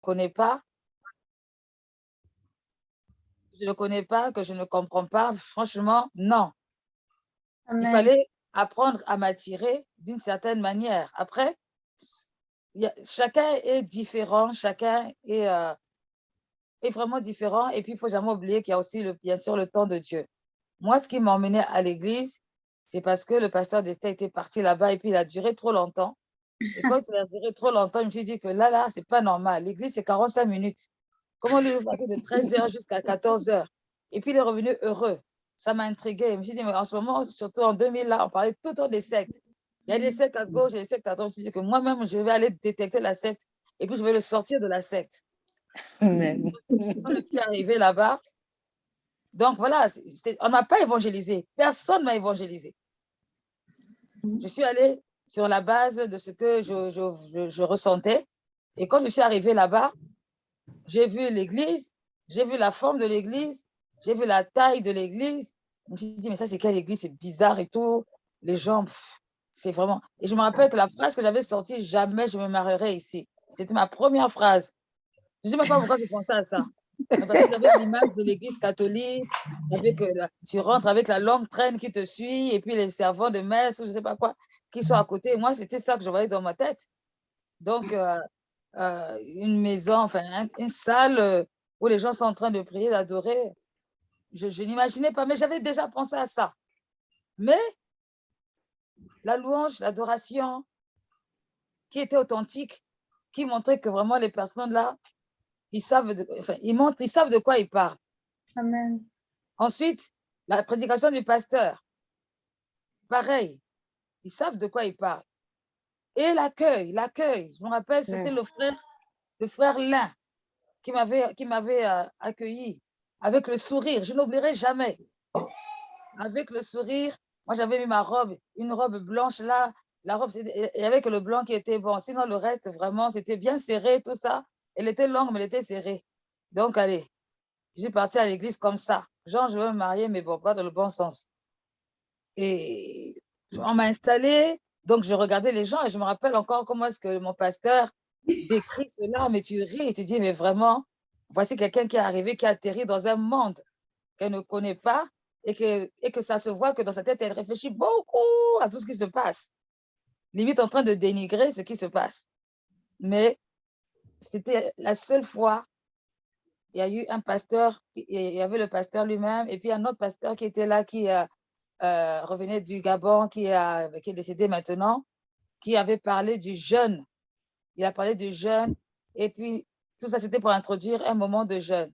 connais pas, je ne connais pas, que je ne comprends pas, franchement, non. Il Amen. fallait apprendre à m'attirer d'une certaine manière. Après, chacun est différent, chacun est vraiment différent. Et puis, il ne faut jamais oublier qu'il y a aussi, bien sûr, le temps de Dieu. Moi, ce qui m'a emmené à l'église, c'est parce que le pasteur d'Esther était parti là-bas et puis il a duré trop longtemps. Et quand il a duré trop longtemps, je me suis dit que là, c'est pas normal. L'église, c'est 45 minutes. Comment lui passer de 13h jusqu'à 14h? Et puis, il est revenu heureux. Ça m'a intriguée. Je me suis dit, mais en ce moment, surtout en 2000, là, on parlait tout le temps des sectes. Il y a des sectes à gauche et des sectes à droite. Je me suis dit que moi-même, je vais aller détecter la secte et puis je vais le sortir de la secte. Amen. Quand je suis arrivée là-bas, donc voilà, on n'a pas évangélisé. Personne ne m'a évangélisé. Je suis allée sur la base de ce que je ressentais. Et quand je suis arrivée là-bas, j'ai vu l'église, j'ai vu la forme de l'église, j'ai vu la taille de l'église. Je me suis dit, mais ça, c'est quelle église? C'est bizarre et tout. Les gens, c'est vraiment... Et je me rappelle que la phrase que j'avais sortie, jamais je me marierai ici. C'était ma première phrase. Je ne sais même pas pourquoi je pensais à ça. Mais parce que j'avais l'image de l'église catholique, avec, tu rentres avec la longue traîne qui te suit, et puis les servants de messe, ou je ne sais pas quoi, qui sont à côté. Moi, c'était ça que je voyais dans ma tête. Donc, une maison, enfin, une salle où les gens sont en train de prier, d'adorer. Je n'imaginais pas, mais j'avais déjà pensé à ça. Mais la louange, l'adoration, qui était authentique, qui montrait que vraiment les personnes là, ils savent de quoi ils parlent. Amen. Ensuite, la prédication du pasteur, pareil, ils savent de quoi ils parlent. Et l'accueil, je me rappelle, c'était le frère Lin qui m'avait accueilli avec le sourire. Je n'oublierai jamais. Avec le sourire, moi j'avais mis ma robe, une robe blanche là. La robe, il n'y avait que le blanc qui était bon. Sinon, le reste, vraiment, c'était bien serré, tout ça. Elle était longue, mais elle était serrée. Donc, allez, je suis partie à l'église comme ça. Genre, je veux me marier, mais bon, pas dans le bon sens. Et on m'a installée, donc je regardais les gens et je me rappelle encore comment est-ce que mon pasteur décrit cela, mais tu ris et tu dis, mais vraiment, voici quelqu'un qui est arrivé, qui a atterri dans un monde qu'elle ne connaît pas et que ça se voit que dans sa tête, elle réfléchit beaucoup à tout ce qui se passe, limite en train de dénigrer ce qui se passe. Mais c'était la seule fois, il y a eu un pasteur, il y avait le pasteur lui-même et puis un autre pasteur qui était là, qui revenait du Gabon, qui est décédé maintenant, qui avait parlé du jeûne. Il a parlé du jeûne et puis tout ça, c'était pour introduire un moment de jeûne.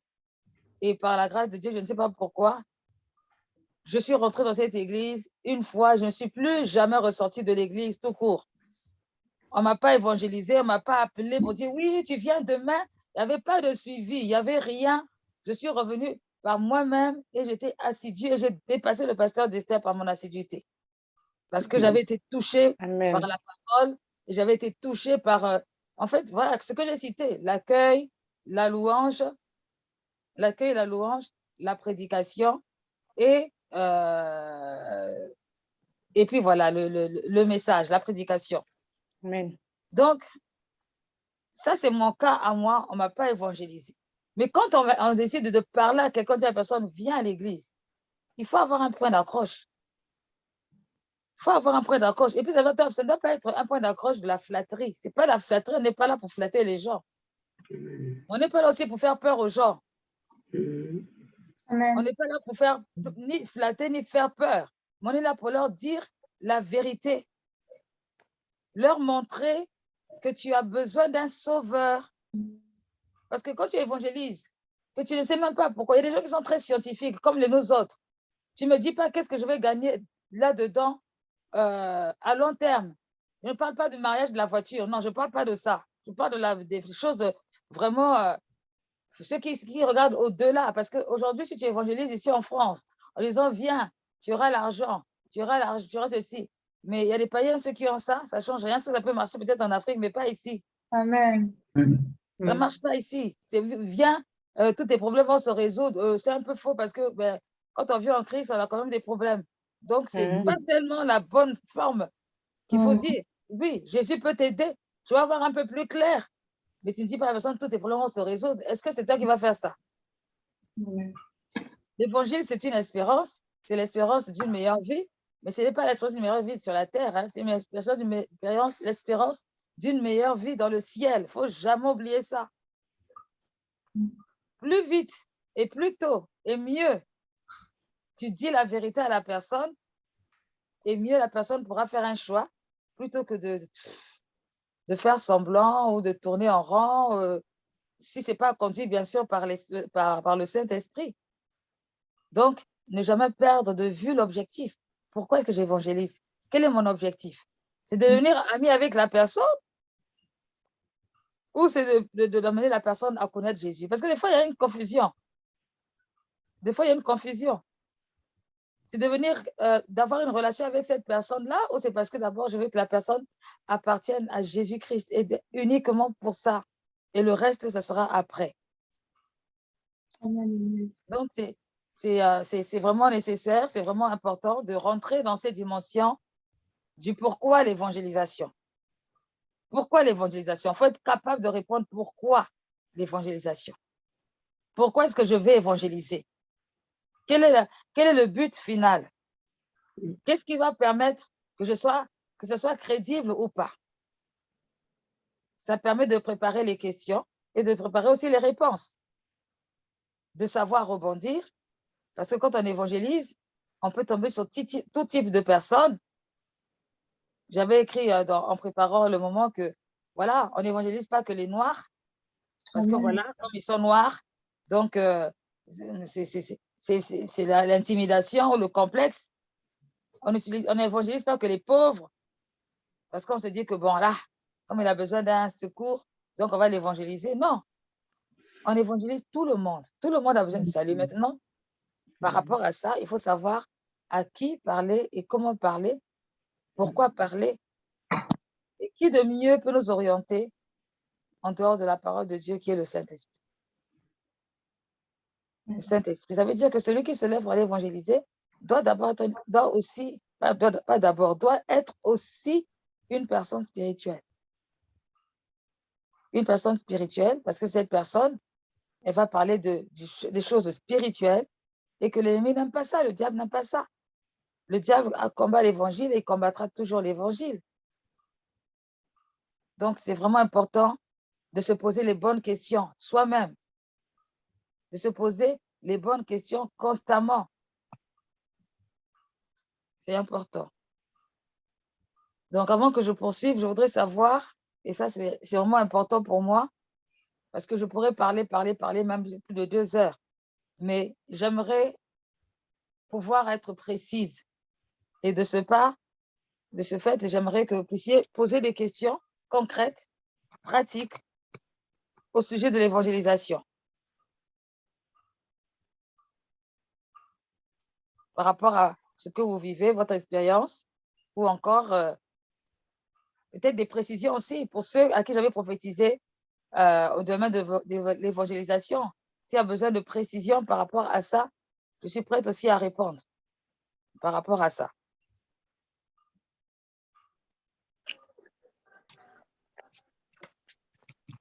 Et par la grâce de Dieu, je ne sais pas pourquoi, je suis rentrée dans cette église une fois, je ne suis plus jamais ressortie de l'église tout court. On ne m'a pas évangélisé, on ne m'a pas appelé pour dire oui, tu viens demain. Il n'y avait pas de suivi, il n'y avait rien. Je suis revenue par moi-même et j'étais assidue et j'ai dépassé le pasteur d'Esther par mon assiduité. Parce que j'avais été touchée par la parole et j'avais été touchée par, en fait, voilà, ce que j'ai cité, l'accueil, la louange, la prédication et puis voilà, le message, la prédication. Amen. Donc, ça, c'est mon cas à moi, on ne m'a pas évangélisé. Mais quand on décide de parler à quelqu'un, la personne vient à l'église, il faut avoir un point d'accroche. Il faut avoir un point d'accroche. Et puis, ça ne doit pas être un point d'accroche de la flatterie. Ce n'est pas la flatterie, on n'est pas là pour flatter les gens. On n'est pas là aussi pour faire peur aux gens. Amen. On n'est pas là pour faire ni flatter, ni faire peur. Mais on est là pour leur dire la vérité. Leur montrer que tu as besoin d'un sauveur. Parce que quand tu évangélises, que tu ne sais même pas pourquoi, il y a des gens qui sont très scientifiques, comme nous autres. Tu ne me dis pas qu'est-ce que je vais gagner là-dedans à long terme. Je ne parle pas du mariage de la voiture. Non, je ne parle pas de ça. Je parle des choses vraiment, ceux qui regardent au-delà. Parce qu'aujourd'hui, si tu évangélises ici en France, en disant, viens, tu auras l'argent, tu auras ceci. Mais il y a des païens, ceux qui ont ça ne change rien. Ça peut marcher peut-être en Afrique, mais pas ici. Amen. Ça ne marche pas ici. Viens, tous tes problèmes vont se résoudre. C'est un peu faux parce que quand on vit en crise, on a quand même des problèmes. Donc, ce n'est pas tellement la bonne forme qu'il faut dire. Oui, Jésus peut t'aider. Tu vas voir un peu plus clair. mais tu ne dis pas à la personne, tous tes problèmes vont se résoudre. Est-ce que c'est toi qui vas faire ça? Ouais. L'évangile, c'est une espérance. C'est l'espérance d'une meilleure vie. Mais ce n'est pas l'espérance d'une meilleure vie sur la terre. Hein. C'est l'espérance d'une meilleure vie dans le ciel. Il ne faut jamais oublier ça. Plus vite et plus tôt et mieux tu dis la vérité à la personne, et mieux la personne pourra faire un choix plutôt que de faire semblant ou de tourner en rond, si ce n'est pas conduit, bien sûr, par le Saint-Esprit. Donc, ne jamais perdre de vue l'objectif. Pourquoi est-ce que j'évangélise? Quel est mon objectif? C'est de devenir ami avec la personne ou c'est d'amener la personne à connaître Jésus? Parce que des fois, il y a une confusion. Des fois, il y a une confusion. C'est d'avoir une relation avec cette personne-là ou c'est parce que d'abord, je veux que la personne appartienne à Jésus-Christ et uniquement pour ça. Et le reste, ce sera après. Donc, c'est vraiment nécessaire, c'est vraiment important de rentrer dans ces dimensions du pourquoi l'évangélisation. Pourquoi l'évangélisation? Il faut être capable de répondre pourquoi l'évangélisation. Pourquoi est-ce que je vais évangéliser? Quel est le but final? Qu'est-ce qui va permettre que ce soit crédible ou pas? Ça permet de préparer les questions et de préparer aussi les réponses, de savoir rebondir, parce que quand on évangélise, on peut tomber sur tout type de personnes. J'avais écrit en préparant le moment que, voilà, on n'évangélise pas que les Noirs, parce que voilà, comme ils sont noirs, donc c'est l'intimidation ou le complexe. On n'évangélise pas que les pauvres, parce qu'on se dit que, bon, là, comme il a besoin d'un secours, donc on va l'évangéliser. Non, on évangélise tout le monde. Tout le monde a besoin de salut. Maintenant, par rapport à ça, il faut savoir à qui parler et comment parler, pourquoi parler, et qui de mieux peut nous orienter en dehors de la parole de Dieu qui est le Saint-Esprit. Le Saint-Esprit. Ça veut dire que celui qui se lève pour aller évangéliser doit être aussi une personne spirituelle. Une personne spirituelle, parce que cette personne, elle va parler des choses spirituelles et que l'ennemi n'aime pas ça, le diable n'aime pas ça. Le diable combat l'évangile et il combattra toujours l'évangile. Donc, c'est vraiment important de se poser les bonnes questions soi-même, de se poser les bonnes questions constamment. C'est important. Donc, avant que je poursuive, je voudrais savoir, et ça, c'est vraiment important pour moi, parce que je pourrais parler, même plus de 2 heures, mais j'aimerais pouvoir être précise. Et de ce fait, j'aimerais que vous puissiez poser des questions concrètes, pratiques, au sujet de l'évangélisation. Par rapport à ce que vous vivez, votre expérience, ou encore peut-être des précisions aussi pour ceux à qui j'avais prophétisé au domaine de l'évangélisation. S'il y a besoin de précision par rapport à ça, je suis prête aussi à répondre par rapport à ça.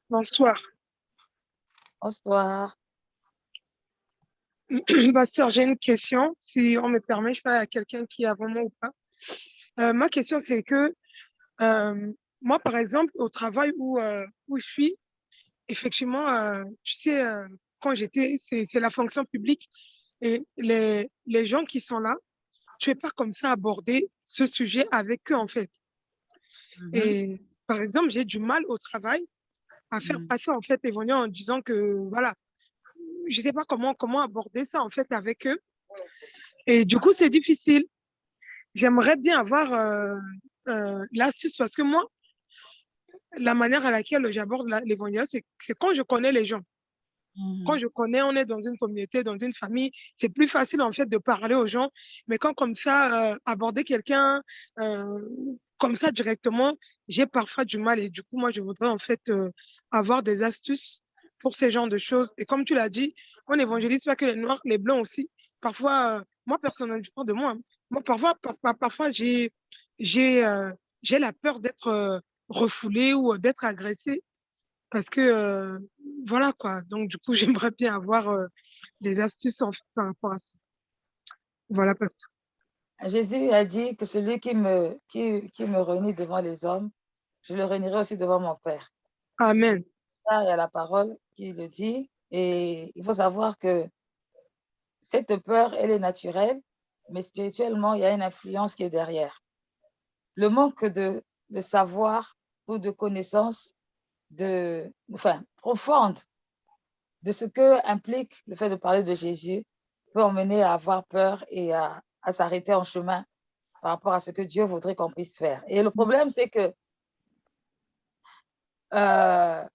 Bonsoir. Bonsoir. Pasteur, j'ai une question. Si on me permet, je sais pas à quelqu'un qui est avant moi ou pas. Ma question, c'est que moi, par exemple, au travail où je suis, effectivement, tu sais, quand c'est la fonction publique et les gens qui sont là, tu ne peux pas comme ça aborder ce sujet avec eux, en fait. Et par exemple, j'ai du mal au travail à faire passer, en fait, les évoluants en disant que, voilà, je ne sais pas comment aborder ça, en fait, avec eux. Et du coup, c'est difficile. J'aimerais bien avoir l'astuce parce que moi, la manière à laquelle j'aborde l'évangélisation, c'est quand je connais les gens. Quand je connais, on est dans une communauté, dans une famille, c'est plus facile en fait de parler aux gens. Mais quand comme ça, aborder quelqu'un comme ça directement, j'ai parfois du mal. Et du coup, moi, je voudrais en fait avoir des astuces pour ces genres de choses. Et comme tu l'as dit, on n'évangélise pas que les noirs, les blancs aussi. Parfois, moi personnellement, de moi, hein, moi parfois j'ai la peur d'être refoulée ou d'être agressée Parce que, voilà quoi. Donc, du coup, j'aimerais bien avoir des astuces en fait, par rapport à ça. Voilà, pasteur. Jésus a dit que celui qui me réunit devant les hommes, je le réunirai aussi devant mon Père. Amen. Là, il y a la parole qui le dit. Et il faut savoir que cette peur, elle est naturelle, mais spirituellement, il y a une influence qui est derrière. Le manque de savoir ou de connaissance profonde de ce que implique le fait de parler de Jésus peut emmener à avoir peur et à s'arrêter en chemin par rapport à ce que Dieu voudrait qu'on puisse faire. Et le problème, c'est que le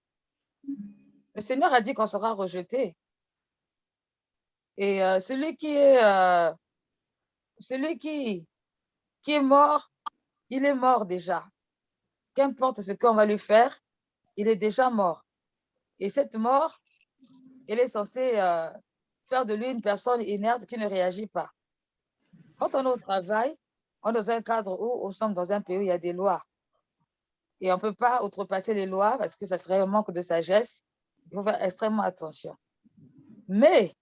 Seigneur a dit qu'on sera rejeté. Et celui qui est mort, il est mort déjà. Qu'importe ce qu'on va lui faire, il est déjà mort. Et cette mort, elle est censée faire de lui une personne inerte qui ne réagit pas. Quand on est au travail, on est dans un cadre où nous sommes dans un pays où il y a des lois. Et on ne peut pas outrepasser les lois parce que ça serait un manque de sagesse. Il faut faire extrêmement attention. Mais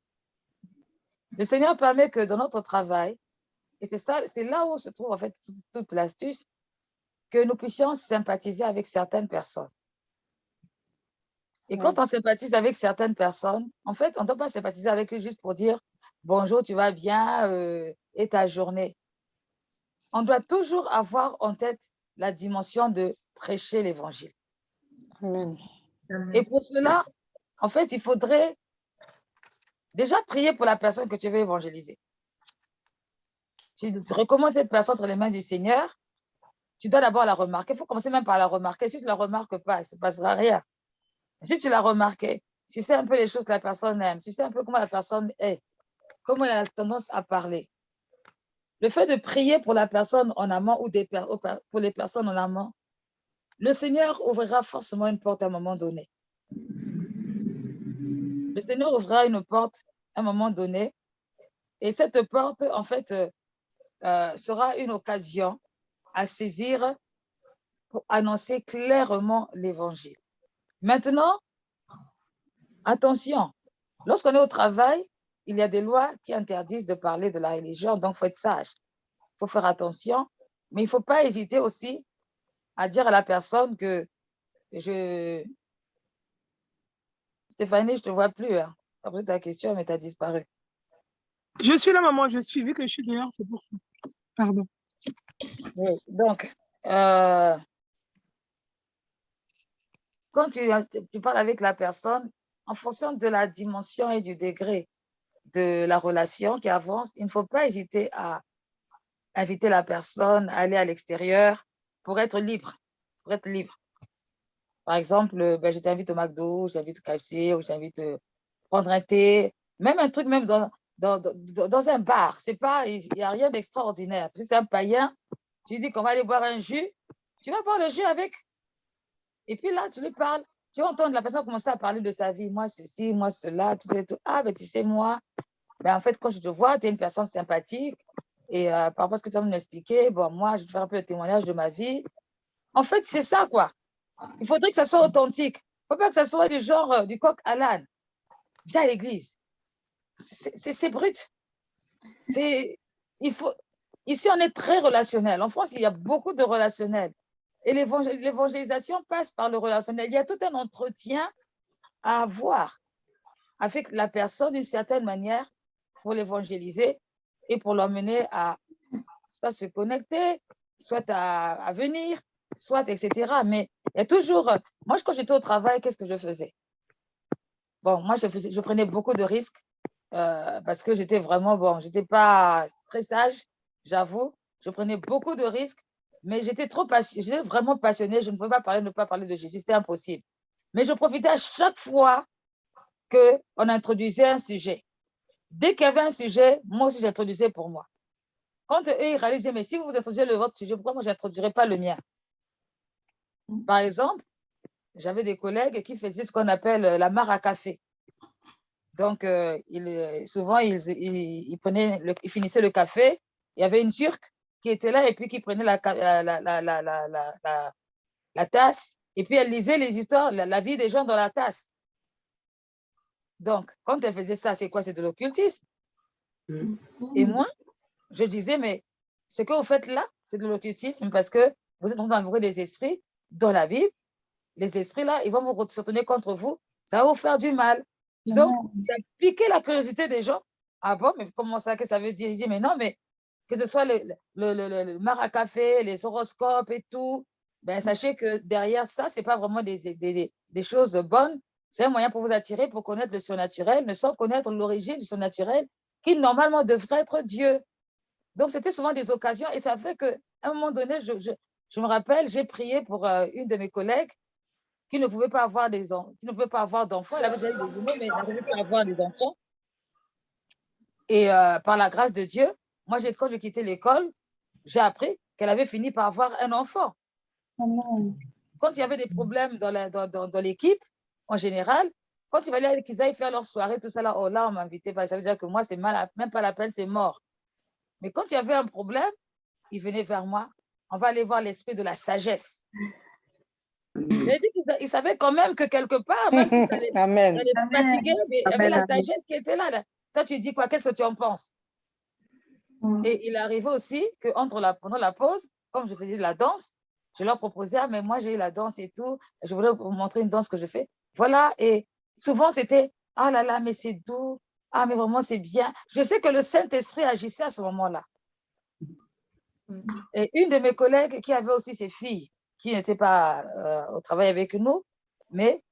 le Seigneur permet que dans notre travail, et c'est là où se trouve en fait toute l'astuce, que nous puissions sympathiser avec certaines personnes. Et quand on sympathise avec certaines personnes, en fait, on ne doit pas sympathiser avec eux juste pour dire « bonjour, tu vas bien et ta journée ». On doit toujours avoir en tête la dimension de prêcher l'évangile. Amen. Et pour cela, en fait, il faudrait déjà prier pour la personne que tu veux évangéliser. Tu recommandes cette personne entre les mains du Seigneur, tu dois d'abord la remarquer. Il faut commencer même par la remarquer. Si tu ne la remarques pas, il ne se passera rien. Si tu l'as remarqué, tu sais un peu les choses que la personne aime, tu sais un peu comment la personne est, comment elle a tendance à parler. Le fait de prier pour la personne en amont ou pour les personnes en amont, le Seigneur ouvrira forcément une porte à un moment donné. Le Seigneur ouvrira une porte à un moment donné et cette porte, en fait, sera une occasion à saisir pour annoncer clairement l'évangile. Maintenant, attention, lorsqu'on est au travail, il y a des lois qui interdisent de parler de la religion, donc il faut être sage. Il faut faire attention, mais il ne faut pas hésiter aussi à dire à la personne que Stéphanie, je ne te vois plus. Hein. Tu as posé ta question, mais tu as disparu. Je suis là, maman, je suis, vu que je suis dehors, c'est pour ça. Pardon. Oui, donc, quand tu parles avec la personne, en fonction de la dimension et du degré de la relation qui avance, il ne faut pas hésiter à inviter la personne à aller à l'extérieur pour être libre. Par exemple, je t'invite au McDo, je t'invite au KFC, ou je t'invite prendre un thé, même un truc, même dans un bar. Il n'y a rien d'extraordinaire. Si c'est un païen, tu lui dis qu'on va aller boire un jus, tu vas boire le jus avec. Et puis là, tu lui parles, tu vas entendre la personne commencer à parler de sa vie. Moi, ceci, moi, cela, tu sais tout. Ah, ben tu sais, moi, en fait, quand je te vois, tu es une personne sympathique. Et par rapport à ce que tu as m'expliquer, bon, moi, je vais te faire un peu le témoignage de ma vie. En fait, c'est ça, quoi. Il faudrait que ça soit authentique. Il ne faut pas que ça soit du genre du coq à l'âne. Viens à l'église. C'est brut. Ici, on est très relationnel. En France, il y a beaucoup de relationnel. Et l'évangélisation passe par le relationnel. Il y a tout un entretien à avoir avec la personne d'une certaine manière pour l'évangéliser et pour l'emmener à soit se connecter, soit à venir, soit etc. Mais il y a toujours... Moi, quand j'étais au travail, qu'est-ce que je faisais? Bon, moi, je prenais beaucoup de risques parce que j'étais vraiment... Bon, je n'étais pas très sage, j'avoue. Je prenais beaucoup de risques, mais j'étais vraiment passionnée. Je ne pouvais pas ne pas parler de Jésus, c'était impossible. Mais je profitais à chaque fois qu'on introduisait un sujet. Dès qu'il y avait un sujet, moi aussi, j'introduisais pour moi. Quand eux, ils réalisaient, mais si vous introduisez votre sujet, pourquoi moi, je n'introduirais pas le mien? Par exemple, j'avais des collègues qui faisaient ce qu'on appelle la mare à café. Donc, souvent, ils finissaient le café. Il y avait une Turque qui était là et puis qui prenait la tasse Et puis, elle lisait les histoires, la vie des gens dans la tasse. Donc, quand elle faisait ça, c'est quoi? C'est de l'occultisme. Et moi, je disais, mais ce que vous faites là, c'est de l'occultisme parce que vous êtes en train d'envoyer des esprits dans la Bible. Les esprits là, ils vont vous se tourner contre vous. Ça va vous faire du mal. Donc, ça a piqué la curiosité des gens. Ah bon, mais comment ça, que ça veut dire? Je dis, mais non, mais que ce soit le mar à café, les horoscopes et tout, ben, sachez que derrière ça, ce n'est pas vraiment des choses bonnes. C'est un moyen pour vous attirer, pour connaître le surnaturel, mais sans connaître l'origine du surnaturel, qui normalement devrait être Dieu. Donc, c'était souvent des occasions et ça fait qu'à un moment donné, je me rappelle, j'ai prié pour une de mes collègues qui ne pouvait pas avoir d'enfants. Elle avait déjà eu des jumeaux, mais elle n'arrivait pas à avoir des enfants. Et par la grâce de Dieu, moi, quand j'ai quitté l'école, j'ai appris qu'elle avait fini par avoir un enfant. Quand il y avait des problèmes dans l'équipe, en général, quand il fallait qu'ils aillent faire leur soirée, tout ça là, oh là, on m'invitait pas. Ça veut dire que moi, c'est même pas la peine, c'est mort. Mais quand il y avait un problème, ils venaient vers moi. On va aller voir l'esprit de la sagesse. Ils savaient quand même que quelque part, même si ça les fatiguait, mais il y avait la sagesse qui était là. Toi, tu dis quoi? Qu'est-ce que tu en penses? Et il arrivait aussi que pendant la pause, comme je faisais de la danse, je leur proposais, ah, mais moi, j'ai eu la danse et tout. Je voulais vous montrer une danse que je fais. Voilà. Et souvent, c'était, ah là là, mais c'est doux. Ah, mais vraiment, c'est bien. Je sais que le Saint-Esprit agissait à ce moment-là. Et une de mes collègues qui avait aussi ses filles, qui n'étaient pas au travail avec nous, mais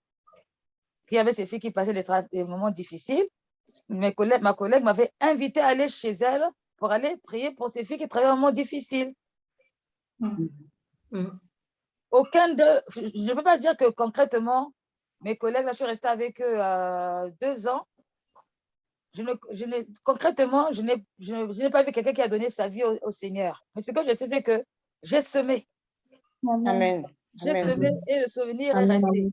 qui avait ses filles qui passaient des moments difficiles, ma collègue m'avait invité à aller chez elle pour aller prier pour ses filles qui travaillaient un moment difficile. Aucun d'eux, je ne peux pas dire que concrètement, mes collègues, là, je suis restée avec eux 2 ans. Concrètement, je n'ai pas vu quelqu'un qui a donné sa vie au Seigneur. Mais ce que je sais, c'est que j'ai semé. Amen. J'ai semé et le souvenir est resté.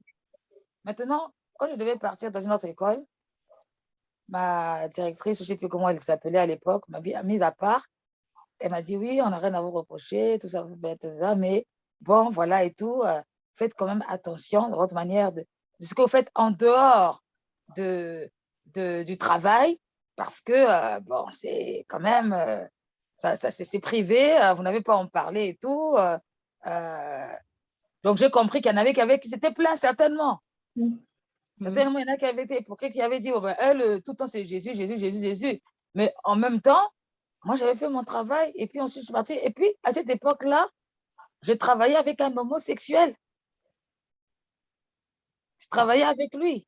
Maintenant, quand je devais partir dans une autre école, ma directrice, je ne sais plus comment elle s'appelait à l'époque, m'a mise à part. Elle m'a dit, oui, on n'a rien à vous reprocher, tout ça, mais bon, voilà et tout. Faites quand même attention de votre manière de ce que vous faites en dehors du travail, parce que, bon, c'est quand même, c'est privé, vous n'avez pas à en parler et tout. Donc, j'ai compris qu'il y en avait qui s'étaient plaints, certainement. Certainement, il y en a qui avaient été hypocrites, qui avaient dit, oh, ben, elle, tout le temps, c'est Jésus, Jésus, Jésus, Jésus. Mais en même temps, moi, j'avais fait mon travail et puis ensuite, je suis partie. Et puis, à cette époque-là, je travaillais avec un homosexuel. Je travaillais avec lui.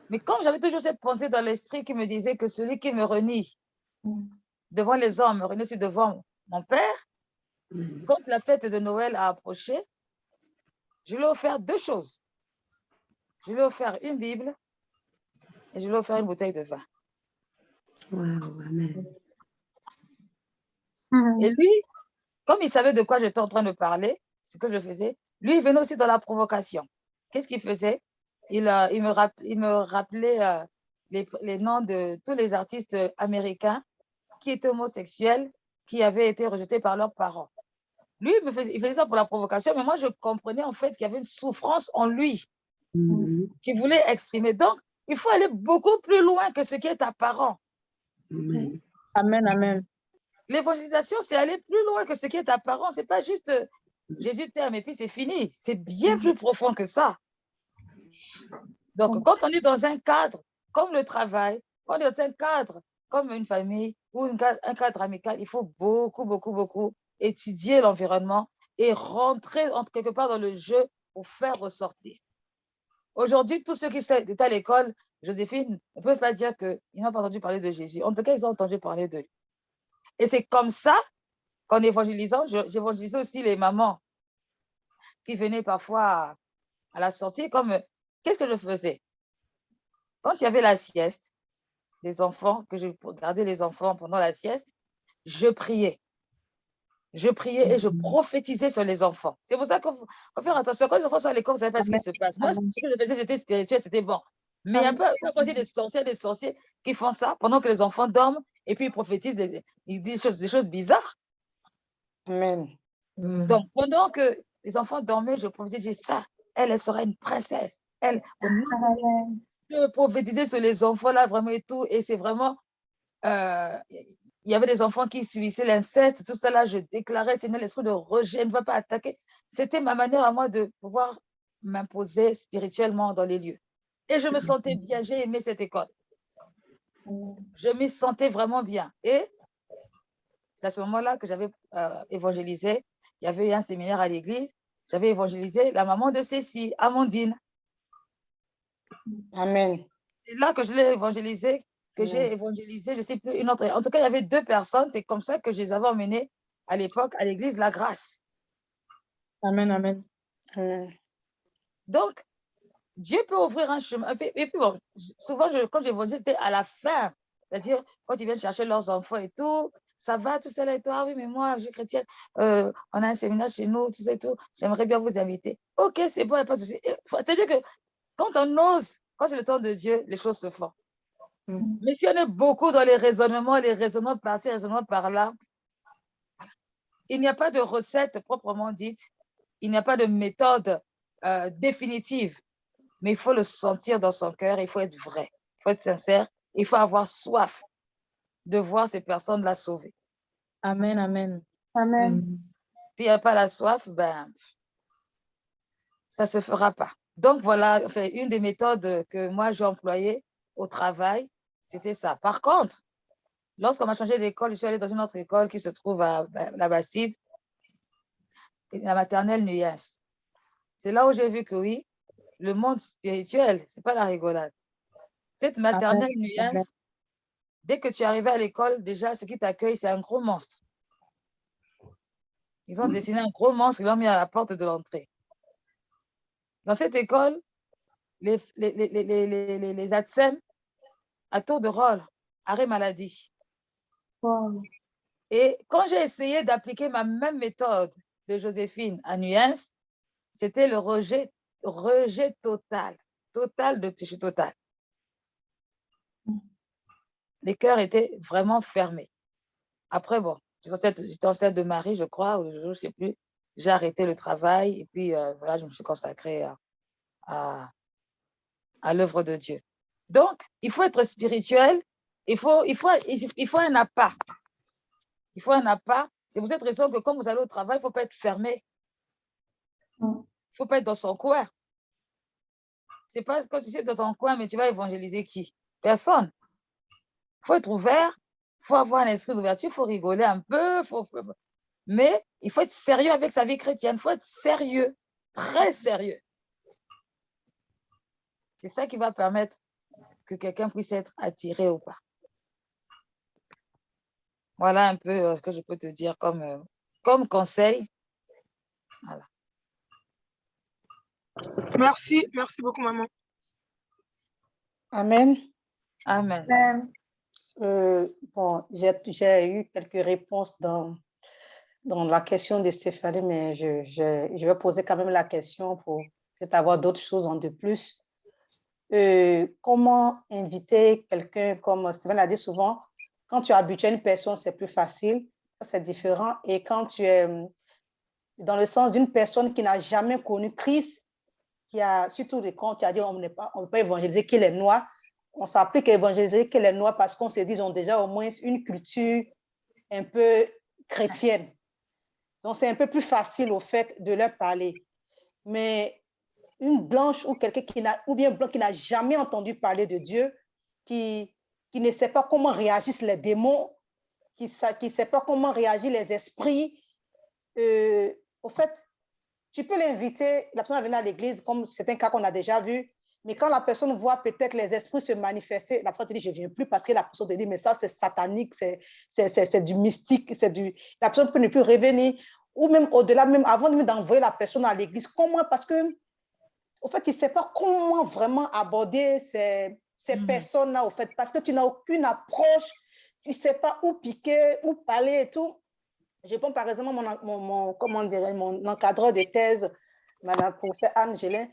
Mais comme j'avais toujours cette pensée dans l'esprit qui me disait que celui qui me renie devant les hommes me renie aussi devant mon père, quand la fête de Noël a approché, je lui ai offert 2 choses. Je lui ai offert une Bible et je lui ai offert une bouteille de vin. Wow, amen. Et lui, comme il savait de quoi j'étais en train de parler, ce que je faisais, lui, il venait aussi dans la provocation. Qu'est-ce qu'il faisait? Il me rappelait les noms de tous les artistes américains qui étaient homosexuels, qui avaient été rejetés par leurs parents. Lui, il faisait ça pour la provocation, mais moi, je comprenais en fait qu'il y avait une souffrance en lui qu'il voulait exprimer. Donc, il faut aller beaucoup plus loin que ce qui est apparent. Amen, amen. L'évangélisation, c'est aller plus loin que ce qui est apparent. Ce n'est pas juste Jésus t'aime et puis c'est fini. C'est bien plus profond que ça. Donc, quand on est dans un cadre comme le travail, quand on est dans un cadre comme une famille ou un cadre amical, il faut beaucoup, beaucoup, beaucoup étudier l'environnement et rentrer quelque part dans le jeu pour faire ressortir. Aujourd'hui, tous ceux qui sont à l'école, Joséphine, ne peuvent pas dire qu'ils n'ont pas entendu parler de Jésus. En tout cas, ils ont entendu parler de lui. Et c'est comme ça qu'en évangélisant, j'évangélisais aussi les mamans qui venaient parfois à la sortie. Qu'est-ce que je faisais? Quand il y avait la sieste des enfants, que je regardais les enfants pendant la sieste, je priais. Je priais et je prophétisais sur les enfants. C'est pour ça qu'il faut faire attention. Quand les enfants sont à l'école, vous ne savez pas ce qui se passe. Moi, ce que je faisais, c'était spirituel, c'était bon. Mais il y a pas aussi des sorciers qui font ça pendant que les enfants dorment et puis ils prophétisent, ils disent des choses bizarres. Amen. Donc, pendant que Les enfants dormaient, je prophétisais ça. Elle sera une princesse. Je prophétisais sur les enfants là, vraiment et tout. Et c'est vraiment, il y avait des enfants qui subissaient l'inceste, tout ça là, je déclarais, Seigneur, l'esprit de rejet ne va pas attaquer. C'était ma manière à moi de pouvoir m'imposer spirituellement dans les lieux. Et je me sentais bien, j'ai aimé cette école. Je me sentais vraiment bien. Et c'est à ce moment-là que j'avais évangélisé. Il y avait eu un séminaire à l'église. J'avais évangélisé la maman de Cécile, Amandine. Amen. C'est là que je l'ai évangélisé, j'ai évangélisé, je ne sais plus, une autre. En tout cas, il y avait 2 personnes. C'est comme ça que je les avais emmenées à l'époque à l'église La Grâce. Amen, amen. Donc, Dieu peut ouvrir un chemin. Et puis, bon, souvent, quand j'évangélise, c'était à la fin. C'est-à-dire, quand ils viennent chercher leurs enfants et tout, ça va, tout ça là et tout. Ah oui, mais moi, je suis chrétienne. On a un séminaire chez nous, tout ça et tout. J'aimerais bien vous inviter. OK, c'est bon, il n'y a pas de souci. C'est-à-dire que quand on ose, quand c'est le temps de Dieu, les choses se font. Mais il y en a beaucoup dans les raisonnements par-ci, les raisonnements par-là. Il n'y a pas de recette proprement dite. Il n'y a pas de méthode définitive. Mais il faut le sentir dans son cœur. Il faut être vrai. Il faut être sincère. Il faut avoir soif de voir ces personnes-là sauvées. Amen, amen. Amen. S'il n'y a pas la soif, ben, ça ne se fera pas. Donc, voilà, une des méthodes que moi, j'ai employées au travail, c'était ça. Par contre, lorsqu'on m'a changé d'école, je suis allée dans une autre école qui se trouve à la Bastide, la maternelle Nuance. C'est là où j'ai vu que oui, le monde spirituel, ce n'est pas la rigolade. Cette maternelle Nuance, dès que tu es arrivé à l'école, déjà, ce qui t'accueille, c'est un gros monstre. Ils ont dessiné un gros monstre, ils l'ont mis à la porte de l'entrée. Dans cette école, les ATSEM, à tour de rôle, arrêt maladie. Wow. Et quand j'ai essayé d'appliquer ma même méthode de Joséphine à Nuance, c'était le rejet total. Total. Les cœurs étaient vraiment fermés. Après, bon, j'étais enceinte de Marie, je crois, ou je ne sais plus. J'ai arrêté le travail et puis voilà, je me suis consacrée à l'œuvre de Dieu. Donc, il faut être spirituel, il faut un appât. Il faut un appât. C'est pour cette raison que quand vous allez au travail, il ne faut pas être fermé. Il ne faut pas être dans son coin. Ce n'est pas quand tu es dans ton coin, mais tu vas évangéliser qui? Personne. Il faut être ouvert, il faut avoir un esprit d'ouverture, il faut rigoler un peu, mais il faut être sérieux avec sa vie chrétienne. Il faut être sérieux, très sérieux. C'est ça qui va permettre que quelqu'un puisse être attiré ou pas. Voilà un peu ce que je peux te dire comme conseil. Voilà. Merci beaucoup, maman. Amen. Amen. Bon, j'ai eu quelques réponses dans la question de Stéphanie, mais je vais poser quand même la question pour peut-être avoir d'autres choses en de plus. Comment inviter quelqu'un, comme Stéphanie l'a dit souvent, quand tu es habitué à une personne, c'est plus facile, ça c'est différent. Et quand tu es dans le sens d'une personne qui n'a jamais connu Christ, qui a, surtout quand tu as dit on ne peut pas évangéliser qu'il est noir, on s'applique à évangéliser qu'il est noir parce qu'on se dit qu'ils ont déjà au moins une culture un peu chrétienne. Donc, c'est un peu plus facile, au fait, de leur parler. Mais une blanche ou quelqu'un ou bien blanc qui n'a jamais entendu parler de Dieu, qui ne sait pas comment réagissent les démons, qui ne sait pas comment réagissent les esprits, au fait, tu peux l'inviter, la personne à venir à l'église, comme c'est un cas qu'on a déjà vu, mais quand la personne voit peut-être les esprits se manifester, la personne te dit, je ne viens plus parce que la personne te dit, mais ça, c'est satanique, c'est du mystique, la personne peut ne plus revenir, ou même au-delà, même avant même d'envoyer la personne à l'église. Comment? Parce que, au fait, il ne sait pas comment vraiment aborder ces personnes-là, au fait, parce que tu n'as aucune approche, tu ne sais pas où piquer, où parler et tout. Je prends par exemple mon encadreur de thèse, Madame professeure Anne Gélin.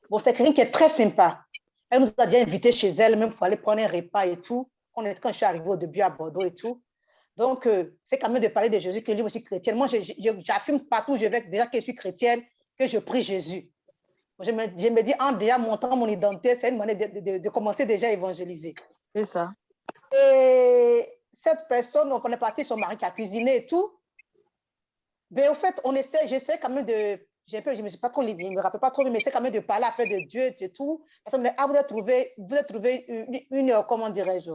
Bon, c'est quelqu'un qui est très sympa. Elle nous a déjà invités chez elle, même pour aller prendre un repas et tout, quand je suis arrivée au début à Bordeaux et tout. Donc, c'est quand même de parler de Jésus, que lui aussi chrétien. Moi, j'affirme partout où je vais déjà que je suis chrétienne, que je prie Jésus. Je me dis, en déjà montrant mon identité, c'est une manière de commencer déjà à évangéliser. C'est ça. Et cette personne, on est parti, son mari qui a cuisiné et tout. Mais au fait, j'essaie quand même de, je me suis pas trop, je me rappelle pas trop, mais j'essaie quand même de parler à faire de Dieu et tout. Parce que vous avez trouvé une comment dirais-je,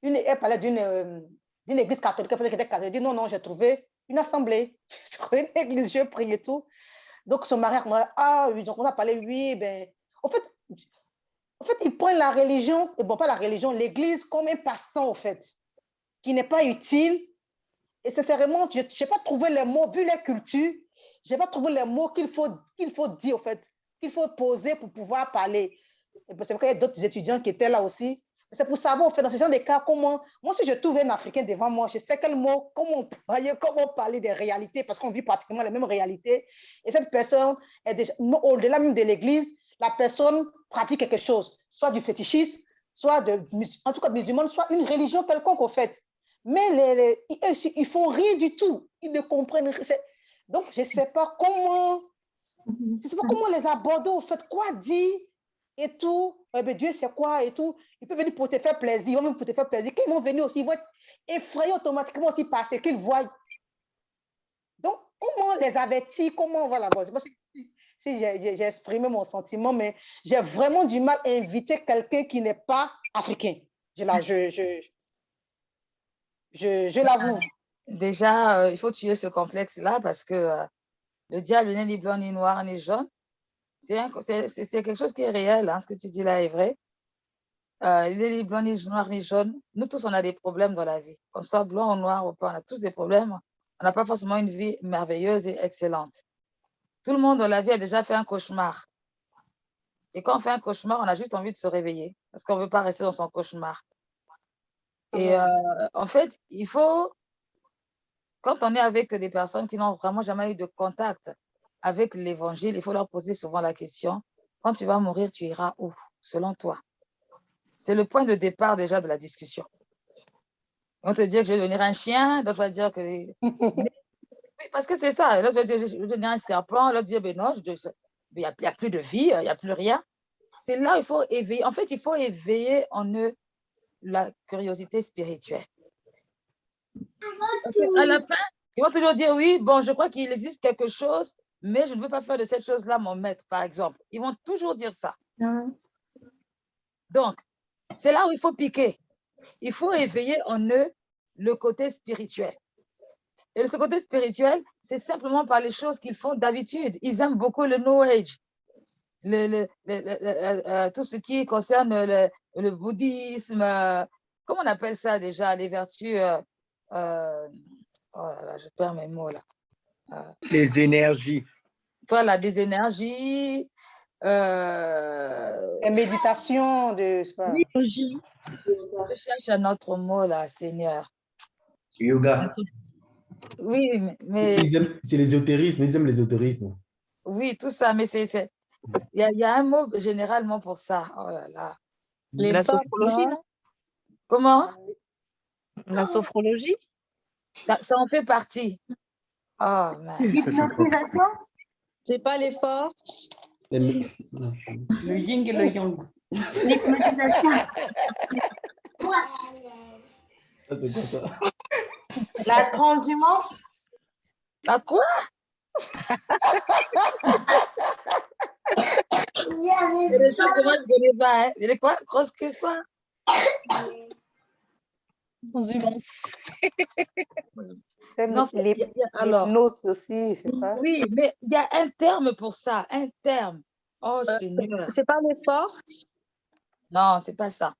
elle parlait d'une église catholique, peut-être qu'elle était catholique. Elle dit non, j'ai trouvé une assemblée, j'ai trouvé une église, je prie et tout. Donc son mari a oui, donc on a parlé, oui, ben, en fait, il prend la religion, et bon, pas la religion, l'église comme un passe-temps, au fait, qui n'est pas utile. Et sincèrement, je n'ai pas trouvé les mots, vu les cultures, je n'ai pas trouvé les mots qu'il faut dire, au fait, qu'il faut poser pour pouvoir parler. C'est vrai qu'il y a d'autres étudiants qui étaient là aussi. C'est pour savoir, au fait, dans ce genre de cas, comment, moi, si je trouve un Africain devant moi, je sais quel mot, comment parler des réalités, parce qu'on vit pratiquement les mêmes réalités. Et cette personne est déjà, au-delà même de l'église, la personne pratique quelque chose, soit du fétichisme, soit en tout cas musulman, soit une religion quelconque, au fait. Mais ils font rien du tout. Ils ne comprennent rien. Donc, je ne sais pas comment les aborder, au fait, quoi dire et tout. Ben, Dieu, c'est quoi et tout. Ils peuvent venir pour te faire plaisir. Ils vont venir pour te faire plaisir. Quand ils vont venir aussi, ils vont être effrayés automatiquement aussi par ce qu'ils voient. Donc, comment les avertir? Comment, voilà. Bon, c'est parce que si j'ai exprimé mon sentiment, mais j'ai vraiment du mal à inviter quelqu'un qui n'est pas africain. Je l'avoue. Déjà, il faut tuer ce complexe-là parce que le diable n'est ni blanc, ni noir, ni jaune. C'est quelque chose qui est réel, hein, ce que tu dis là est vrai. Il n'est ni blanc, ni noir, ni jaune. Nous tous, on a des problèmes dans la vie. Qu'on soit blanc ou noir ou pas, on a tous des problèmes. On n'a pas forcément une vie merveilleuse et excellente. Tout le monde dans la vie a déjà fait un cauchemar. Et quand on fait un cauchemar, on a juste envie de se réveiller parce qu'on ne veut pas rester dans son cauchemar. Et en fait, il faut, quand on est avec des personnes qui n'ont vraiment jamais eu de contact avec l'évangile, il faut leur poser souvent la question, quand tu vas mourir, tu iras où, selon toi? C'est le point de départ déjà de la discussion. On te dit que je vais devenir un chien, l'autre va dire que... Oui, parce que c'est ça. L'autre va dire que je vais devenir un serpent, l'autre dit, ben non, il n'y a plus de vie, il n'y a plus rien. C'est là où il faut éveiller. En fait, il faut éveiller en eux la curiosité spirituelle. À la fin, ils vont toujours dire, oui, bon, je crois qu'il existe quelque chose, mais je ne veux pas faire de cette chose-là mon maître, par exemple. Ils vont toujours dire ça. Donc, c'est là où il faut piquer. Il faut éveiller en eux le côté spirituel. Et ce côté spirituel, c'est simplement par les choses qu'ils font d'habitude. Ils aiment beaucoup le New Age, tout ce qui concerne le bouddhisme. Comment on appelle ça déjà, les vertus oh là là, je perds mes mots là. Les énergies. Voilà, des énergies. Les méditations de... Oui, je cherche un autre mot là, Seigneur. Yoga. Oui, mais... C'est l'ésotérisme, ils aiment l'ésotérisme. Oui, tout ça, mais il y a un mot généralement pour ça. Oh là là. La sophrologie, non? Comment? La sophrologie? Ça en fait partie. Oh, L'hypnotisation? C'est pas les forces. Le yin et le yang. L'hypnotisation. C'est quoi ça? La transhumance? La quoi? Les gens que moi je connais pas, hein. Il est quoi? Grosse question? Transhumance. L'hypnose aussi, je sais pas. Oui, mais il y a un terme pour ça, un terme. Oh, Seigneur. C'est pas les forces? Non, c'est pas ça.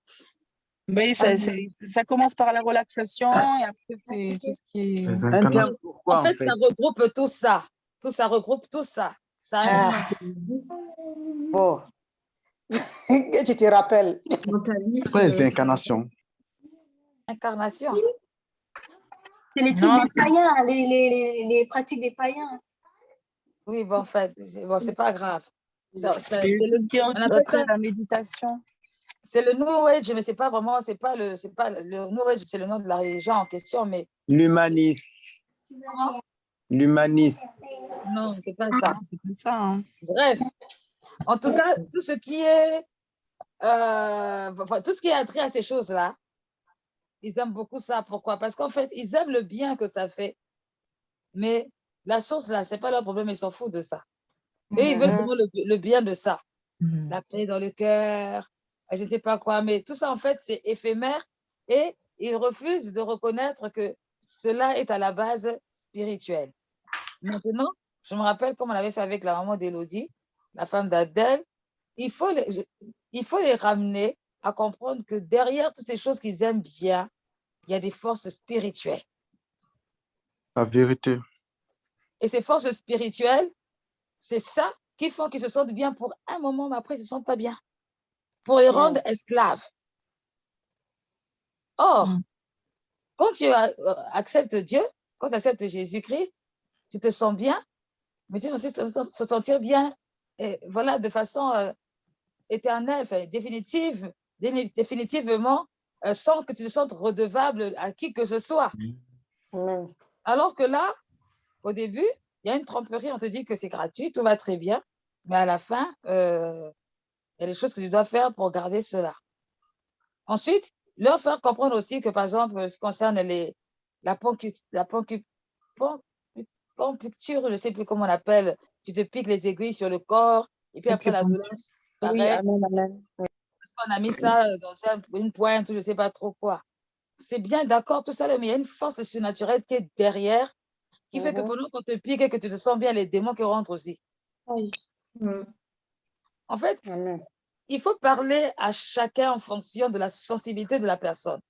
Oui, ça commence par la relaxation et après c'est tout ce qui est... Un terme pourquoi, en fait, ça regroupe tout ça. Ça regroupe tout ça. Bon. Tu te rappelles. C'est quoi les incarnations? Incarnation. C'est les trucs des païens, les pratiques des païens. Oui, bon, en fait, c'est pas grave. C'est la méditation. C'est le New Age, mais c'est pas vraiment, c'est pas le New Age, c'est le nom de la religion en question, mais... L'humanisme. L'humanisme. Non, c'est pas ça. Non, c'est pas ça. Hein. Bref, en tout cas, tout ce qui est, tout ce qui a trait à ces choses-là, ils aiment beaucoup ça. Pourquoi? Parce qu'en fait, ils aiment le bien que ça fait. Mais la source, là, c'est pas leur problème, ils s'en foutent de ça. Et ils veulent seulement le bien de ça. La paix dans le cœur, je ne sais pas quoi, mais tout ça, en fait, c'est éphémère et ils refusent de reconnaître que cela est à la base spirituelle. Maintenant, je me rappelle comme on avait fait avec la maman d'Élodie, la femme d'Abdel, il faut les ramener à comprendre que derrière toutes ces choses qu'ils aiment bien, il y a des forces spirituelles. La vérité. Et ces forces spirituelles, c'est ça qui font qu'ils se sentent bien pour un moment, mais après, ils ne se sentent pas bien. Pour les rendre esclaves. Or, quand tu acceptes Dieu, quand tu acceptes Jésus-Christ, tu te sens bien, mais tu es censé se sentir bien, et voilà, de façon éternelle, définitivement, sans que tu te sentes redevable à qui que ce soit. Alors que là, au début, il y a une tromperie, on te dit que c'est gratuit, tout va très bien, mais à la fin, il y a des choses que tu dois faire pour garder cela. Ensuite, leur faire comprendre aussi que, par exemple, ce qui concerne la puncture, je ne sais plus comment on appelle, tu te piques les aiguilles sur le corps, et puis après la douleur, pareil. Oui, amen, amen. Parce qu'on a mis ça dans une pointe, je ne sais pas trop quoi. C'est bien, d'accord, tout ça, mais il y a une force surnaturelle qui est derrière, qui fait que pendant qu'on te pique et que tu te sens bien, les démons qui rentrent aussi. Oui. En fait, il faut parler à chacun en fonction de la sensibilité de la personne.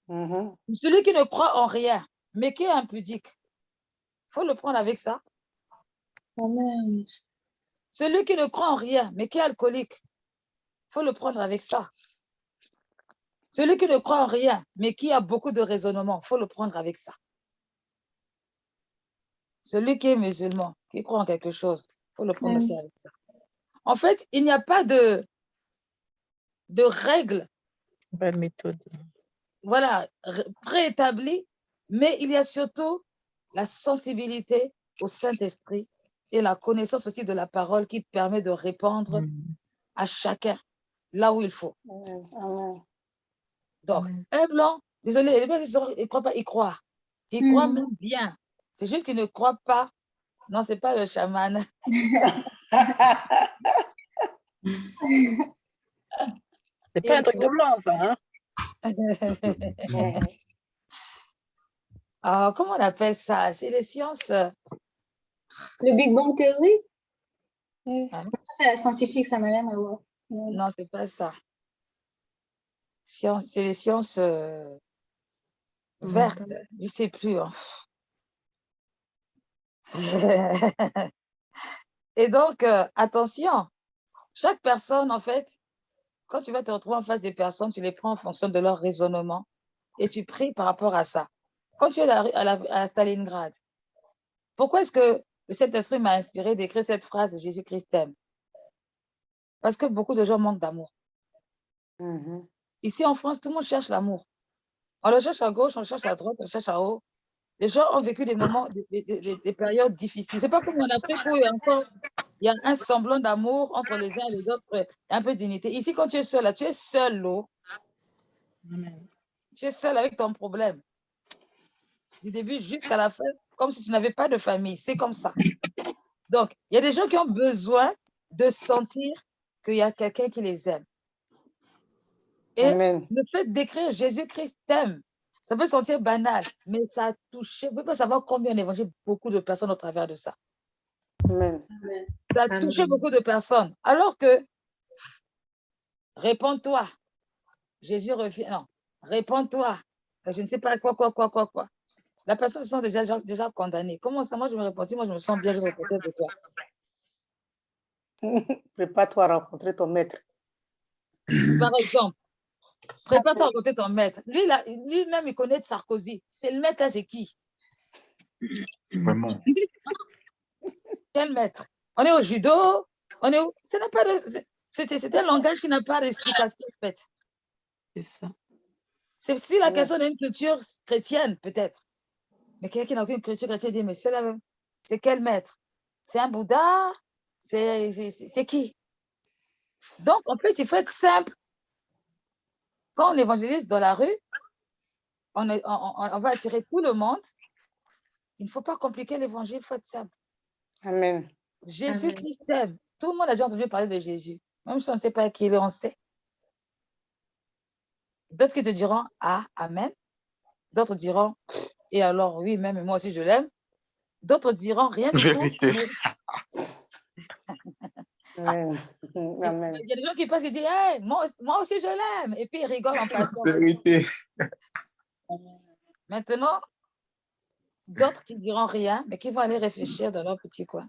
Celui qui ne croit en rien, mais qui est impudique, il faut le prendre avec ça. Amen. Celui qui ne croit en rien, mais qui est alcoolique, il faut le prendre avec ça. Celui qui ne croit en rien, mais qui a beaucoup de raisonnement, il faut le prendre avec ça. Celui qui est musulman, qui croit en quelque chose, il faut le prendre aussi avec ça. En fait, il n'y a pas de règles. Pas de méthode. Voilà, préétablies, mais il y a surtout la sensibilité au Saint-Esprit et la connaissance aussi de la parole qui permet de répondre à chacun là où il faut. Donc, un blanc, désolé, les blancs, ils ne croient pas, ils croient. Ils croient même bien. C'est juste qu'ils ne croient pas. Non, ce n'est pas le chaman. C'est pas un truc de blanc, ça. Hein? Alors, comment on appelle ça? C'est les sciences. Le Big Bang Theory? Hein? C'est la scientifique, ça n'a rien à voir. Non, ce n'est pas ça. C'est les sciences vertes. Je ne sais plus. Hein. Et donc, attention, chaque personne, en fait, quand tu vas te retrouver en face des personnes, tu les prends en fonction de leur raisonnement et tu pries par rapport à ça. Quand tu es à Stalingrad, pourquoi est-ce que le Saint-Esprit m'a inspiré d'écrire cette phrase « Jésus-Christ t'aime » ? Parce que beaucoup de gens manquent d'amour. Ici, en France, tout le monde cherche l'amour. On le cherche à gauche, on le cherche à droite, on le cherche à haut. Les gens ont vécu des moments, des périodes difficiles. Ce n'est pas comme en Afrique où il y a un semblant d'amour entre les uns et les autres, un peu d'unité. Ici, quand tu es seul, là, tu es seul, l'eau. Tu es seul avec ton problème. Du début jusqu'à la fin, comme si tu n'avais pas de famille. C'est comme ça. Donc, il y a des gens qui ont besoin de sentir qu'il y a quelqu'un qui les aime. Et le fait d'écrire « Jésus-Christ t'aime », ça peut sentir banal, mais ça a touché, vous ne pouvez pas savoir combien on a évangile beaucoup de personnes au travers de ça. Ça a touché beaucoup de personnes. Alors que, réponds-toi, Jésus revient, non, réponds-toi, je ne sais pas quoi. La personne se sent déjà condamnée. Comment ça, moi je me réponds, moi je me sens bien, je me réponds de quoi? Prépare-toi à rencontrer ton maître. Par exemple, prépare-toi à rencontrer ton maître. Lui-même, il connaît Sarkozy. C'est le maître, là, c'est qui? Vraiment. Quel maître? On est au judo, on est où? C'est un langage qui n'a pas d'explication, en fait. C'est ça. C'est si la question d'une culture chrétienne, peut-être. Mais quelqu'un qui n'a aucune culture chrétienne dit, mais cela même, C'est quel maître? C'est un Bouddha? C'est qui? Donc, en fait, il faut être simple. Quand on évangélise dans la rue, on va attirer tout le monde. Il ne faut pas compliquer l'évangile, il faut être simple. Amen. Jésus-Christ t'aime. Tout le monde a déjà entendu parler de Jésus. Même si on ne sait pas qui il est, on sait. D'autres qui te diront, ah, amen. D'autres diront, et alors, oui, même moi aussi, je l'aime. D'autres diront, rien du Vérité. tout. Amen. Amen. Il y a des gens qui passent et disent, hey, moi aussi, je l'aime. Et puis, ils rigolent en passant. Vérité. Maintenant, d'autres qui diront rien, mais qui vont aller réfléchir dans leur petit coin.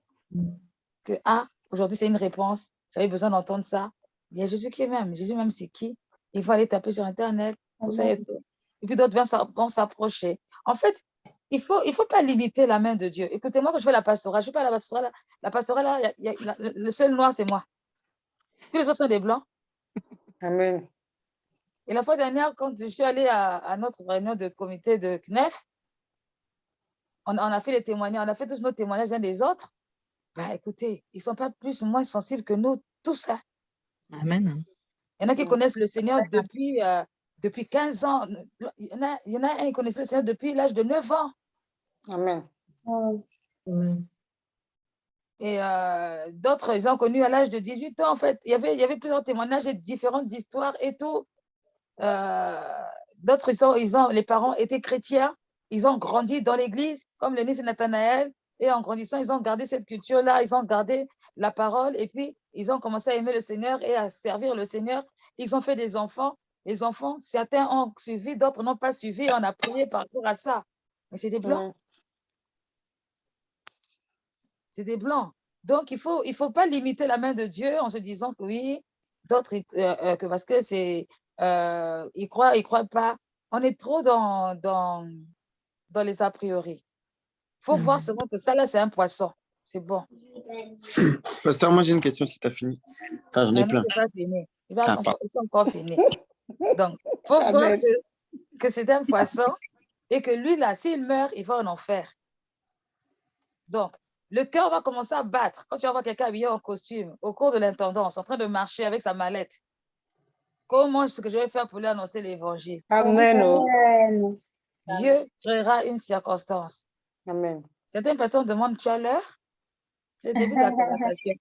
Que, ah, aujourd'hui, c'est une réponse. J'avais besoin d'entendre ça. Il y a Jésus qui m'aime. Jésus m'aime, c'est qui? Ils vont aller taper sur Internet. Tout ça et tout. Et puis d'autres vont s'approcher. En fait, il faut pas limiter la main de Dieu. Écoutez-moi, quand je fais la pastorale, je ne fais pas la pastorale. La pastorale, là, le seul noir, c'est moi. Tous les autres sont des blancs. Amen. Et la fois dernière, quand je suis allée à notre réunion de comité de CNEF, on a fait les témoignages, on a fait tous nos témoignages uns des autres. Ben, écoutez, ils ne sont pas plus ou moins sensibles que nous, tous ça. Amen. Il y en a qui connaissent le Seigneur depuis 15 ans. Il y en a un qui connaissait le Seigneur depuis l'âge de 9 ans. Amen. Et d'autres, ils ont connu à l'âge de 18 ans, en fait. Il y avait plusieurs témoignages et différentes histoires et tout. D'autres, les parents étaient chrétiens. Ils ont grandi dans l'église, comme le nez, c'est Nathanaël. Et en grandissant, ils ont gardé cette culture-là, ils ont gardé la parole. Et puis, ils ont commencé à aimer le Seigneur et à servir le Seigneur. Ils ont fait des enfants. Les enfants, certains ont suivi, d'autres n'ont pas suivi. On a prié par rapport à ça. Mais c'est des blancs. C'est des blancs. Donc, il faut pas limiter la main de Dieu en se disant que oui, d'autres, que parce que c'est, ils croient pas. On est trop dans les a priori. Il faut voir seulement que ça, là, c'est un poisson. C'est bon. Pasteur, moi, j'ai une question si tu as fini. Enfin, j'en ai plein. C'est pas fini. C'est pas encore fini. Donc, il faut voir que c'est un poisson et que lui, là, s'il meurt, il va en enfer. Donc, le cœur va commencer à battre. Quand tu vas voir quelqu'un habillé en costume, au cours de l'intendance, en train de marcher avec sa mallette, comment est-ce que je vais faire pour lui annoncer l'évangile? Amen. Dieu créera une circonstance. Amen. Certaines personnes demandent, tu as l'heure? C'est le début de la conversation.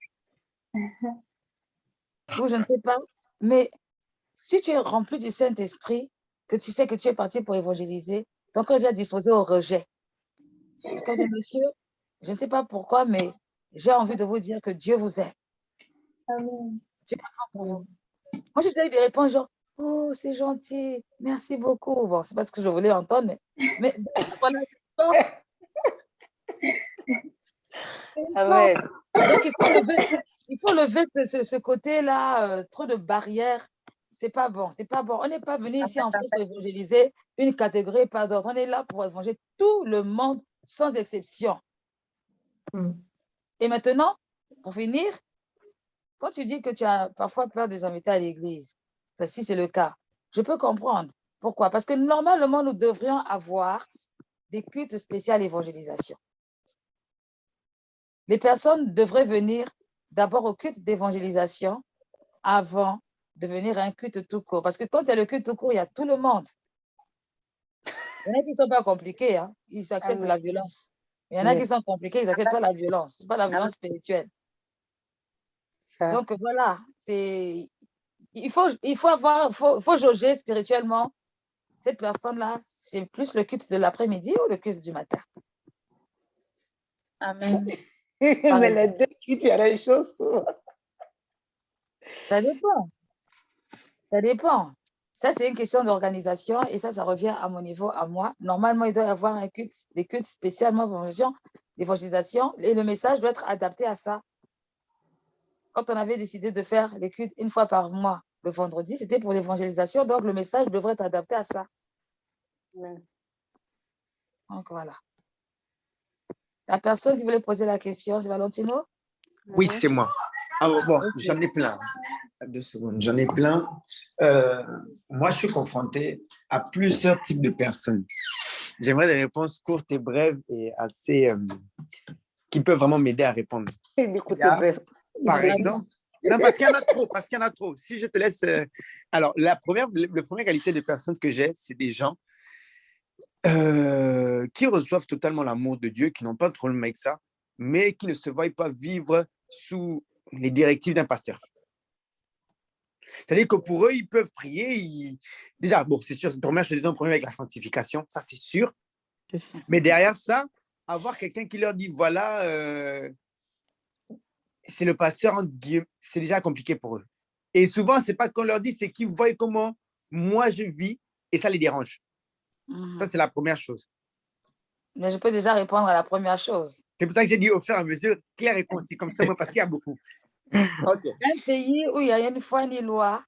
Ou je ne sais pas. Mais si tu es rempli du Saint-Esprit, que tu sais que tu es parti pour évangéliser, ton cœur est déjà disposé au rejet. Comme dit monsieur, je ne sais pas pourquoi, mais j'ai envie de vous dire que Dieu vous aime. Amen. Je pas pour vous. Moi, j'ai déjà eu des réponses genre, oh, c'est gentil, merci beaucoup. Bon, c'est pas ce que je voulais entendre, mais voilà, c'est fort. Amen. Donc, il faut lever ce côté-là, trop de barrières. C'est pas bon, c'est pas bon. On n'est pas venu ici en France pour évangéliser une catégorie, pas d'autre. On est là pour évangéliser tout le monde, sans exception. Et maintenant, pour finir, quand tu dis que tu as parfois peur des invités à l'église, ben, si c'est le cas, je peux comprendre. Pourquoi? Parce que normalement, nous devrions avoir des cultes spéciaux d'évangélisation. Les personnes devraient venir d'abord au culte d'évangélisation avant de venir à un culte tout court. Parce que quand il y a le culte tout court, il y a tout le monde. Il y en a qui ne sont pas compliqués, hein. Ils acceptent la violence. Il y en a qui sont compliqués, ils n'acceptent pas la violence. Ce n'est pas la violence spirituelle. Donc voilà, il faut jauger spirituellement cette personne-là. C'est plus le culte de l'après-midi ou le culte du matin? Amen. Mais les deux cultes, il y a des choses. Ça dépend. Ça dépend. Ça, c'est une question d'organisation et ça revient à mon niveau, à moi. Normalement, il doit y avoir des cultes spécialement d'évangélisation et le message doit être adapté à ça. Quand on avait décidé de faire les cultes une fois par mois, le vendredi, c'était pour l'évangélisation, donc le message devrait être adapté à ça. Amen. Donc voilà. La personne qui voulait poser la question, c'est Valentino? Oui, c'est moi. Alors, bon, j'en ai plein. 2 secondes. J'en ai plein. Moi, je suis confronté à plusieurs types de personnes. J'aimerais des réponses courtes et brèves et assez qui peuvent vraiment m'aider à répondre. Écoutez, Par exemple, non, parce qu'il y en a trop, parce qu'il y en a trop. Si je te laisse... Alors, la première qualité de personnes que j'ai, c'est des gens qui reçoivent totalement l'amour de Dieu, qui n'ont pas de problème avec ça, mais qui ne se voient pas vivre sous les directives d'un pasteur. C'est-à-dire que pour eux, ils peuvent prier. Déjà, bon, c'est sûr, c'est première chose, ils ont un problème avec la sanctification, ça c'est sûr. Mais derrière ça, avoir quelqu'un qui leur dit, voilà, c'est le pasteur, c'est déjà compliqué pour eux. Et souvent, ce n'est pas qu'on leur dit, c'est qu'ils voient comment moi je vis et ça les dérange. Ça, c'est la première chose. Mais je peux déjà répondre à la première chose. C'est pour ça que j'ai dit au fur et à mesure, clair et concis, comme ça, moi, parce qu'il y a beaucoup. Okay. Un pays où il n'y a ni foi ni loi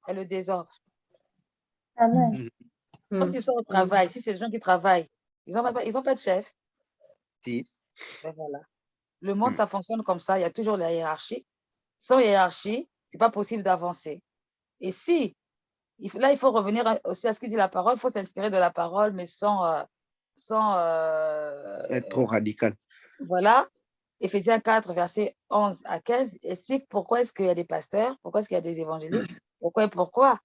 est le désordre. Amen. Quand ils sont au travail, si c'est des gens qui travaillent, ils n'ont pas de chef. Si. Ben voilà. Le monde, ça fonctionne comme ça. Il y a toujours la hiérarchie. Sans hiérarchie, ce n'est pas possible d'avancer. Et si, là, il faut revenir aussi à ce que dit la parole. Il faut s'inspirer de la parole, mais sans être trop radical. Voilà. Éphésiens 4, versets 11 à 15, explique pourquoi est-ce qu'il y a des pasteurs, pourquoi est-ce qu'il y a des évangélistes, pourquoi.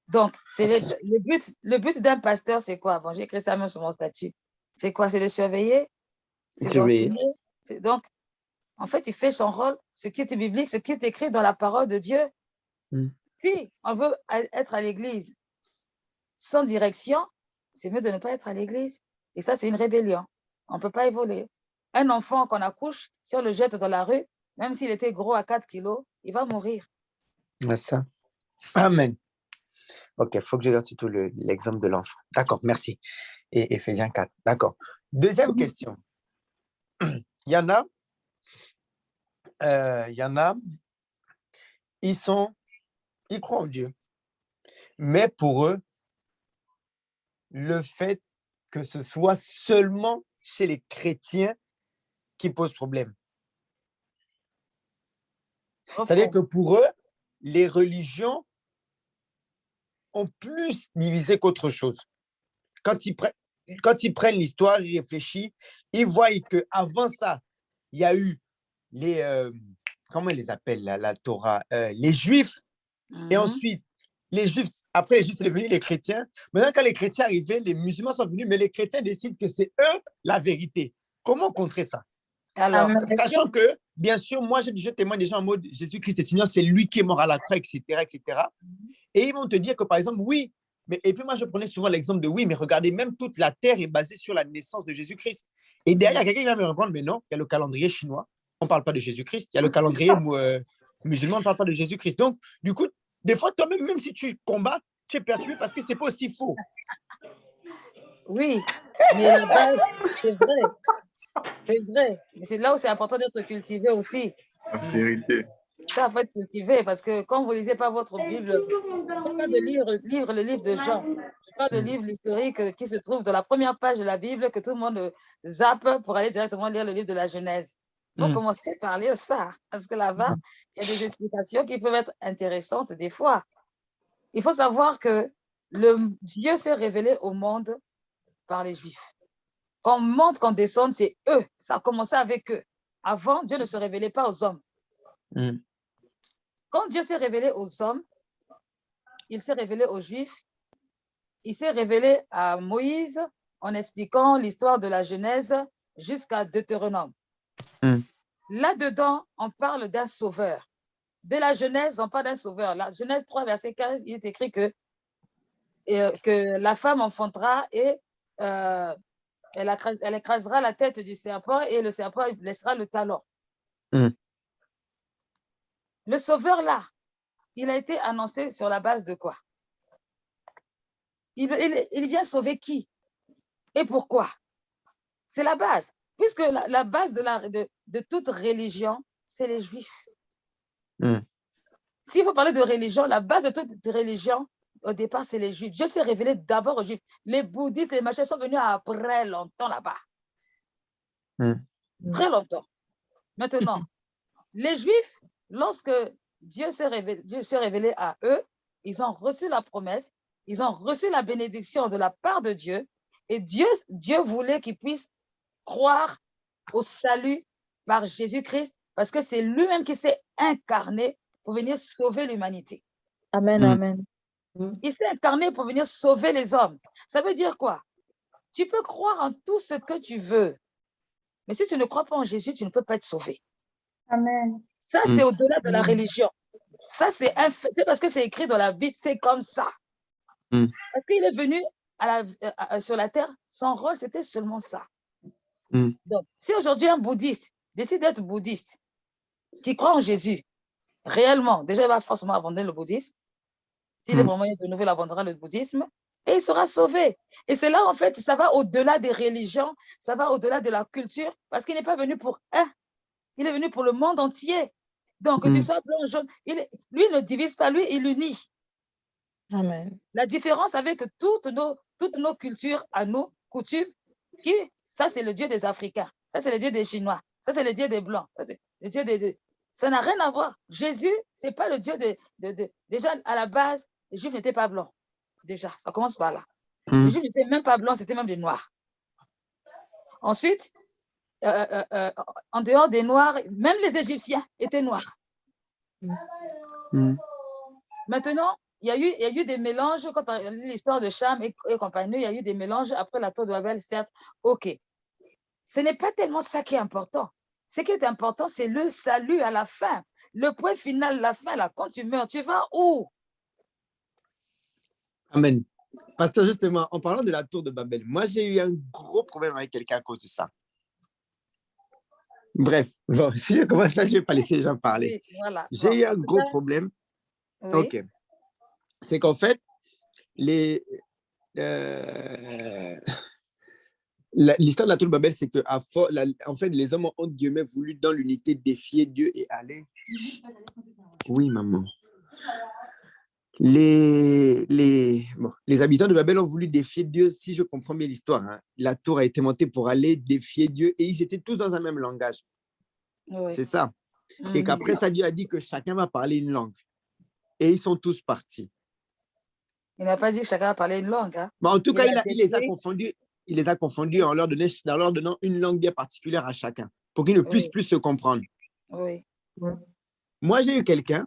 Donc, le but d'un pasteur, c'est quoi? Bon, j'ai écrit ça même sur mon statut. C'est quoi? C'est de surveiller. Donc, en fait, il fait son rôle, ce qui est biblique, ce qui est écrit dans la parole de Dieu. Si on veut être à l'église sans direction, c'est mieux de ne pas être à l'église. Et ça, c'est une rébellion. On ne peut pas évoluer. Un enfant qu'on accouche, si on le jette dans la rue, même s'il était gros à 4 kilos, il va mourir. C'est ça. Amen. Ok, il faut que je regarde surtout l'exemple de l'enfant. D'accord, merci. Et Éphésiens 4, d'accord. Deuxième question. Il y en a, ils croient en Dieu. Mais pour eux, le fait que ce soit seulement chez les chrétiens qui pose problème. C'est-à-dire que pour eux, les religions ont plus divisé qu'autre chose. Quand ils prennent l'histoire, ils réfléchissent, ils voient qu'avant ça, il y a eu les, comment ils les appellent, la Torah, les Juifs, et ensuite, les Juifs, après les Juifs, c'est devenu les chrétiens. Maintenant, quand les chrétiens arrivaient, les musulmans sont venus, mais les chrétiens décident que c'est eux la vérité. Comment contrer ça? Alors, sachant que, bien sûr, moi, je témoigne déjà en mode Jésus-Christ est Seigneur, c'est lui qui est mort à la croix, etc., etc. Et ils vont te dire que, par exemple, oui, et puis moi, je prenais souvent l'exemple de oui, mais regardez, même toute la terre est basée sur la naissance de Jésus-Christ. Et derrière, quelqu'un qui va me répondre, mais non, il y a le calendrier chinois, on ne parle pas de Jésus-Christ. Il y a le calendrier musulman, on ne parle pas de Jésus-Christ. Donc, du coup, des fois, toi-même, même si tu combats, tu es perturbé parce que ce n'est pas aussi faux. Oui, mais la base, c'est vrai. C'est vrai. Mais c'est là où c'est important d'être cultivé aussi. La vérité. Ça, il faut être cultivé parce que quand vous ne lisez pas votre Bible, pas de lire le livre de Jean. Pas de livre historique qui se trouve dans la première page de la Bible que tout le monde zappe pour aller directement lire le livre de la Genèse. Il faut commencer par lire ça, parce que là-bas, il y a des explications qui peuvent être intéressantes des fois. Il faut savoir que Dieu s'est révélé au monde par les Juifs. Qu'on monte, qu'on descende, c'est eux. Ça a commencé avec eux. Avant, Dieu ne se révélait pas aux hommes. Quand Dieu s'est révélé aux hommes, il s'est révélé aux Juifs, il s'est révélé à Moïse en expliquant l'histoire de la Genèse jusqu'à Deutéronome. Là-dedans, on parle d'un sauveur. Dès la Genèse, on parle d'un sauveur. La Genèse 3, verset 15, il est écrit que la femme enfantera et elle écrasera la tête du serpent et le serpent laissera le talon. Le sauveur là, il a été annoncé sur la base de quoi? Il vient sauver qui? Et pourquoi? C'est la base. Puisque la base de toute religion, c'est les Juifs. Si vous parlez de religion, la base de toute religion, au départ, c'est les Juifs. Dieu s'est révélé d'abord aux Juifs. Les bouddhistes, les machins sont venus après longtemps là-bas. Très longtemps. Maintenant, les Juifs, lorsque Dieu s'est révélé à eux, ils ont reçu la promesse, ils ont reçu la bénédiction de la part de Dieu, et Dieu voulait qu'ils puissent croire au salut par Jésus-Christ parce que c'est lui-même qui s'est incarné pour venir sauver l'humanité. Amen, amen. Il s'est incarné pour venir sauver les hommes. Ça veut dire quoi? Tu peux croire en tout ce que tu veux, mais si tu ne crois pas en Jésus, tu ne peux pas être sauvé. Amen. Ça, c'est au-delà de la religion. Ça, c'est parce que c'est écrit dans la Bible, c'est comme ça. Parce qu'il est venu sur la terre, son rôle, c'était seulement ça. Donc, si aujourd'hui un bouddhiste décide d'être bouddhiste, qui croit en Jésus, réellement, déjà, il va forcément abandonner le bouddhisme. S'il est vraiment de nouveau, il abandonnera le bouddhisme et il sera sauvé. Et c'est là, en fait, ça va au-delà des religions, ça va au-delà de la culture, parce qu'il n'est pas venu pour un, il est venu pour le monde entier. Donc, que tu sois blanc, jaune, lui ne divise pas, lui, il unit. Amen. La différence avec toutes nos cultures à nous, coutumes, ça, c'est le Dieu des Africains, ça, c'est le Dieu des Chinois, ça, c'est le Dieu des Blancs, ça, c'est le Dieu des... Ça n'a rien à voir. Jésus, ce n'est pas le Dieu déjà, à la base, les Juifs n'étaient pas blancs. Déjà, ça commence par là. Les Juifs n'étaient même pas blancs, c'était même des Noirs. Ensuite, en dehors des Noirs, même les Égyptiens étaient noirs. Maintenant, il y a eu des mélanges, quand on a lu l'histoire de Cham et compagnie, il y a eu des mélanges après la tour de Babel, certes, ok. Ce n'est pas tellement ça qui est important. Ce qui est important, c'est le salut à la fin. Le point final, la fin, là, quand tu meurs, tu vas où? Amen. Pasteur, justement, en parlant de la tour de Babel, moi, j'ai eu un gros problème avec quelqu'un à cause de ça. Bref, bon, si je commence là, je ne vais pas laisser les gens parler. Oui, voilà. J'ai eu un gros problème. Oui. OK. C'est qu'en fait, l'histoire de la tour de Babel, c'est que en fait, les hommes ont, entre guillemets, voulu dans l'unité défier Dieu et aller. Oui, maman. Les habitants de Babel ont voulu défier Dieu, si je comprends bien l'histoire. Hein. La tour a été montée pour aller défier Dieu et ils étaient tous dans un même langage. Oui. C'est ça. Et qu'après ça, Dieu a dit que chacun va parler une langue. Et ils sont tous partis. Il n'a pas dit que chacun va parler une langue. Hein. Mais en tout cas, il les a confondus. Il les a confondus en leur donnant une langue bien particulière à chacun pour qu'ils ne puissent plus se comprendre. Oui. Moi, j'ai eu quelqu'un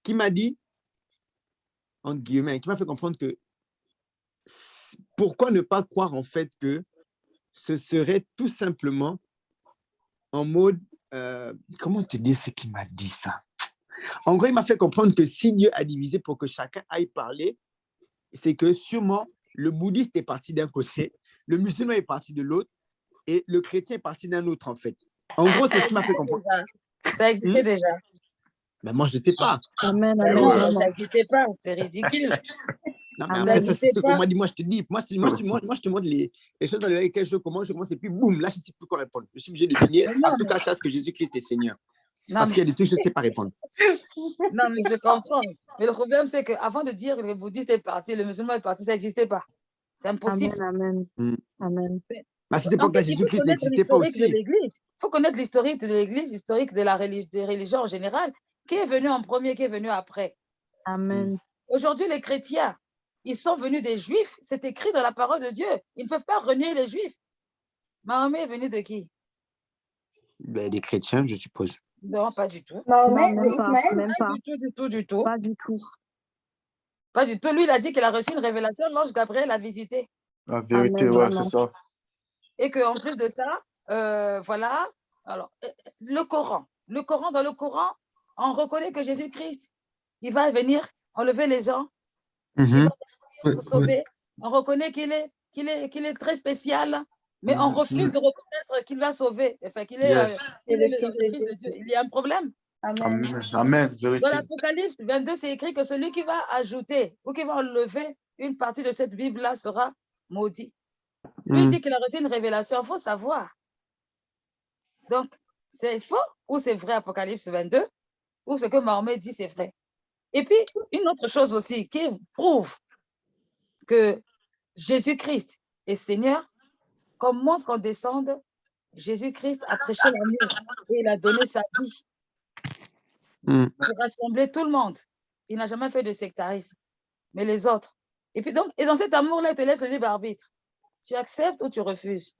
qui m'a dit, entre guillemets, qui m'a fait comprendre que pourquoi ne pas croire en fait que ce serait tout simplement en mode, comment te dire ce qu'il m'a dit ça? En gros, il m'a fait comprendre que si Dieu a divisé pour que chacun aille parler, c'est que sûrement le bouddhiste est parti d'un côté, le musulman est parti de l'autre et le chrétien est parti d'un autre en fait. En gros, c'est ce qui m'a fait comprendre. Ça existait déjà. Mais moi, je ne sais pas. Amen, Ça amen. n'existait pas, c'est ridicule. Non, mais après, ça, c'est ce qu'on m'a dit. Moi, je te dis, moi, je te montre les choses dans lesquelles je commence, et puis boum, là, je ne sais plus quoi répondre. Je suis obligé de signer. En tout cas, je sache que Jésus-Christ est Seigneur. Parce qu'il y a des trucs, je ne sais pas répondre. Non, mais je comprends. Mais le problème, c'est qu'avant de dire que le bouddhiste est parti, le musulman est parti, ça n'existait pas. C'est impossible. Amen, amen. À cette époque-là, Jésus-Christ n'existait pas aussi. Il faut connaître l'historique de l'Église, l'historique des religions en général. Qui est venu en premier, qui est venu après? Amen. Aujourd'hui, les chrétiens, ils sont venus des Juifs. C'est écrit dans la parole de Dieu. Ils ne peuvent pas renier les Juifs. Mahomet est venu de qui? Ben, des chrétiens, je suppose. Non, pas du tout. Mahomet, Non, même Ismaël? Même pas. Du tout. Pas du tout. Pas du tout. Lui, il a dit qu'il a reçu une révélation, l'ange Gabriel l'a visité. La vérité, Amen, ouais, vraiment. c'est ça. Et qu'en plus de ça, voilà. Alors, le Coran, dans le Coran, on reconnaît que Jésus-Christ, il va venir enlever les gens, il va nous sauver. On reconnaît qu'il est très spécial, mais on refuse de reconnaître qu'il va sauver, enfin qu'il est, C'est le Fils de Fils de Dieu. Il y a un problème. Amen. Amen, vérité. Dans l'Apocalypse 22, c'est écrit que celui qui va ajouter ou qui va enlever une partie de cette Bible-là sera maudit. Lui il dit qu'il a reçu une révélation, il faut savoir. Donc, c'est faux ou c'est vrai, Apocalypse 22, ou ce que Mahomet dit, c'est vrai. Et puis, une autre chose aussi qui prouve que Jésus-Christ est Seigneur, comme montre qu'on descende, Jésus-Christ a prêché l'amour et il a donné sa vie pour rassembler tout le monde. Il n'a jamais fait de sectarisme, mais les autres. Et puis donc, et dans cet amour-là, il te laisse le libre arbitre. Tu acceptes ou tu refuses.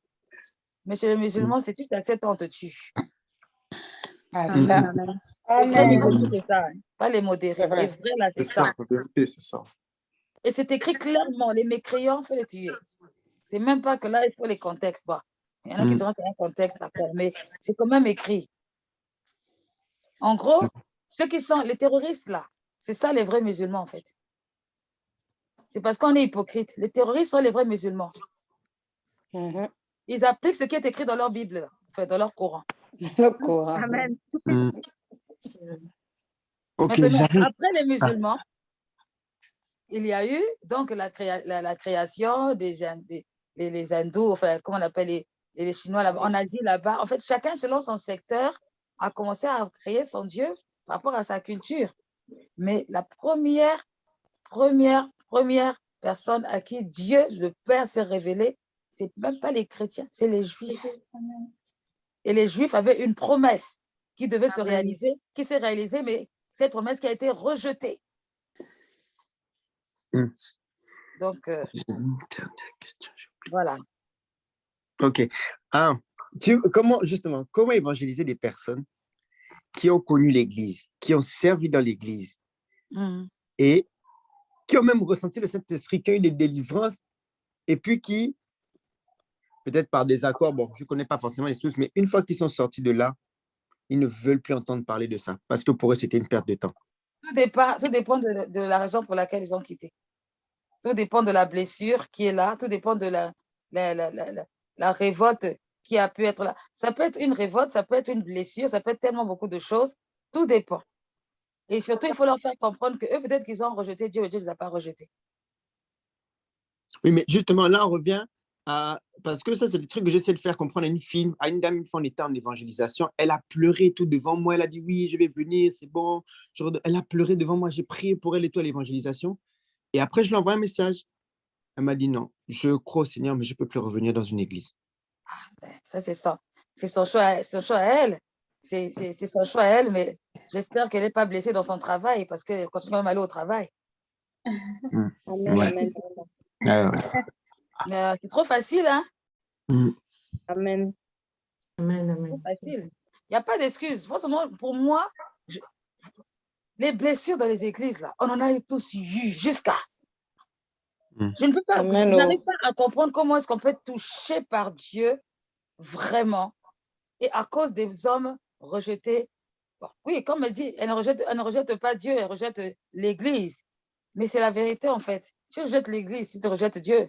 Mais chez les musulmans, c'est tu t'acceptes, on te tue. Ah, Amen. ça. Amen. Les vrais Amen. musulmans, c'est ça, hein, pas les modérés. C'est vrai. Les vrais, là, c'est C'est ça. ça, en vérité, c'est ça. Et c'est écrit clairement, les mécréants, il faut les tuer. C'est même pas que là, il faut les contextes. Bon, il y en a qui diront qu'il y a un contexte, d'accord, mais c'est quand même écrit. En gros, ceux qui sont les terroristes, là, c'est ça les vrais musulmans, en fait. C'est parce qu'on est hypocrite. Les terroristes sont les vrais musulmans. Mhm. Ils appliquent ce qui est écrit dans leur Bible, là, enfin, dans leur Coran. Le Coran. Amen. Ok, Maintenant, j'arrive. après les musulmans, il y a eu donc la création des les hindous, enfin, comment on appelle les Chinois là en Asie là-bas. En fait, chacun selon son secteur a commencé à créer son Dieu par rapport à sa culture. Mais la première personne à qui Dieu, le Père, s'est révélé, c'est même pas les chrétiens, c'est les Juifs. Et les Juifs avaient une promesse qui devait se réaliser, qui s'est réalisée, mais cette promesse qui a été rejetée. Donc, Dernière question. voilà. Ok. Comment évangéliser des personnes qui ont connu l'Église, qui ont servi dans l'Église et qui ont même ressenti le Saint-Esprit, qui ont eu des délivrances et puis qui, peut-être par désaccord, bon, je ne connais pas forcément les sources, mais une fois qu'ils sont sortis de là, ils ne veulent plus entendre parler de ça parce que pour eux, c'était une perte de temps. Tout dépend de la raison pour laquelle ils ont quitté. Tout dépend de la blessure qui est là, tout dépend de la révolte qui a pu être là. Ça peut être une révolte, ça peut être une blessure, ça peut être tellement beaucoup de choses. Tout dépend. Et surtout, il faut leur faire comprendre qu'eux, peut-être qu'ils ont rejeté Dieu, mais Dieu ne les a pas rejetés. Oui, mais justement, là, on revient à... Parce que ça, c'est le truc que j'essaie de faire comprendre à une fille, à une dame, une fois on était en évangélisation, elle a pleuré tout devant moi, elle a dit oui, je vais venir, c'est bon. Elle a pleuré devant moi, j'ai prié pour elle et toi à l'évangélisation. Et après, je lui envoie un message. Elle m'a dit non, je crois au Seigneur, mais je ne peux plus revenir dans une église. Ça, c'est ça. C'est son choix à elle. C'est son choix à elle, mais j'espère qu'elle n'est pas blessée dans son travail parce qu'elle continue quand même à aller au travail. Amen. Ouais. Amen. C'est trop facile, hein? Amen. Amen, Trop amen. facile. Il n'y a pas d'excuse. Forcément, pour moi, les blessures dans les églises, là, on en a eu tous eu jusqu'à. Je ne peux pas, je n'arrive pas à comprendre comment est-ce qu'on peut être touché par Dieu vraiment et à cause des hommes rejetés. Bon, oui, comme elle dit, elle ne rejette pas Dieu, elle rejette l'Église. Mais c'est la vérité en fait. Si tu rejettes l'Église, si tu rejettes Dieu,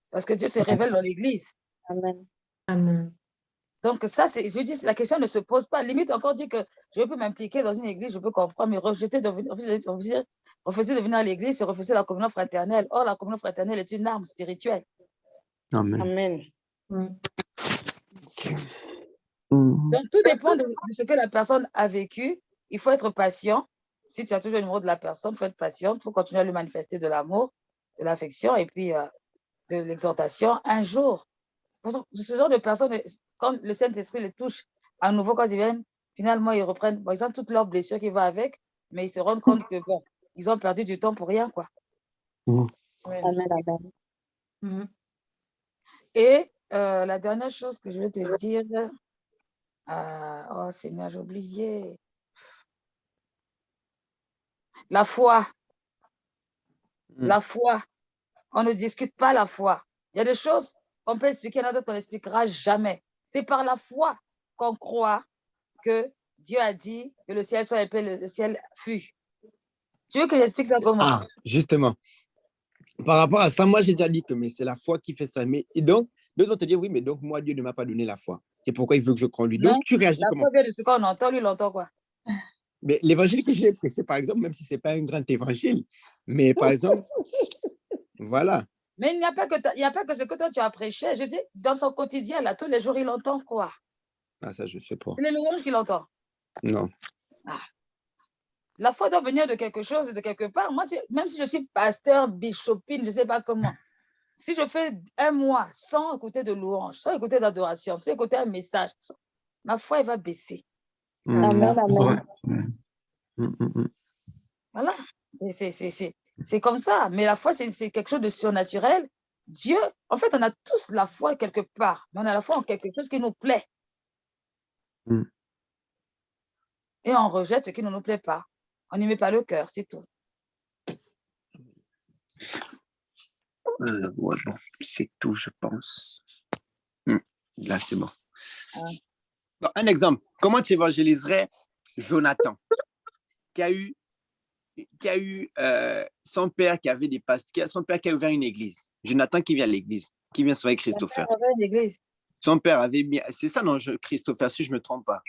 parce que Dieu se révèle dans l'Église. Amen. Amen. Donc ça, je dis, la question ne se pose pas. Limite, encore dire que je peux m'impliquer dans une église, je peux comprendre, mais refuser de venir à l'église, c'est refuser la communion fraternelle. Or, la communion fraternelle est une arme spirituelle. Amen. Amen. Okay. Donc, tout dépend de ce que la personne a vécu. Il faut être patient. Si tu as toujours le numéro de la personne, il faut être patient. Il faut continuer à lui manifester de l'amour, de l'affection et puis de l'exhortation. Un jour, ce genre de personnes, quand le Saint-Esprit les touche à nouveau, quand ils viennent, finalement, ils reprennent, bon, ils ont toutes leurs blessures qui vont avec, mais ils se rendent compte que, bon, ils ont perdu du temps pour rien, quoi. Amen. Amen. Et la dernière chose que je vais te dire, oh Seigneur, j'ai oublié. La foi. La foi. On ne discute pas la foi. Il y a des choses qu'on peut expliquer, il y en a d'autres qu'on n'expliquera jamais. C'est par la foi qu'on croit que Dieu a dit que le ciel soit épais, le ciel fut. Tu veux que j'explique ça comment? Ah, justement. Par rapport à ça, moi, j'ai déjà dit que c'est la foi qui fait ça. Et donc, d'autres vont te dire, oui, mais donc, moi, Dieu ne m'a pas donné la foi. Et pourquoi il veut que je croie en lui? Non, donc, tu réagis la comment? foi vient de ce qu'on entend, lui, il entend quoi? Mais l'évangile que j'ai prêché, par exemple, même si ce n'est pas un grand évangile, mais par exemple, voilà. Mais il n'y a pas que ce que toi, tu as prêché. Je dis, dans son quotidien, là, tous les jours, il entend quoi? Ah, ça, je ne sais pas. C'est les louanges qu'il entend. Non. Ah. La foi doit venir de quelque chose, de quelque part. Moi, même si je suis pasteur, bishopine, je ne sais pas comment, si je fais un mois sans écouter de louange, sans écouter d'adoration, sans écouter un message, ma foi, elle va baisser. Amen, amen. Voilà. C'est comme ça. Mais la foi, c'est quelque chose de surnaturel. Dieu, en fait, on a tous la foi quelque part, mais on a la foi en quelque chose qui nous plaît. Et on rejette ce qui ne nous plaît pas. On n'y met pas le cœur, c'est tout. Ouais, bon, c'est tout, je pense. Là, c'est bon. Bon. Un exemple. Comment tu évangéliserais Jonathan, qui a eu son père qui avait des pasteurs, son père qui a ouvert une église. Jonathan qui vient à l'église, qui vient souvent avec Christopher. Son père avait mis, c'est ça, non, Christopher, si je ne me trompe pas.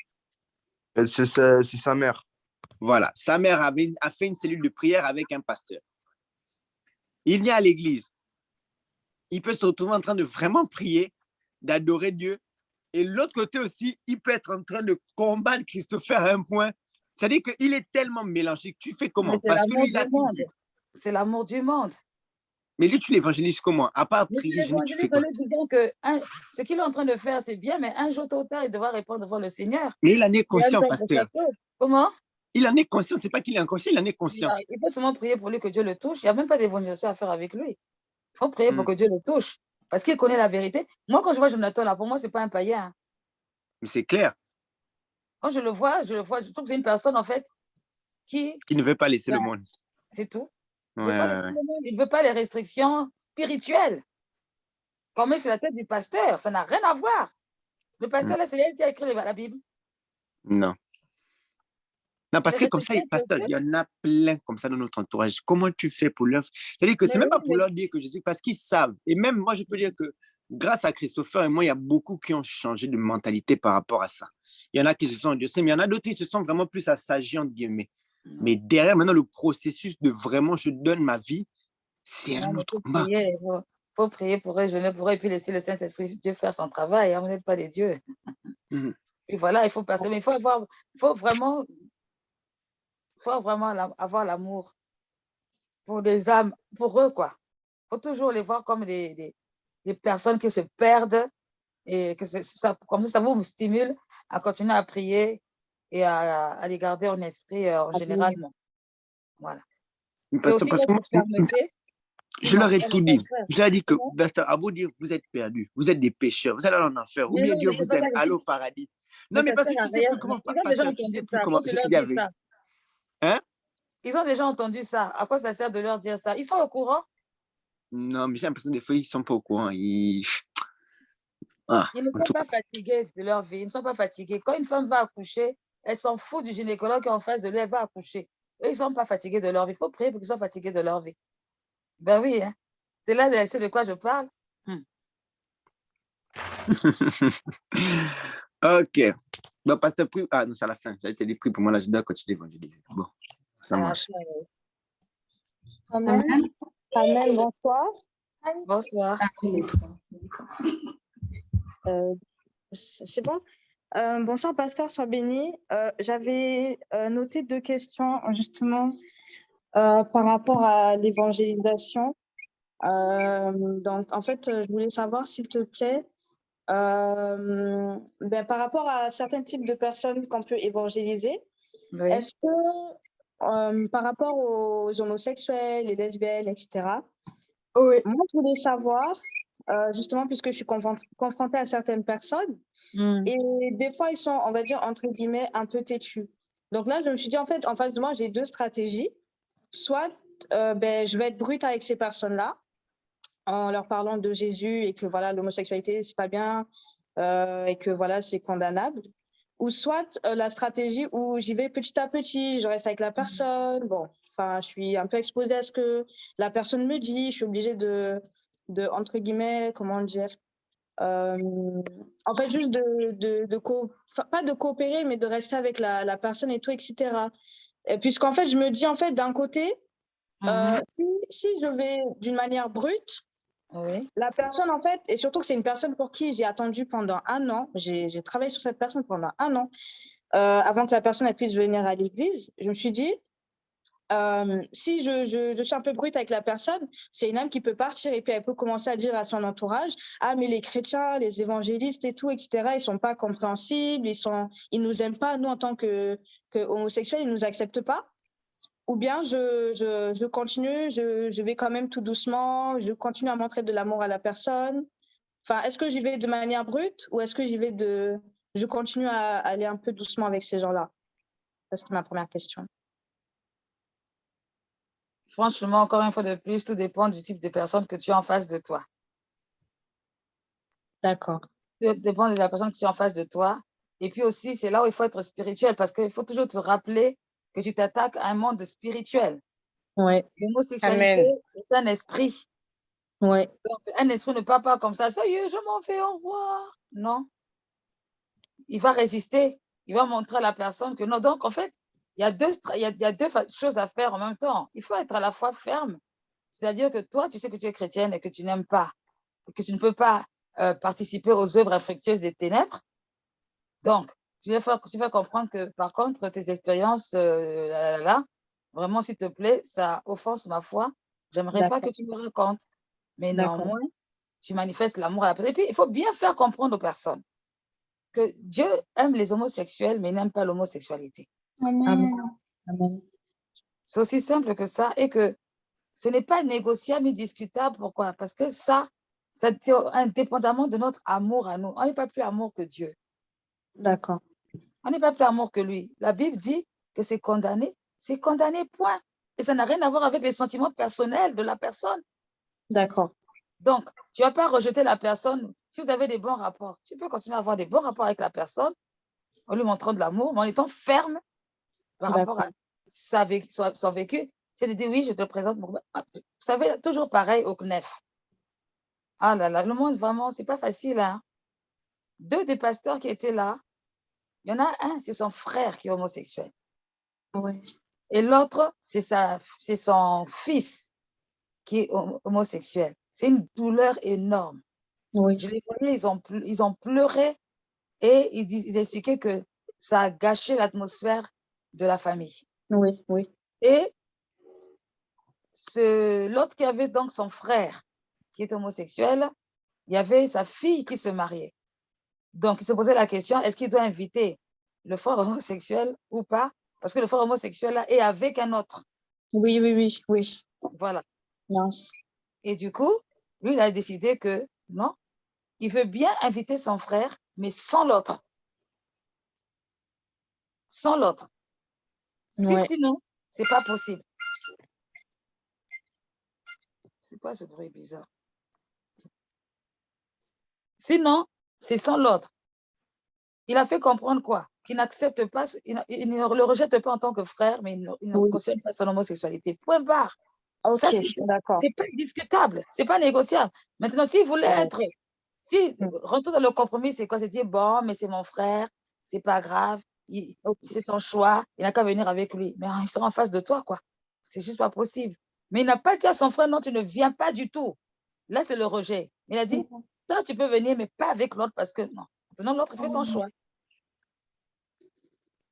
C'est sa mère. Voilà, sa mère a fait une cellule de prière avec un pasteur. Il vient à l'église. Il peut se retrouver en train de vraiment prier, d'adorer Dieu. Et l'autre côté aussi, il peut être en train de combattre Christopher à un point. C'est-à-dire qu'il est tellement mélangé que tu fais comment? Parce que lui, il a tout. C'est l'amour du monde. Mais lui, tu l'évangélises comment? À part prier, tu fais quoi? Disons que ce qu'il est en train de faire, c'est bien, mais un jour tôt ou tard, il devra répondre devant le Seigneur. Mais il en est conscient, pasteur. Comment? Il en est conscient. C'est pas qu'il est inconscient, il en est conscient. Il faut seulement prier pour lui que Dieu le touche. Il n'y a même pas d'évangélisation à faire avec lui. Il faut prier pour que Dieu le touche. Parce qu'il connaît la vérité. Moi, quand je vois Jonathan, là, pour moi, ce n'est pas un païen. Mais c'est clair. Quand je le vois, je trouve que c'est une personne, en fait, qui ne veut pas laisser le monde. C'est tout. Il ne veut pas les restrictions spirituelles. Qu'on met sur la tête du pasteur, ça n'a rien à voir. Le pasteur, là, c'est lui qui a écrit la Bible. Non. Non, parce que comme ça, pasteur, il y en a plein comme ça dans notre entourage. Comment tu fais pour leur... C'est-à-dire que c'est même pas pour leur dire que je suis... Parce qu'ils savent. Et même moi, je peux dire que grâce à Christopher et moi, il y a beaucoup qui ont changé de mentalité par rapport à ça. Il y en a qui se sont endurcis, mais il y en a d'autres qui se sont vraiment plus assagis, entre guillemets. Mais derrière, maintenant, le processus de vraiment, je donne ma vie, c'est un autre combat. Il faut prier pour eux, jeûner pour eux, et puis laisser le Saint-Esprit, Dieu faire son travail. Hein, vous n'êtes pas des dieux. Et voilà, il faut passer. Mais il faut vraiment avoir l'amour pour des âmes, pour eux, quoi. Il faut toujours les voir comme des personnes qui se perdent et que comme ça vous stimule à continuer à prier et à les garder en esprit généralement. Voilà. Parce que je leur ai tout dit. Je leur ai dit que, à vous dire, vous êtes perdus, vous êtes des pécheurs, vous allez en enfer, ou bien Dieu vous aime, allez au paradis. Non, mais parce que tu ne sais plus comment, tu sais plus comment, je te dis avec. Hein? Ils ont déjà entendu ça. À quoi ça sert de leur dire ça? Ils sont au courant? Non, mais j'ai l'impression des fois, ils ne sont pas au courant. Ils ne sont pas fatigués de leur vie. Ils ne sont pas fatigués. Quand une femme va accoucher, elle s'en fout du gynécologue qui est en face de lui, elle va accoucher. Eux, ils ne sont pas fatigués de leur vie. Il faut prier pour qu'ils soient fatigués de leur vie. Ben oui, hein. C'est là, c'est de quoi je parle. Ok. Donc, pasteur, prie. Ah non, c'est à la fin. J'allais te dire, prie pour moi, là, je dois continuer d'évangéliser. Bon, ça marche. Amen. Amen, bonsoir. Bonsoir. C'est bon? Bonsoir, pasteur, sois béni. J'avais noté 2 questions, justement, par rapport à l'évangélisation. Donc, en fait, je voulais savoir, s'il te plaît, par rapport à certains types de personnes qu'on peut évangéliser, oui. Est-ce que, par rapport aux homosexuels, les lesbiennes, etc., oui. Moi, je voulais savoir, justement, puisque je suis confrontée à certaines personnes, et des fois, ils sont, on va dire, entre guillemets, un peu têtus. Donc là, je me suis dit, en fait, en face de moi, j'ai 2 stratégies. Soit, je vais être brute avec ces personnes-là, en leur parlant de Jésus et que voilà, l'homosexualité, c'est pas bien et que voilà, c'est condamnable. Ou soit la stratégie où j'y vais petit à petit, je reste avec la personne. Bon, enfin, je suis un peu exposée à ce que la personne me dit. Je suis obligée de entre guillemets, comment dire, en fait, juste pas de coopérer, mais de rester avec la personne et tout, etc. Et puisqu'en fait, je me dis, en fait, d'un côté, si je vais d'une manière brute, oui. La personne, en fait, et surtout que c'est une personne pour qui j'ai attendu pendant 1 an, j'ai travaillé sur cette personne pendant 1 an, avant que la personne elle puisse venir à l'église, je me suis dit, si je suis un peu brute avec la personne, c'est une âme qui peut partir et puis elle peut commencer à dire à son entourage, ah mais les chrétiens, les évangélistes et tout, etc., ils sont pas compréhensibles, ils nous aiment pas, nous en tant que homosexuels, ils nous acceptent pas. ou bien je continue, je vais quand même tout doucement, je continue à montrer de l'amour à la personne. Enfin, est-ce que j'y vais de manière brute ou est-ce que je continue à aller un peu doucement avec ces gens-là? Ça, c'était ma première question. Franchement, encore une fois de plus, tout dépend du type de personne que tu as en face de toi. D'accord. Tout dépend de la personne que tu as en face de toi. Et puis aussi, c'est là où il faut être spirituel parce qu'il faut toujours te rappeler que tu t'attaques à un monde spirituel. Ouais. L'homosexualité Amen. est un esprit. Ouais. Donc, un esprit ne part pas comme ça y est, je m'en vais, au revoir. Non. Il va résister. Il va montrer à la personne que non. Donc, en fait, il y a deux choses à faire en même temps. Il faut être à la fois ferme, c'est-à-dire que toi, tu sais que tu es chrétienne et que tu n'aimes pas, que tu ne peux pas participer aux œuvres infructueuses des ténèbres. Donc, tu vas comprendre que, par contre, tes expériences, vraiment, s'il te plaît, ça offense ma foi. J'aimerais pas que tu me racontes. Mais néanmoins, tu manifestes l'amour à la personne. Et puis, il faut bien faire comprendre aux personnes que Dieu aime les homosexuels, mais n'aime pas l'homosexualité. Amen. Amen. C'est aussi simple que ça et que ce n'est pas négociable ni discutable. Pourquoi? Parce que ça indépendamment de notre amour à nous, on n'est pas plus amour que Dieu. D'accord. On n'est pas plus amour que lui. La Bible dit que c'est condamné, point. Et ça n'a rien à voir avec les sentiments personnels de la personne. D'accord. Donc, tu ne vas pas rejeter la personne. Si vous avez des bons rapports, tu peux continuer à avoir des bons rapports avec la personne en lui montrant de l'amour, mais en étant ferme par rapport à son vécu. C'est de dire, oui, je te présente mon... Vous savez, toujours pareil au CNEF. Ah là là, le monde, vraiment, c'est pas facile. Hein? 2 des pasteurs qui étaient là, il y en a un, c'est son frère qui est homosexuel. Ouais. Et l'autre, c'est son fils qui est homosexuel. C'est une douleur énorme. Oui. Je les voyais, ils ont pleuré et ils expliquaient que ça a gâché l'atmosphère de la famille. Oui, oui. Et l'autre qui avait donc son frère qui est homosexuel, il y avait sa fille qui se mariait. Donc, il se posait la question, est-ce qu'il doit inviter le frère homosexuel ou pas? Parce que le frère homosexuel là est avec un autre. Oui, oui, oui, oui. Voilà. Mince. Et du coup, lui, il a décidé que non, il veut bien inviter son frère, mais sans l'autre. Sans l'autre. Sinon, c'est pas possible. C'est quoi ce bruit bizarre? Sinon, c'est sans l'autre. Il a fait comprendre quoi? Qu'il n'accepte pas, il ne le rejette pas en tant que frère, mais il ne cautionne pas son homosexualité. Point barre. Ok, Ça, d'accord. c'est pas discutable, c'est pas négociable. Maintenant, s'il voulait rentrer dans le compromis, c'est quoi? C'est dire, bon, mais c'est mon frère, c'est pas grave, c'est son choix, il n'a qu'à venir avec lui. Mais il sera en face de toi, quoi. C'est juste pas possible. Mais il n'a pas dit à son frère, non, tu ne viens pas du tout. Là, c'est le rejet. Il a dit, toi, tu peux venir, mais pas avec l'autre parce que non. Maintenant, l'autre fait son choix.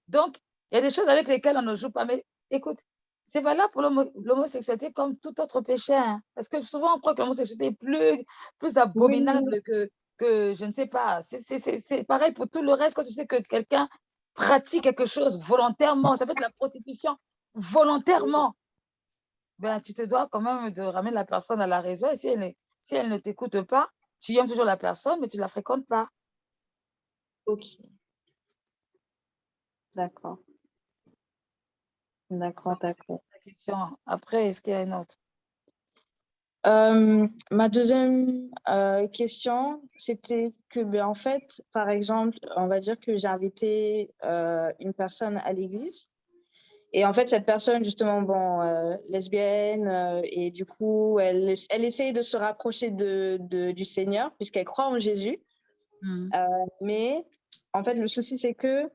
Donc, il y a des choses avec lesquelles on ne joue pas. Mais écoute, c'est valable pour l'homosexualité comme tout autre péché. Hein. Parce que souvent, on croit que l'homosexualité est plus abominable que je ne sais pas. C'est pareil pour tout le reste. Quand tu sais que quelqu'un pratique quelque chose volontairement, ça peut être la prostitution, volontairement, ben, tu te dois quand même de ramener la personne à la raison. Et si elle ne t'écoute pas, tu aimes toujours la personne, mais tu ne la fréquentes pas. Ok. D'accord. D'accord. Après, est-ce qu'il y a une autre? Ma deuxième question, c'était que, ben, en fait, par exemple, on va dire que j'ai invité une personne à l'église. Et en fait, cette personne, justement, lesbienne, et du coup, elle essaye de se rapprocher du Seigneur, puisqu'elle croit en Jésus. Mais en fait, le souci, c'est que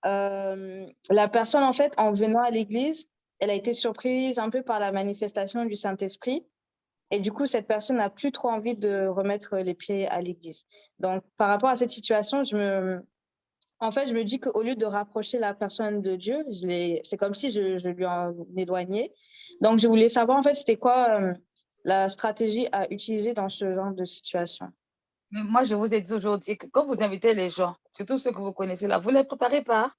la personne, en fait, en venant à l'église, elle a été surprise un peu par la manifestation du Saint-Esprit. Et du coup, cette personne n'a plus trop envie de remettre les pieds à l'église. Donc, par rapport à cette situation, je me dis qu'au lieu de rapprocher la personne de Dieu, c'est comme si je lui en éloignais. Donc, je voulais savoir, en fait, c'était quoi la stratégie à utiliser dans ce genre de situation. Mais moi, je vous ai dit aujourd'hui que quand vous invitez les gens, surtout ceux que vous connaissez là, vous ne les préparez pas.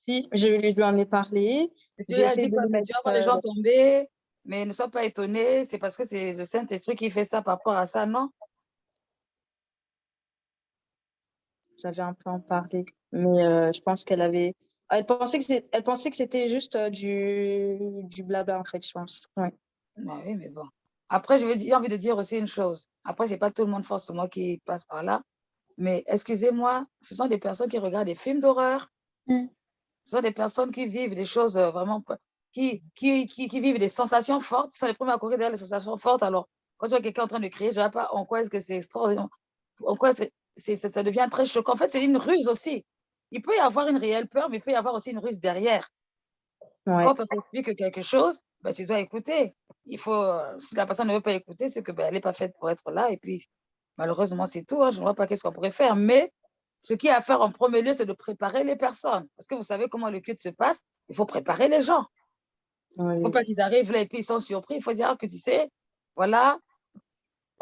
Si, je lui en ai parlé. Parce J'ai qu'il a essayé dit de quoi? lui Mais mettre. tu vas voir les gens tomber, mais ne sois pas étonné, c'est parce que c'est le Saint-Esprit qui fait ça par rapport à ça, non? J'avais un peu en parlé, mais je pense qu'elle avait. Elle pensait que c'était juste du blabla, en fait, je pense. Ouais. Bah oui, mais bon. Après, j'ai envie de dire aussi une chose. Après, c'est pas tout le monde forcément qui passe par là. Mais excusez-moi, ce sont des personnes qui regardent des films d'horreur. Mm. Ce sont des personnes qui vivent des choses vraiment, qui vivent des sensations fortes. Ce sont les premiers à courir derrière les sensations fortes. Alors, quand tu vois quelqu'un en train de crier, je ne sais pas en quoi est-ce que c'est extraordinaire, en quoi ça devient très choquant. En fait, c'est une ruse aussi. Il peut y avoir une réelle peur, mais il peut y avoir aussi une ruse derrière. Ouais. Quand on t'explique quelque chose, ben, tu dois écouter. Il faut, si la personne ne veut pas écouter, c'est que ben, elle n'est pas faite pour être là. Et puis, malheureusement, c'est tout. Hein. Je ne vois pas qu'est-ce qu'on pourrait faire. Mais ce qu'il y a à faire en premier lieu, c'est de préparer les personnes. Parce que vous savez comment le culte se passe. Il faut préparer les gens. Il ne faut pas qu'ils arrivent là et puis ils sont surpris. Il faut dire que tu sais, voilà,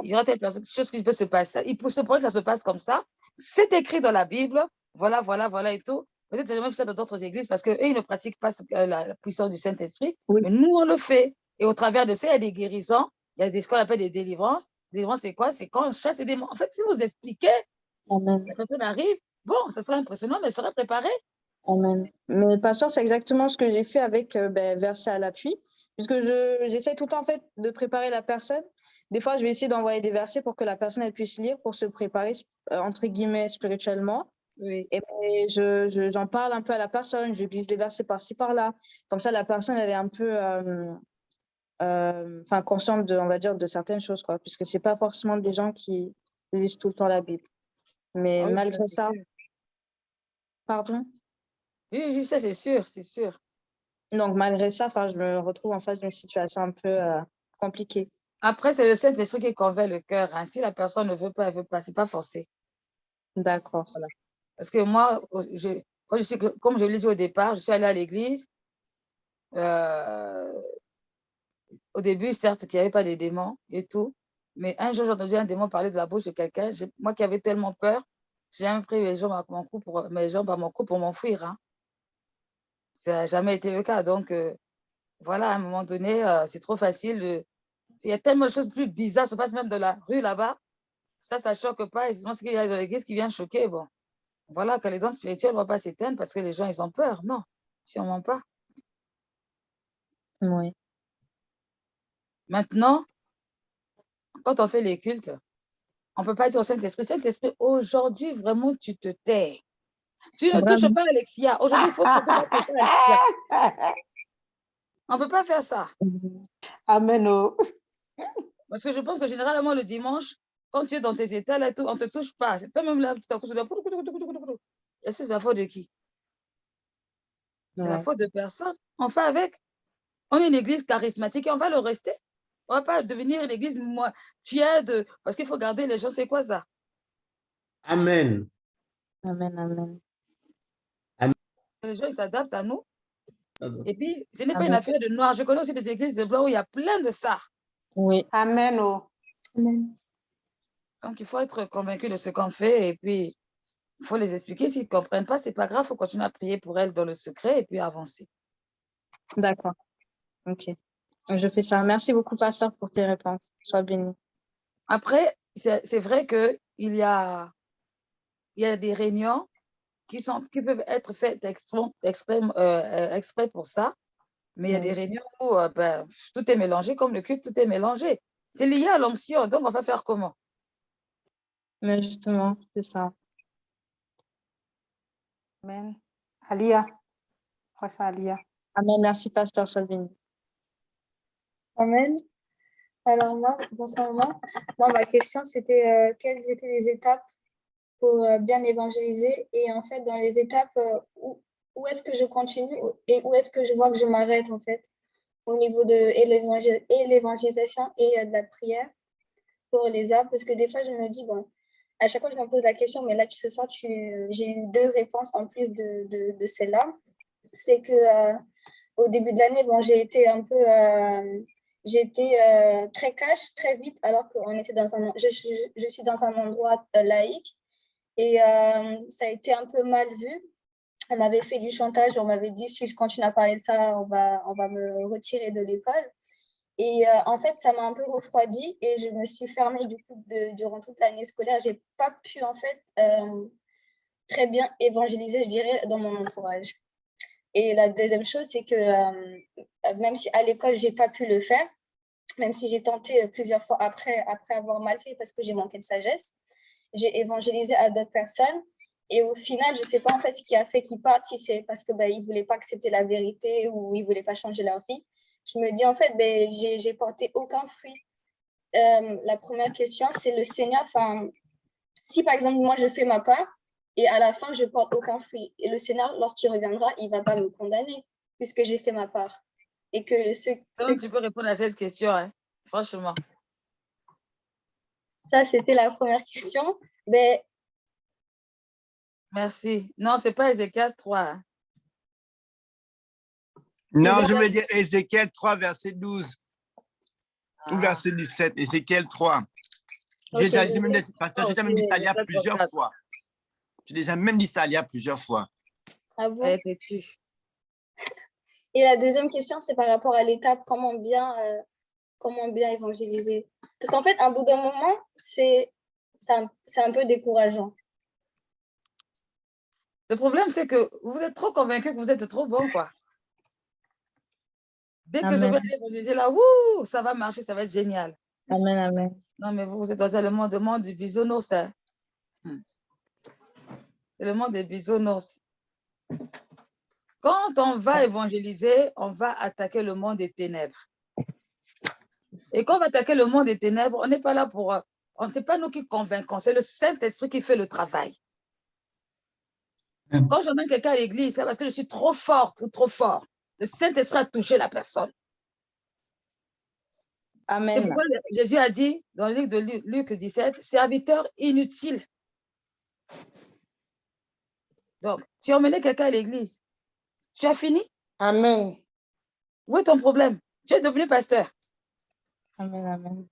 il y aura telle personne, quelque chose qui peut se passer. Il se pourrait que ça se passe comme ça. C'est écrit dans la Bible. Voilà, voilà, voilà et tout. Peut-être que c'est même ça dans d'autres églises parce qu'eux, ils ne pratiquent pas la puissance du Saint-Esprit. Oui. Mais nous, on le fait. Et au travers de ça, il y a des guérisons. Il y a ce qu'on appelle des délivrances. Délivrance, c'est quoi? C'est quand on chasse les démons. En fait, si vous expliquez, Amen. la personne arrive, bon, ça sera impressionnant, mais elle sera préparée. Amen. Mais pasteur, c'est exactement ce que j'ai fait avec verset à l'appui, puisque j'essaie tout le temps en fait de préparer la personne. Des fois, je vais essayer d'envoyer des versets pour que la personne elle puisse lire, pour se préparer entre guillemets spirituellement. Oui. Et j'en parle un peu à la personne, je glisse des versets par-ci par-là. Comme ça, la personne elle est un peu consciente de, on va dire, de certaines choses, quoi, puisque c'est pas forcément des gens qui lisent tout le temps la Bible. Mais Ah oui, malgré c'est ça, sûr. pardon. Oui, ça, c'est sûr, c'est sûr. Donc, malgré ça, je me retrouve en face d'une situation un peu compliquée. Après, c'est le Saint-Esprit qui convainc le cœur. Hein. Si la personne ne veut pas, elle ne veut pas. Ce n'est pas forcé. D'accord. Voilà. Parce que moi, comme je l'ai dit au départ, je suis allée à l'église. Au début, certes, qu'il n'y avait pas de démons et tout. Mais un jour, j'ai entendu un démon parler de la bouche de quelqu'un. Moi qui avais tellement peur, j'ai même pris mes jambes à mon cou pour m'enfuir. Hein. Ça n'a jamais été le cas. Donc, voilà, à un moment donné, c'est trop facile. Il y a tellement de choses plus bizarres qui se passent même dans la rue là-bas. Ça ne choque pas. Et sinon, ce qu'il y a dans l'église qui vient choquer, bon, voilà, que les dons spirituels ne vont pas s'éteindre parce que les gens, ils ont peur. Non, sûrement pas. Oui. Maintenant, quand on fait les cultes, on ne peut pas dire au Saint-Esprit, Saint-Esprit, aujourd'hui, vraiment, tu te tais. Tu ne touches pas à Alexia. Aujourd'hui, il faut que tu ne touches pas à Alexia. On ne peut pas faire ça. Amen. Oh. Parce que je pense que généralement, le dimanche, quand tu es dans tes états, là, on ne te touche pas. C'est toi-même là, tu dois... Et c'est la faute de qui? C'est la faute de personne. On fait avec. On est une église charismatique et on va le rester. On ne va pas devenir une église tiède parce qu'il faut garder les gens. C'est quoi ça? Amen. Amen, amen. Les gens, ils s'adaptent à nous. Pardon. Et puis, ce n'est pas une affaire de noir. Je connais aussi des églises de blanc où il y a plein de ça. Oui. Amen. Oh. Amen. Donc, il faut être convaincu de ce qu'on fait et puis, il faut les expliquer. S'ils ne comprennent pas, ce n'est pas grave. Il faut continuer à prier pour elles dans le secret et puis avancer. D'accord. OK. Je fais ça. Merci beaucoup, pasteur, pour tes réponses. Sois béni. Après, C'est vrai qu'il y a des réunions qui peuvent être faites exprès pour ça. Mais il y a des réunions où tout est mélangé, comme le culte, tout est mélangé. C'est lié à l'onction, donc on va faire comment? Mais justement, c'est ça. Amen. Alia. C'est Alia. Amen. Merci, pasteur, sois béni. Amen. Alors moi, bonsoir moi, ma question c'était quelles étaient les étapes pour bien évangéliser et en fait dans les étapes où est-ce que je continue et où est-ce que je vois que je m'arrête en fait au niveau de l'évangélisation et de la prière pour les âmes parce que des fois je me dis bon à chaque fois je me pose la question mais là ce soir j'ai eu 2 réponses en plus de celle-là. C'est que au début de l'année bon j'ai été un peu j'étais très cash très vite alors qu'on était je suis dans un endroit laïque et ça a été un peu mal vu on m'avait fait du chantage, on m'avait dit si je continue à parler de ça, on va me retirer de l'école. Et en fait, ça m'a un peu refroidi et je me suis fermée du coup durant toute l'année scolaire. Je n'ai pas pu en fait très bien évangéliser, je dirais, dans mon entourage. Et la deuxième chose, c'est que même si à l'école, je n'ai pas pu le faire, même si j'ai tenté plusieurs fois après avoir mal fait parce que j'ai manqué de sagesse, j'ai évangélisé à d'autres personnes. Et au final, je ne sais pas en fait ce qui a fait qu'ils partent, si c'est parce qu'ils ne voulaient pas accepter la vérité ou ils ne voulaient pas changer leur vie. Je me dis en fait, j'ai porté aucun fruit. La première question, c'est le Seigneur. Si par exemple, moi, je fais ma part et à la fin, je porte aucun fruit. Et le Seigneur, lorsqu'il reviendra, il ne va pas me condamner puisque j'ai fait ma part. Et que Tu peux répondre à cette question, hein, franchement. Ça, c'était la première question. Mais... Merci. Non, ce n'est pas Ézéchias 3. Hein. Non, je veux dire Ézéchiel 3, verset 12. Ou verset 17. Ézéchiel 3. J'ai déjà même dit ça il y a plusieurs fois. J'ai déjà même dit ça il y a plusieurs fois. Ah bon? Et la deuxième question, c'est par rapport à l'étape comment bien évangéliser. Parce qu'en fait, à bout d'un moment, c'est un peu décourageant. Le problème, c'est que vous êtes trop convaincu que vous êtes trop bon, quoi. Dès que je vais évangéliser là, wouh, ça va marcher, ça va être génial. Amen, amen. Non, mais vous êtes dans le monde du bisounours. Hein. C'est le monde des bisounours. Quand on va évangéliser, on va attaquer le monde des ténèbres. Et quand on va attaquer le monde des ténèbres, on n'est pas là pour... C'est pas nous qui convaincons, c'est le Saint-Esprit qui fait le travail. Quand j'emmène quelqu'un à l'église, c'est parce que je suis trop forte ou trop fort. Le Saint-Esprit a touché la personne. Amen. C'est pourquoi Jésus a dit, dans le livre de Luc 17, serviteur inutile. Donc, tu as emmené quelqu'un à l'église. Tu as fini? Amen. Où est ton problème? Tu es devenu pasteur. Amen, amen.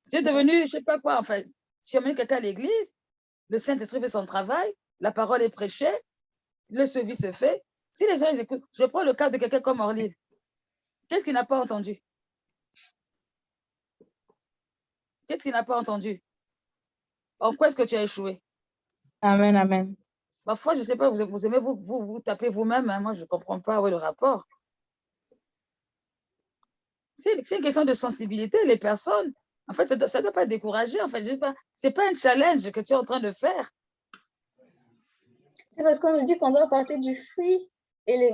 Tu es devenu, je ne sais pas quoi, en fait. Tu as emmené quelqu'un à l'église, le Saint-Esprit fait son travail, la parole est prêchée, le suivi se fait. Si les gens ils écoutent, je prends le cas de quelqu'un comme Orly. Qu'est-ce qu'il n'a pas entendu? Qu'est-ce qu'il n'a pas entendu? En quoi est-ce que tu as échoué? Amen, amen. Parfois, je ne sais pas, vous aimez vous tapez vous-même. Hein, moi, je ne comprends pas où est le rapport. C'est une question de sensibilité. Les personnes, en fait, ça ne doit pas décourager. En fait, ce n'est pas un challenge que tu es en train de faire. C'est parce qu'on me dit qu'on doit porter du fruit et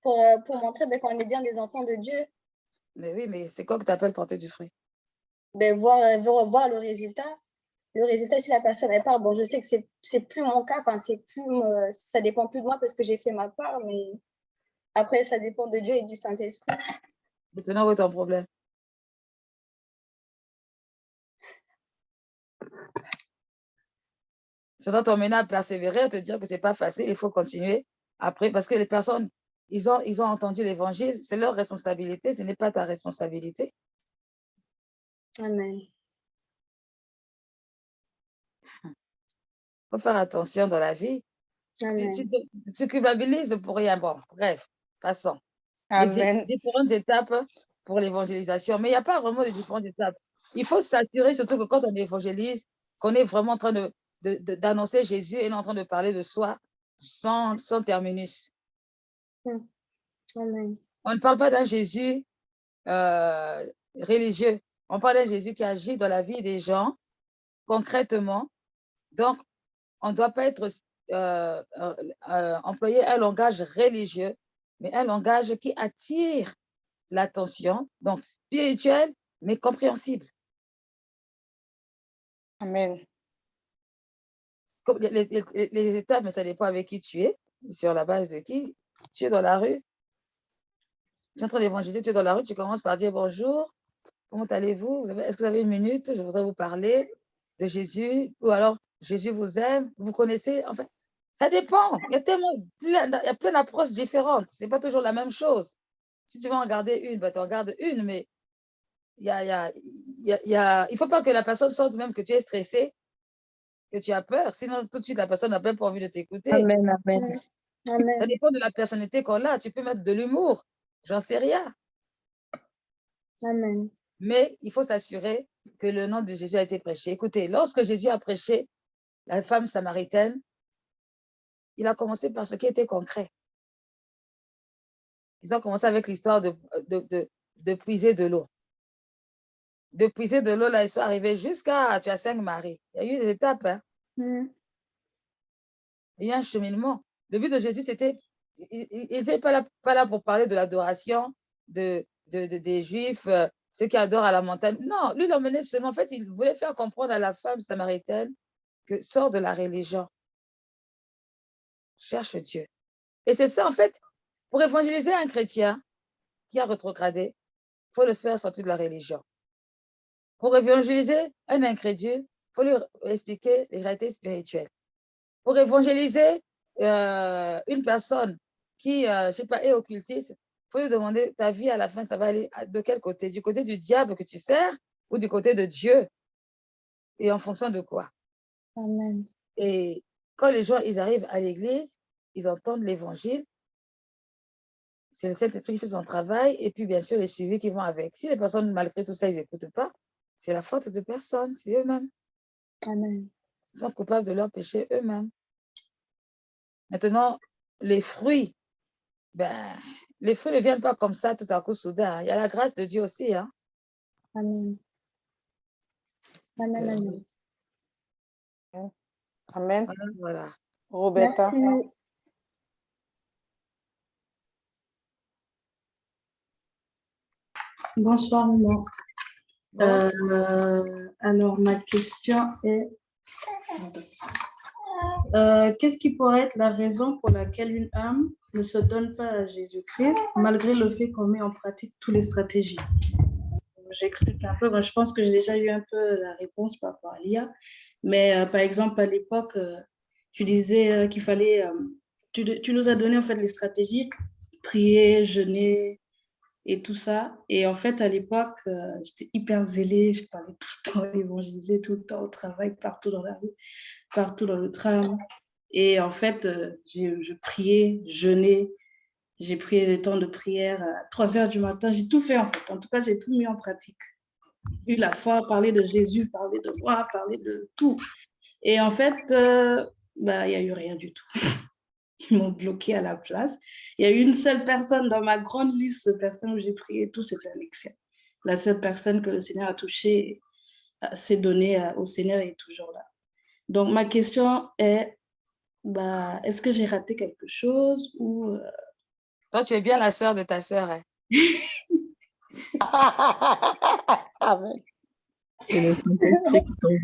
pour montrer qu'on est bien des enfants de Dieu. Mais oui, mais c'est quoi que tu appelles porter du fruit? Voir le résultat. Le résultat, si la personne elle part, bon, je sais que c'est plus mon cas, ça dépend plus de moi parce que j'ai fait ma part, mais après, ça dépend de Dieu et du Saint-Esprit. Maintenant, où est ton problème? Ça doit t'emmener à persévérer, à te dire que ce n'est pas facile, il faut continuer. Après, parce que les personnes, ils ont entendu l'évangile, c'est leur responsabilité, ce n'est pas ta responsabilité. Amen. Il faut faire attention dans la vie. Tu culpabilises pour rien. Bon, bref, passons. Amen. Les différentes étapes pour l'évangélisation. Mais il n'y a pas vraiment de différentes étapes. Il faut s'assurer, surtout que quand on évangélise, qu'on est vraiment en train d'annoncer Jésus et non en train de parler de soi sans terminus. Amen. On ne parle pas d'un Jésus religieux. On parle d'un Jésus qui agit dans la vie des gens concrètement. Donc, on ne doit pas être employer un langage religieux, mais un langage qui attire l'attention, donc spirituel, mais compréhensible. Amen. Comme les étapes, mais ça dépend avec qui tu es, sur la base de qui. Tu es dans la rue, tu es en train d'évangéliser, tu es dans la rue, tu commences par dire bonjour, comment allez-vous? Est-ce que vous avez une minute? Je voudrais vous parler de Jésus, ou alors Jésus vous aime, vous connaissez, enfin, ça dépend. Il y a plein d'approches différentes. Ce n'est pas toujours la même chose. Si tu veux en garder une, tu en gardes une, mais il ne faut pas que la personne sente même que tu es stressé que tu as peur. Sinon, tout de suite, la personne n'a même pas envie de t'écouter. Amen, amen. Amen. Ça dépend de la personnalité qu'on a. Tu peux mettre de l'humour. J'en sais rien. Amen. Mais il faut s'assurer que le nom de Jésus a été prêché. Écoutez, lorsque Jésus a prêché la femme samaritaine, il a commencé par ce qui était concret. Ils ont commencé avec l'histoire de puiser de l'eau. De puiser de l'eau, là, ils sont arrivés jusqu'à, tu as 5 maris. Il y a eu des étapes, hein. Mm. Il y a un cheminement. Le but de Jésus, c'était, il n'était pas là pour parler de l'adoration des Juifs, ceux qui adorent à la montagne. Non, lui, il l'emmenait seulement. En fait, il voulait faire comprendre à la femme samaritaine que sort de la religion. Cherche Dieu. Et c'est ça, en fait, pour évangéliser un chrétien qui a rétrogradé, il faut le faire sortir de la religion. Pour évangéliser un incrédule, il faut lui expliquer les réalités spirituelles. Pour évangéliser une personne qui, je ne sais pas, est occultiste, il faut lui demander ta vie à la fin, ça va aller de quel côté? Du côté du diable que tu sers ou du côté de Dieu? Et en fonction de quoi? Amen. Et quand les gens ils arrivent à l'église, ils entendent l'évangile, c'est le Saint-Esprit qui fait son travail, et puis bien sûr les suivis qui vont avec. Si les personnes, malgré tout ça, ils n'écoutent pas, c'est la faute de personne, c'est eux-mêmes. Amen. Ils sont coupables de leurs péchés eux-mêmes. Maintenant, les fruits, les fruits ne viennent pas comme ça tout à coup soudain. Il y a la grâce de Dieu aussi. Hein. Amen. Amen, amen. Amen. Voilà. Roberta. Merci. Bonsoir, maman. Bonsoir. Alors, ma question est, qu'est-ce qui pourrait être la raison pour laquelle une âme ne se donne pas à Jésus-Christ malgré le fait qu'on met en pratique toutes les stratégies? J'explique un peu. Moi, je pense que j'ai déjà eu un peu la réponse par rapport à l'IA. Mais par exemple, à l'époque, tu disais qu'il fallait... tu nous as donné en fait les stratégies, prier, jeûner et tout ça. Et en fait, à l'époque, j'étais hyper zélée. Je parlais tout le temps, évangéliser tout le temps au travail, partout dans la rue, partout dans le tram. Et en fait, je priais, jeûnais. J'ai pris des temps de prière à 3 heures du matin. J'ai tout fait en fait. En tout cas, j'ai tout mis en pratique. Eu la foi, parler de Jésus, parler de moi, parler de tout. Et en fait, il n'y a eu rien du tout. Ils m'ont bloqué à la place. Il y a eu une seule personne dans ma grande liste de personnes où j'ai prié, tout, c'était Alexia. La seule personne que le Seigneur a touchée, s'est donnée au Seigneur et est toujours là. Donc, ma question est, est-ce que j'ai raté quelque chose ou... Toi, tu es bien la sœur de ta sœur. Hein. Amen. C'est le Saint-Esprit qui tombe.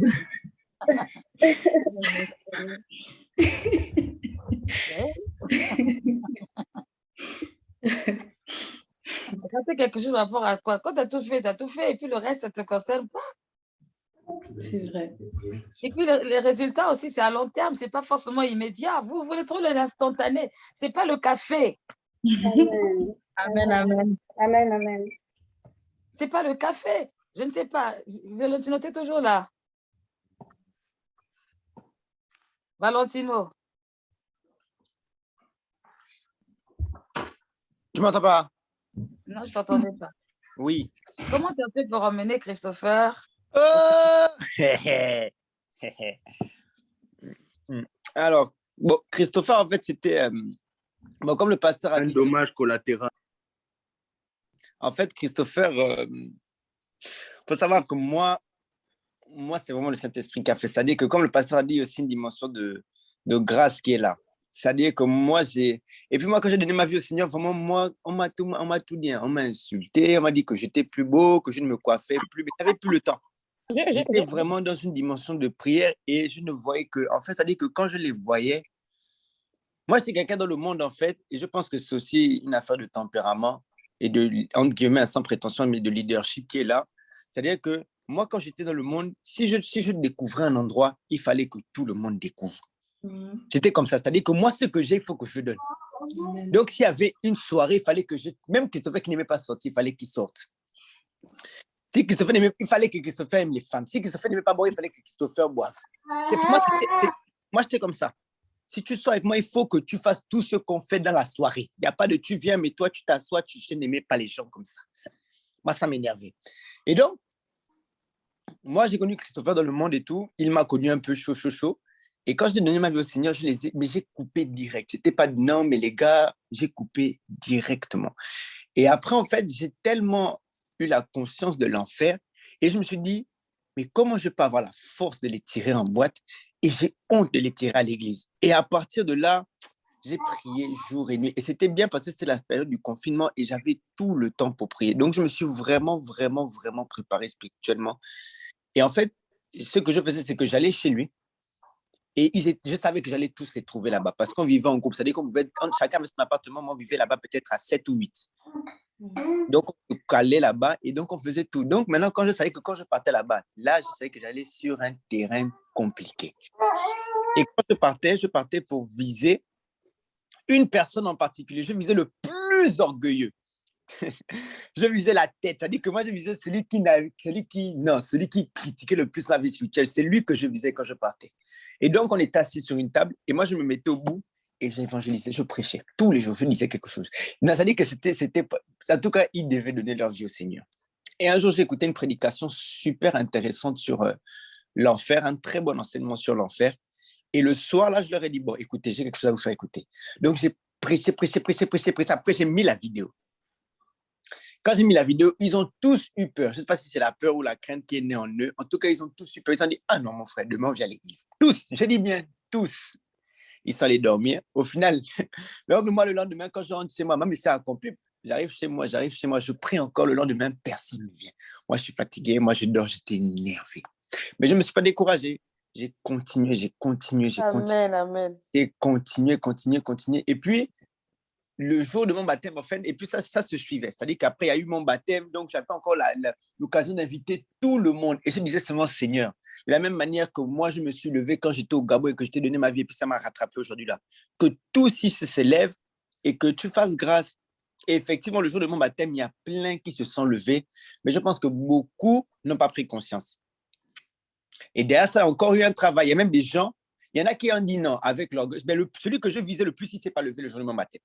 Ça fait quelque chose par rapport à quoi? Quand tu as tout fait, et puis le reste, ça ne te concerne pas. C'est vrai. Et puis, les résultats aussi, c'est à long terme, ce n'est pas forcément immédiat. Vous voulez trop l'instantané, ce n'est pas le café. Amen. Amen, amen. Amen, amen. Ce n'est pas le café. Je ne sais pas. Valentino, tu es toujours là. Valentino. Tu m'entends pas? Non, je ne t'entendais pas. Oui. Comment tu as fait pour emmener Christopher? Alors, bon, Christopher, en fait, c'était... bon, comme le pasteur a dit... Un dommage collatéral. En fait, Christopher, faut savoir que moi c'est vraiment le Saint-Esprit qui a fait. C'est-à-dire que, comme le pasteur a dit, il y a aussi une dimension de grâce qui est là. C'est-à-dire que moi, et puis moi, quand j'ai donné ma vie au Seigneur, vraiment, moi, on m'a tout dit. On m'a insulté, on m'a dit que j'étais plus beau, que je ne me coiffais plus, mais je n'avais plus le temps. J'étais vraiment dans une dimension de prière et je ne voyais que... En fait, c'est-à-dire que quand je les voyais, moi, j'étais quelqu'un dans le monde, en fait, et je pense que c'est aussi une affaire de tempérament et de, entre guillemets, sans prétention, mais de leadership qui est là. C'est-à-dire que moi, quand j'étais dans le monde, si je découvrais un endroit, il fallait que tout le monde découvre. C'était comme ça. C'est-à-dire que moi, ce que j'ai, il faut que je donne. Donc, s'il y avait une soirée, il fallait que même Christopher qui n'aimait pas sortir, il fallait qu'il sorte. Si Christopher il fallait que Christopher aime les femmes. Si Christopher n'aimait pas boire, il fallait que Christopher boive. Et pour moi, j'étais comme ça. Si tu sors avec moi, il faut que tu fasses tout ce qu'on fait dans la soirée. Il n'y a pas de tu viens, mais toi, tu t'assois, je n'aimais pas les gens comme ça. Moi, ça m'énervait. Et donc, moi, j'ai connu Christopher dans le monde et tout. Il m'a connu un peu chaud. Et quand je t'ai donné ma vie au Seigneur, mais j'ai coupé direct. C'était pas non, mais les gars, j'ai coupé directement. Et après, en fait, j'ai tellement eu la conscience de l'enfer et je me suis dit, mais comment je peux avoir la force de les tirer en boîte? Et j'ai honte de les tirer à l'église. Et à partir de là, j'ai prié jour et nuit. Et c'était bien parce que c'était la période du confinement et j'avais tout le temps pour prier. Donc, je me suis vraiment préparé spirituellement. Et en fait, ce que je faisais, c'est que j'allais chez lui et je savais que j'allais tous les trouver là-bas parce qu'on vivait en groupe. C'est-à-dire qu'on vivait, chacun avait son appartement, moi, on vivait là-bas peut-être à 7 ou 8. Donc, on se calait là-bas et donc, on faisait tout. Donc, maintenant, quand je savais que quand je partais là-bas, là, je savais que j'allais sur un terrain compliqué. Et quand je partais pour viser une personne en particulier. Je visais le plus orgueilleux. Je visais la tête. C'est-à-dire que moi, je visais celui qui critiquait le plus la vie spirituelle. C'est lui que je visais quand je partais. Et donc, on était assis sur une table et moi, je me mettais au bout et j'évangélisais, je prêchais. Tous les jours, je disais quelque chose. C'est-à-dire que c'était, en tout cas, ils devaient donner leur vie au Seigneur. Et un jour, j'ai écouté une prédication super intéressante sur l'enfer, un très bon enseignement sur l'enfer. Et le soir, là, je leur ai dit, bon, écoutez, j'ai quelque chose à vous faire écouter. Donc, j'ai prêché. Après, j'ai mis la vidéo. Quand j'ai mis la vidéo, ils ont tous eu peur. Je ne sais pas si c'est la peur ou la crainte qui est née en eux. En tout cas, ils ont tous eu peur. Ils ont dit, ah non, mon frère, demain, on vient à l'église. Tous, je dis bien tous. Ils sont allés dormir. Au final, le lendemain, quand je rentre chez moi, même si c'est accompli, j'arrive chez moi, je prie encore. Le lendemain, personne ne vient. Moi, je suis fatigué, moi, je dors, j'étais énervé. Mais je ne me suis pas découragé. J'ai continué. Amen. Et continué. Et puis, le jour de mon baptême, en fait, et puis ça se suivait. C'est-à-dire qu'après, il y a eu mon baptême, donc j'avais encore l'occasion d'inviter tout le monde. Et je me disais seulement, Seigneur, de la même manière que moi, je me suis levé quand j'étais au Gabon et que je t'ai donné ma vie, et puis ça m'a rattrapé aujourd'hui là. Que tous ici se lèvent et que tu fasses grâce. Et effectivement, le jour de mon baptême, il y a plein qui se sont levés, mais je pense que beaucoup n'ont pas pris conscience. Et derrière ça, il y a encore eu un travail. Il y a même des gens, il y en a qui ont dit non avec l'orgueil. Mais celui que je visais le plus, il ne s'est pas levé le jour de mon baptême.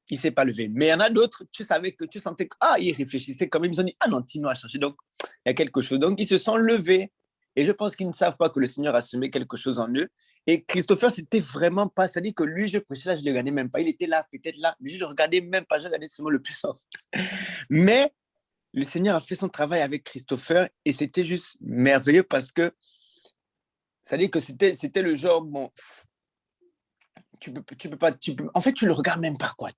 Il ne s'est pas levé. Mais il y en a d'autres, tu sentais qu'ils réfléchissaient quand même. Ils ont dit, ah non, Tino a changé. Donc, il y a quelque chose. Donc, ils se sont levés. Et je pense qu'ils ne savent pas que le Seigneur a semé quelque chose en eux. Et Christopher, c'était vraiment pas. C'est-à-dire que lui, je prêchais là, je ne le regardais même pas. Il était là, peut-être là. Mais je ne le regardais même pas. Je regardais seulement le puissant. Mais le Seigneur a fait son travail avec Christopher. Et c'était juste merveilleux parce que, c'est-à-dire que c'était le genre, bon, en fait, tu le regardes même pas, quoi.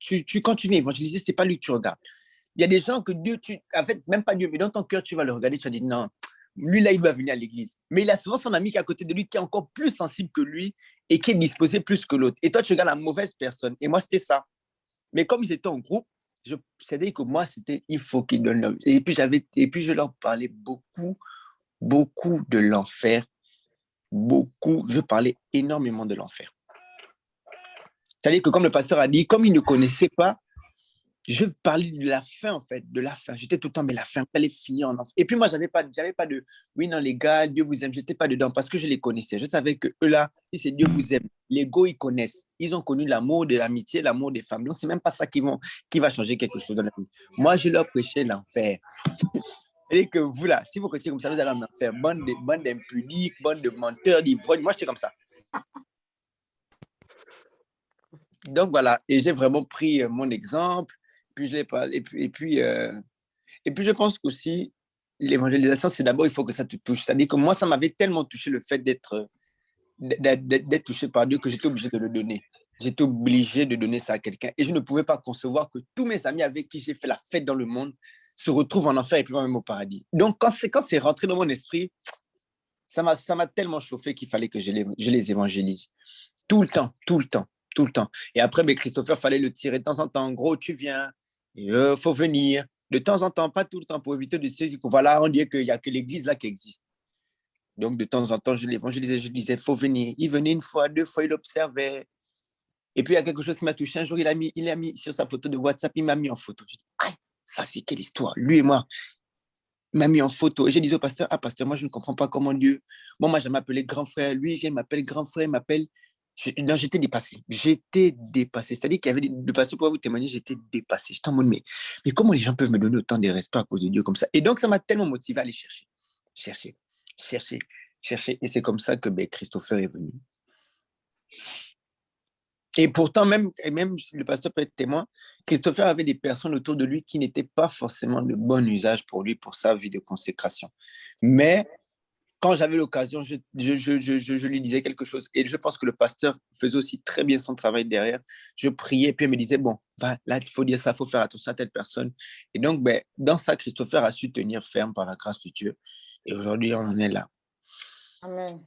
Quand tu viens évangéliser, c'est pas lui que tu regardes. Il y a des gens que Dieu, en fait, même pas Dieu, mais dans ton cœur, tu vas le regarder, tu vas dire, non, lui, là, il va venir à l'église. Mais il a souvent son ami qui est à côté de lui, qui est encore plus sensible que lui et qui est disposé plus que l'autre. Et toi, tu regardes la mauvaise personne. Et moi, c'était ça. Mais comme ils étaient en groupe, je savais que moi, c'était, il faut qu'ils donnent leur vie. Et puis, je leur parlais beaucoup de l'enfer. Je parlais énormément de l'enfer. C'est-à-dire que comme le pasteur a dit, comme il ne connaissait pas, je parlais de la fin, en fait, de la fin. J'étais tout le temps, mais la fin, elle allait finir en enfer. Et puis moi, j'avais pas de, oui, non, les gars, Dieu vous aime. Je n'étais pas dedans parce que je les connaissais. Je savais que eux là, si c'est Dieu vous aime, l'ego, ils connaissent. Ils ont connu l'amour de l'amitié, l'amour des femmes. Donc, c'est même pas ça qui va changer quelque chose dans la vie. Moi, je leur prêchais l'enfer. C'est-à-dire que vous là, si vous continuez comme ça, vous allez en enfer. Bande d'impudiques, bande de menteurs, d'ivrognes. Moi, j'étais comme ça. Donc voilà, et j'ai vraiment pris mon exemple, puis je l'ai parlé, et puis je pense qu'aussi l'évangélisation, c'est d'abord il faut que ça te touche. C'est-à-dire que moi, ça m'avait tellement touché le fait d'être touché par Dieu que j'étais obligé de le donner. J'étais obligé de donner ça à quelqu'un, et je ne pouvais pas concevoir que tous mes amis avec qui j'ai fait la fête dans le monde se retrouvent en enfer et puis moi-même au paradis. Donc quand c'est rentré dans mon esprit, ça m'a tellement chauffé qu'il fallait que je les évangélise tout le temps. Et après, Christopher, fallait le tirer de temps en temps. En gros, tu viens, il faut venir. De temps en temps, pas tout le temps, pour éviter de se dire que voilà, on dit qu'il n'y a que l'église là qui existe. Donc, de temps en temps, je l'évangélisais, je disais, il faut venir. Il venait une fois, 2 fois, il observait. Et puis, il y a quelque chose qui m'a touché. Un jour, il a mis sur sa photo de WhatsApp, il m'a mis en photo. Je dis, ah, ça, c'est quelle histoire? Lui et moi, il m'a mis en photo. Et j'ai dit au pasteur, ah, pasteur, moi, je ne comprends pas comment Dieu. Bon, moi, je m'appelais grand frère. Lui, il m'appelle grand frère, il m'appelle. Non, j'étais dépassé. J'étais dépassé. C'est-à-dire qu'il y avait le pasteur pour vous témoigner, j'étais dépassé. J'étais en mode, mais comment les gens peuvent me donner autant de respect à cause de Dieu comme ça? Et donc, ça m'a tellement motivé à aller chercher, chercher, chercher, chercher. Et c'est comme ça que Christopher est venu. Et pourtant, même le pasteur peut être témoin, Christopher avait des personnes autour de lui qui n'étaient pas forcément de bon usage pour lui, pour sa vie de consécration. Mais quand j'avais l'occasion, je lui disais quelque chose. Et je pense que le pasteur faisait aussi très bien son travail derrière. Je priais, et puis il me disait, bon, là, il faut dire ça, il faut faire attention à telle personne. Et donc, dans ça, Christopher a su tenir ferme par la grâce de Dieu. Et aujourd'hui, on en est là. Amen.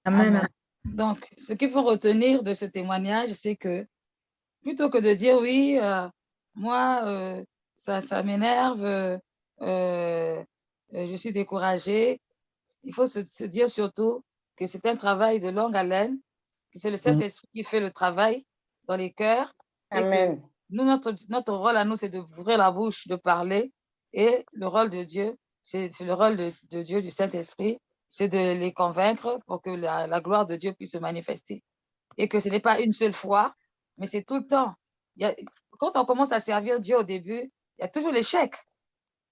Amen. Amen. Donc, ce qu'il faut retenir de ce témoignage, c'est que plutôt que de dire oui, moi, ça m'énerve, je suis découragée, il faut se dire surtout que c'est un travail de longue haleine, que c'est le Saint-Esprit qui fait le travail dans les cœurs. Amen. Et que nous, notre rôle à nous, c'est d'ouvrir la bouche, de parler. Et le rôle de Dieu, c'est le rôle de Dieu, du Saint-Esprit, c'est de les convaincre pour que la gloire de Dieu puisse se manifester. Et que ce n'est pas une seule fois, mais c'est tout le temps. Quand on commence à servir Dieu au début, il y a toujours l'échec.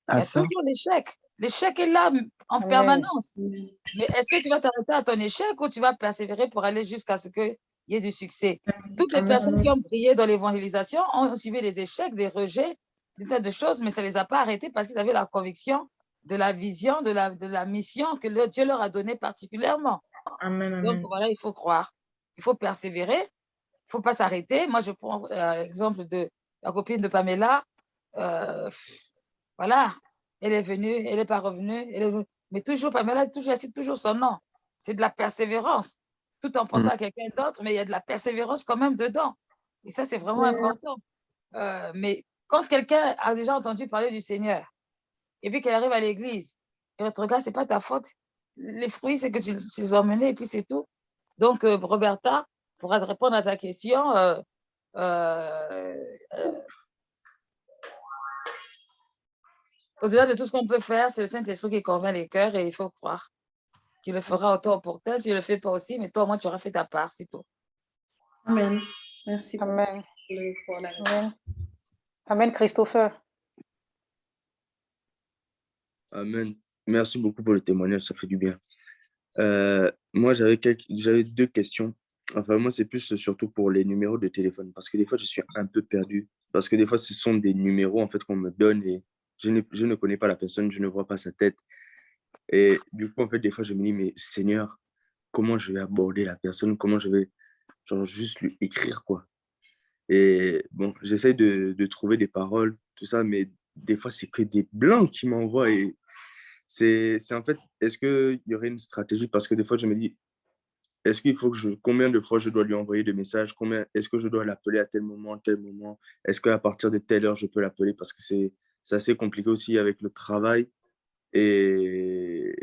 Il y a toujours l'échec. L'échec est là en permanence. Mais est-ce que tu vas t'arrêter à ton échec ou tu vas persévérer pour aller jusqu'à ce qu'il y ait du succès? Toutes les personnes qui ont prié dans l'évangélisation ont subi des échecs, des rejets, des tas de choses, mais ça ne les a pas arrêtés parce qu'ils avaient la conviction de la vision, de la mission que Dieu leur a donnée particulièrement. Amen, amen. Donc voilà, il faut croire, il faut persévérer, il ne faut pas s'arrêter. Moi, je prends l'exemple de la copine de Pamela. Voilà, elle est venue, elle n'est pas revenue, mais toujours, Pamela cite toujours son nom. C'est de la persévérance, tout en pensant à quelqu'un d'autre, mais il y a de la persévérance quand même dedans. Et ça, c'est vraiment important. Mais quand quelqu'un a déjà entendu parler du Seigneur, et puis qu'elle arrive à l'église, elle te regarde, ce n'est pas ta faute. Les fruits, c'est que tu les as emmenés, et puis c'est tout. Donc, Roberta, pour répondre à ta question, au-delà de tout ce qu'on peut faire, c'est le Saint-Esprit qui convainc les cœurs et il faut croire qu'il le fera au temps opportun. S'il ne le fait pas aussi, mais toi, au moins, tu auras fait ta part, c'est tout. Amen. Merci. Amen. Pour la... Amen. Amen, Christopher. Amen. Merci beaucoup pour le témoignage, ça fait du bien. Moi, j'avais deux questions. Enfin, moi, c'est plus surtout pour les numéros de téléphone, parce que des fois, je suis un peu perdu. Parce que des fois, ce sont des numéros en fait qu'on me donne et je ne connais pas la personne, je ne vois pas sa tête. Et du coup, en fait, des fois, je me dis, mais Seigneur, comment je vais aborder la personne? Comment je vais juste lui écrire, quoi? Et bon, j'essaie de trouver des paroles, tout ça, mais des fois, c'est que des blancs qui m'envoient. Et c'est en fait, est-ce qu'il y aurait une stratégie? Parce que des fois, je me dis, est-ce qu'il faut que combien de fois je dois lui envoyer des messages? Est-ce que je dois l'appeler à tel moment, tel moment? Est-ce qu'à partir de telle heure, je peux l'appeler? Parce que c'est assez compliqué aussi avec le travail et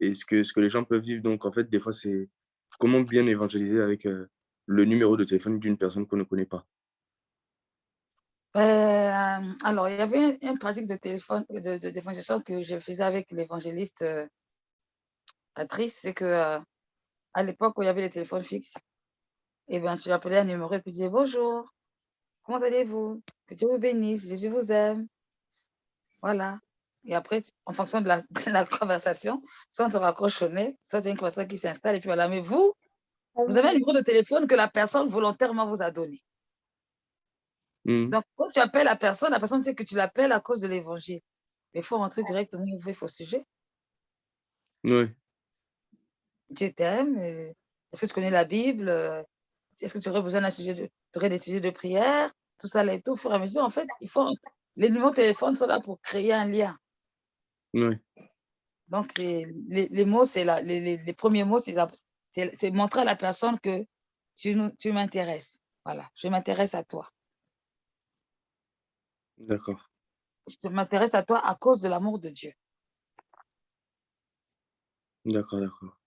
ce que les gens peuvent vivre. Donc, en fait, des fois, c'est comment bien évangéliser avec le numéro de téléphone d'une personne qu'on ne connaît pas. Alors, il y avait une pratique d'évangélisation que je faisais avec l'évangéliste Patrice, c'est que à l'époque où il y avait les téléphones fixes, et ben, tu appelais un numéro et puis tu disais bonjour, comment allez-vous? Que Dieu vous bénisse, Jésus vous aime. Voilà. Et après, en fonction de la conversation, soit on te raccroche au nez, soit c'est une conversation qui s'installe et puis voilà. Mais vous avez un numéro de téléphone que la personne volontairement vous a donné. Donc, quand tu appelles la personne sait que tu l'appelles à cause de l'évangile. Mais il faut rentrer directement au sujet. Oui. Dieu t'aime. Est-ce que tu connais la Bible? Est-ce que tu aurais besoin des sujets de prière? Tout ça, là et tout, au fur et à mesure, en fait, les numéros de téléphone sont là pour créer un lien. Oui. Donc, les mots, les premiers mots, c'est montrer à la personne que tu m'intéresses. Voilà, je m'intéresse à toi. D'accord. Je m'intéresse à toi à cause de l'amour de Dieu. D'accord, d'accord.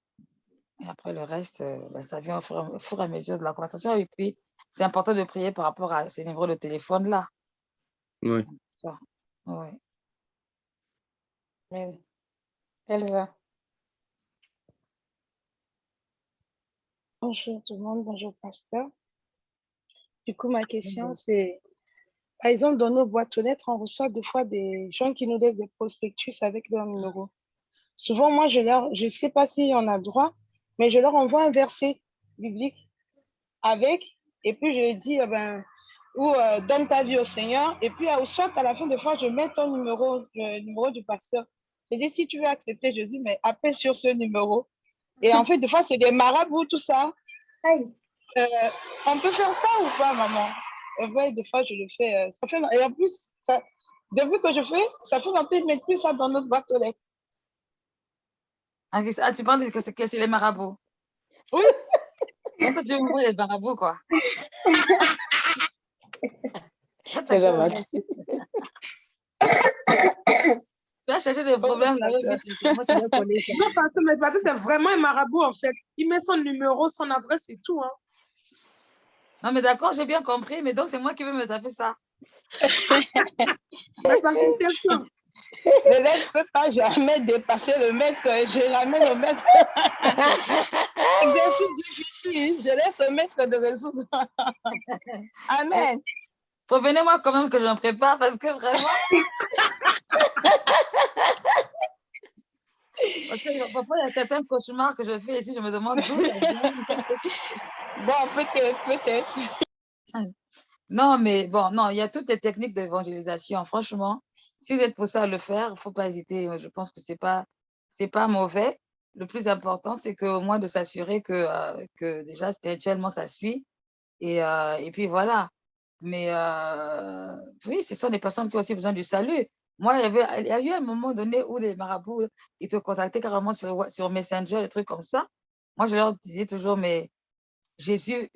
Et après, le reste, ça vient au fur et à mesure de la conversation. Et puis, c'est important de prier par rapport à ces numéros de téléphone-là. Ouais. Ouais. Amen. Elsa. Bonjour tout le monde, bonjour pasteur. Du coup, ma question, c'est, par exemple, dans nos boîtes aux lettres, on reçoit des fois des gens qui nous laissent des prospectus avec leur numéro. Souvent, moi, je sais pas si on a droit, mais je leur envoie un verset biblique avec, et puis je dis, donne ta vie au Seigneur, et puis soit à la fin des fois, je mets ton numéro, le numéro du pasteur. Je dis, si tu veux accepter, je dis, mais appelle sur ce numéro. Et en fait, des fois, c'est des marabouts, tout ça. On peut faire ça ou pas, maman? Ouais, des fois, je le fais. Ça fait, et en plus, depuis que je fais, ça fait longtemps qu'ils ne mettent plus ça dans notre boîte aux lettres. Ah, tu parles que c'est les marabouts? Oui. Et toi, tu veux voir les marabouts, quoi? Tu vas chercher des problèmes là. Non, parce que c'est vraiment un marabout, en fait. Il met son numéro, son adresse et tout. Hein. Non, mais d'accord, j'ai bien compris, mais donc c'est moi qui veux me taper ça. Le maître ne peut pas jamais dépasser le maître. Je ramène au maître. Exercice difficile. Je laisse le maître de résoudre. Amen. Prévenez-moi quand même que j'en prépare parce que vraiment. Parce que parfois, il y a certains cauchemars que je fais ici, je me demande d'où ça vient. Bon, peut-être. Non, mais bon, non, il y a toutes les techniques d'évangélisation. Franchement, si vous êtes poussé à le faire, il ne faut pas hésiter. Je pense que ce n'est pas mauvais. Le plus important, c'est qu'au moins de s'assurer que déjà spirituellement, ça suit. Et puis voilà. Mais oui, ce sont des personnes qui ont aussi besoin du salut. Moi, il y a eu un moment donné où les marabouts, ils te contactaient carrément sur Messenger, des trucs comme ça. Moi, je leur disais toujours, mais Jésus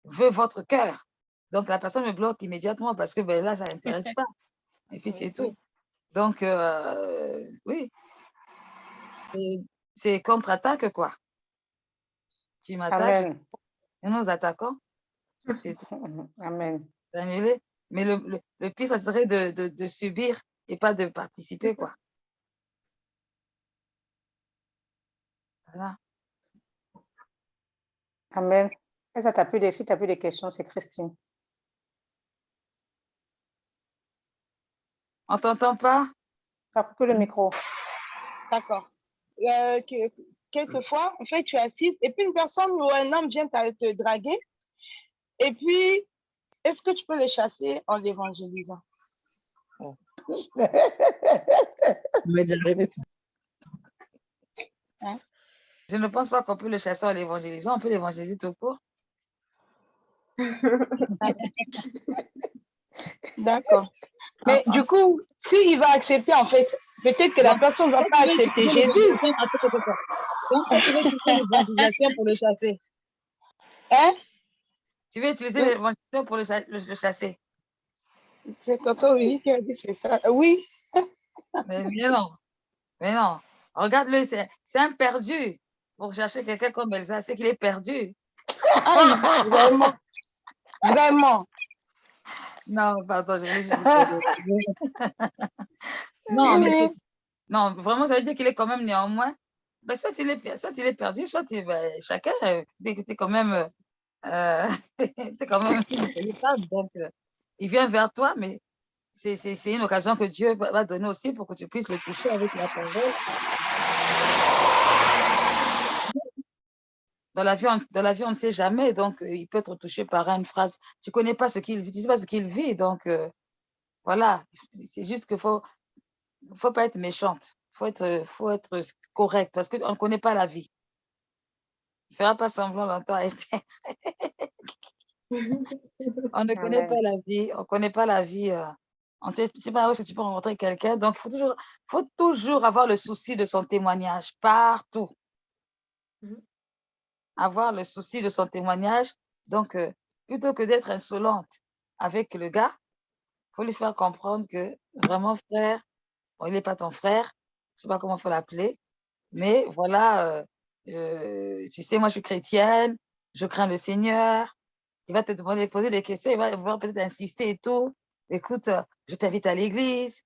veut votre cœur. Donc, la personne me bloque immédiatement parce que là, ça n'intéresse pas. Et puis, c'est tout. Donc, oui. C'est contre-attaque, quoi. Tu m'attaques, et nous attaquons. C'est tout. Amen. Annulé. Mais le pire, ça serait de subir et pas de participer, quoi. Voilà. Amen. Si tu n'as plus de questions, c'est Christine. On ne t'entend pas? Tu as coupé le micro. D'accord. Quelquefois, en fait, tu es assise et puis une personne ou un homme vient te draguer. Et puis, est-ce que tu peux le chasser en l'évangélisant? Oh. Hein? Je ne pense pas qu'on peut le chasser en l'évangélisant. On peut l'évangéliser tout court. D'accord. Mais du coup, s'il va accepter, en fait, peut-être que la personne ne va pas accepter Jésus. Donc, tu veux utiliser l'évangélisation pour le chasser. Hein? Tu veux utiliser l'évangélisation pour le chasser. C'est Tonton Willy qui a dit c'est ça. Oui. Mais non. Mais non. Regarde-le, c'est un perdu. Pour chercher quelqu'un comme Elsa, c'est qu'il est perdu. Ah, vraiment. Vraiment. Non, pardon, je voulais juste... Non, mais non, vraiment, ça veut dire qu'il est quand même néanmoins. Ben, soit il est perdu, soit chacun, t'es quand même... t'es quand même donc, il vient vers toi, mais c'est une occasion que Dieu va donner aussi pour que tu puisses le toucher avec la parole. Dans la vie, on ne sait jamais, donc il peut être touché par une phrase. Tu ne connais pas ce qu'il vit, tu ne sais pas ce qu'il vit, donc voilà. C'est juste qu'il faut pas être méchante, faut être correct, parce qu'on ne connaît pas la vie. Il ne fera pas semblant longtemps à être. On ne connaît pas la vie, on ne connaît pas la vie. On ne sait pas où tu peux rencontrer quelqu'un, donc il faut toujours avoir le souci de son témoignage partout. Avoir le souci de son témoignage. Donc, plutôt que d'être insolente avec le gars, il faut lui faire comprendre que vraiment, frère, bon, il n'est pas ton frère, je ne sais pas comment il faut l'appeler, mais voilà, tu sais, moi, je suis chrétienne, je crains le Seigneur. Il va te demander de poser des questions, il va peut-être insister et tout. écoute, je t'invite à l'église,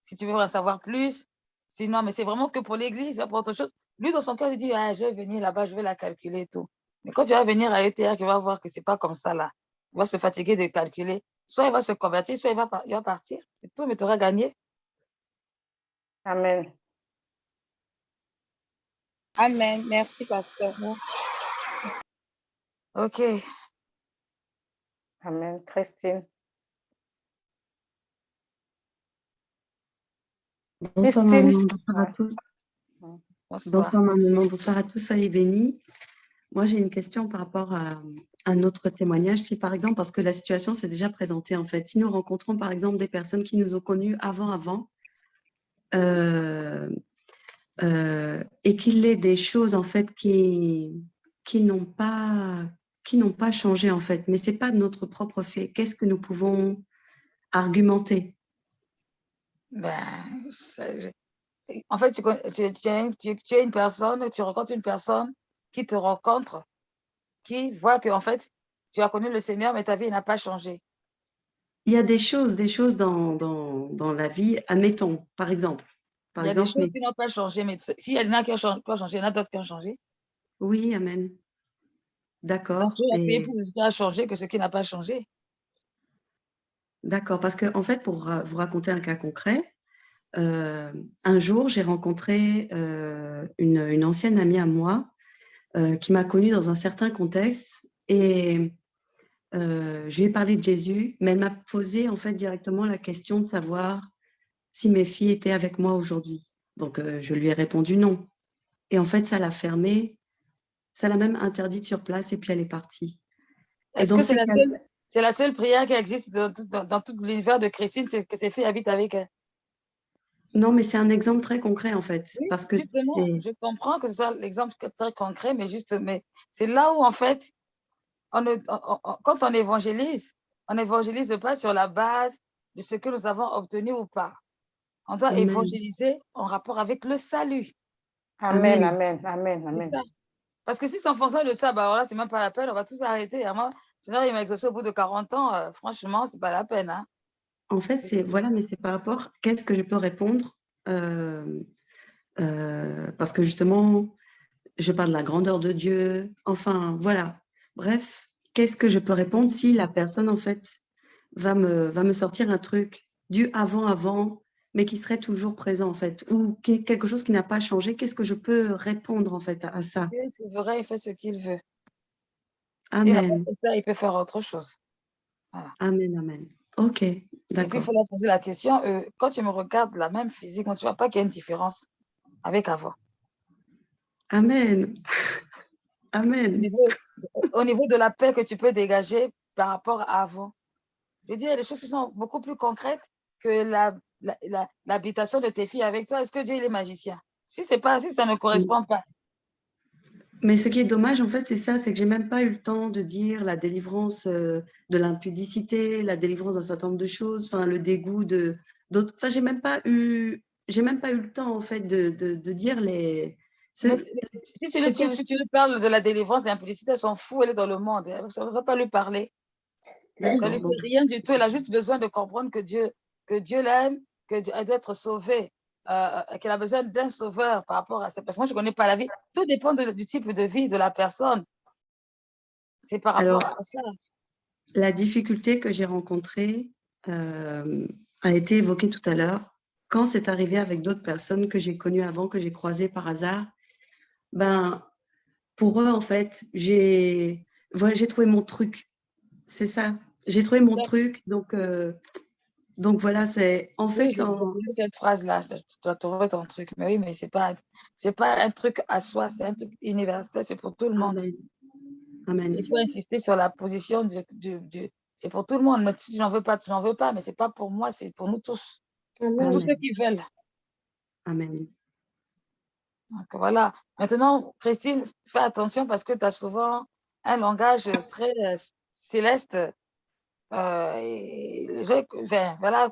si tu veux en savoir plus. Sinon, mais c'est vraiment que pour l'église, pas pour autre chose. Lui, dans son cœur, il dit, ah, je vais venir là-bas, je vais la calculer et tout. Mais quand tu vas venir à ETR, tu vas voir que c'est pas comme ça là. Il va se fatiguer de calculer. Soit il va se convertir, soit il va partir. C'est tout, mais tu auras gagné. Amen. Amen. Merci, pasteur. OK. Amen. Christine. Bonsoir Christine. maman, bonsoir à tous. Bonsoir. Bonsoir maman, bonsoir à tous, soyez bénis. Moi j'ai une question par rapport à un autre témoignage. Si par exemple, parce que la situation s'est déjà présentée en fait, si nous rencontrons par exemple des personnes qui nous ont connus avant, et qu'il y ait des choses en fait qui n'ont pas changé en fait, mais c'est pas de notre propre fait. Qu'est-ce que nous pouvons argumenter? Ben, en fait, tu es une personne, tu rencontres une personne qui te rencontre, qui voit que en fait, tu as connu le Seigneur, mais ta vie n'a pas changé. Il y a des choses dans la vie, admettons, par exemple. Il y a des choses qui n'ont pas changé, mais s'il y en a qui ont pas changé, il y en a d'autres qui ont changé. Oui, amen. D'accord. Tu as payé plus de ce qui a changé que ce qui n'a pas changé. D'accord, parce que en fait, pour vous raconter un cas concret, un jour, j'ai rencontré une ancienne amie à moi qui m'a connue dans un certain contexte et je lui ai parlé de Jésus, mais elle m'a posé en fait directement la question de savoir si mes filles étaient avec moi aujourd'hui. Donc, je lui ai répondu non. Et en fait, ça l'a fermée, ça l'a même interdite sur place et puis elle est partie. Est-ce que c'est la seule prière qui existe dans tout l'univers de Christine, c'est que ses filles habitent avec elle? Non, mais c'est un exemple très concret en fait. Oui, parce que justement, je comprends que ce soit l'exemple très concret, mais c'est là où en fait, quand on n'évangélise pas sur la base de ce que nous avons obtenu ou pas. On doit évangéliser en rapport avec le salut. Amen, amen, amen, amen. Parce que si c'est en fonction de ça, bah alors là, c'est même pas la peine, on va tous arrêter. Moi, sinon, il m'a exaucé au bout de 40 ans, franchement, c'est pas la peine. Hein. En fait, mais c'est par rapport, qu'est-ce que je peux répondre parce que justement, je parle de la grandeur de Dieu, enfin, voilà. Bref, qu'est-ce que je peux répondre si la personne, en fait, va me sortir un truc du avant, mais qui serait toujours présent, en fait, ou quelque chose qui n'a pas changé, qu'est-ce que je peux répondre, en fait, à ça? Dieu est souverain, il fait ce qu'il veut. S'il n'a pas Amen. fait ça, il peut faire autre chose. Voilà. Amen, amen. OK, Et puis, il d'accord. faut leur poser la question, quand tu me regardes la même physique, tu ne vois pas qu'il y a une différence avec avant. Amen. Amen. Au niveau de la paix que tu peux dégager par rapport à avant. Je veux dire, il y a des choses qui sont beaucoup plus concrètes que l'habitation de tes filles avec toi. Est-ce que Dieu il est magicien? Si ça ne correspond pas. Mais ce qui est dommage, en fait, c'est ça, c'est que j'ai même pas eu le temps de dire la délivrance de l'impudicité, la délivrance d'un certain nombre de choses, enfin le dégoût d'autres. Enfin, j'ai même pas eu le temps, en fait, de dire les. Si tu lui parles de la délivrance, de l'impudicité, elle s'en fout, elle est dans le monde. Ça ne va pas lui parler. Ça ne lui fait rien du tout. Elle a juste besoin de comprendre que Dieu l'aime, qu'elle doit être sauvée, qu'elle a besoin d'un sauveur par rapport à ça. Parce que moi, je ne connais pas la vie. Tout dépend du type de vie de la personne. C'est par rapport à ça. La difficulté que j'ai rencontrée a été évoquée tout à l'heure. Quand c'est arrivé avec d'autres personnes que j'ai connues avant, que j'ai croisées par hasard, ben, pour eux, en fait, j'ai trouvé mon truc. C'est ça. J'ai trouvé mon truc. Donc voilà, c'est en fait. Cette phrase-là, tu as trouvé ton truc. Mais oui, mais c'est pas un truc à soi, c'est un truc universel, c'est pour tout le monde. Amen. Il faut insister sur la position c'est pour tout le monde. Mais si tu n'en veux pas, tu n'en veux pas. Mais ce n'est pas pour moi, c'est pour nous tous. Pour tous ceux qui veulent. Amen. Donc voilà. Maintenant, Christine, fais attention parce que tu as souvent un langage très céleste. Voilà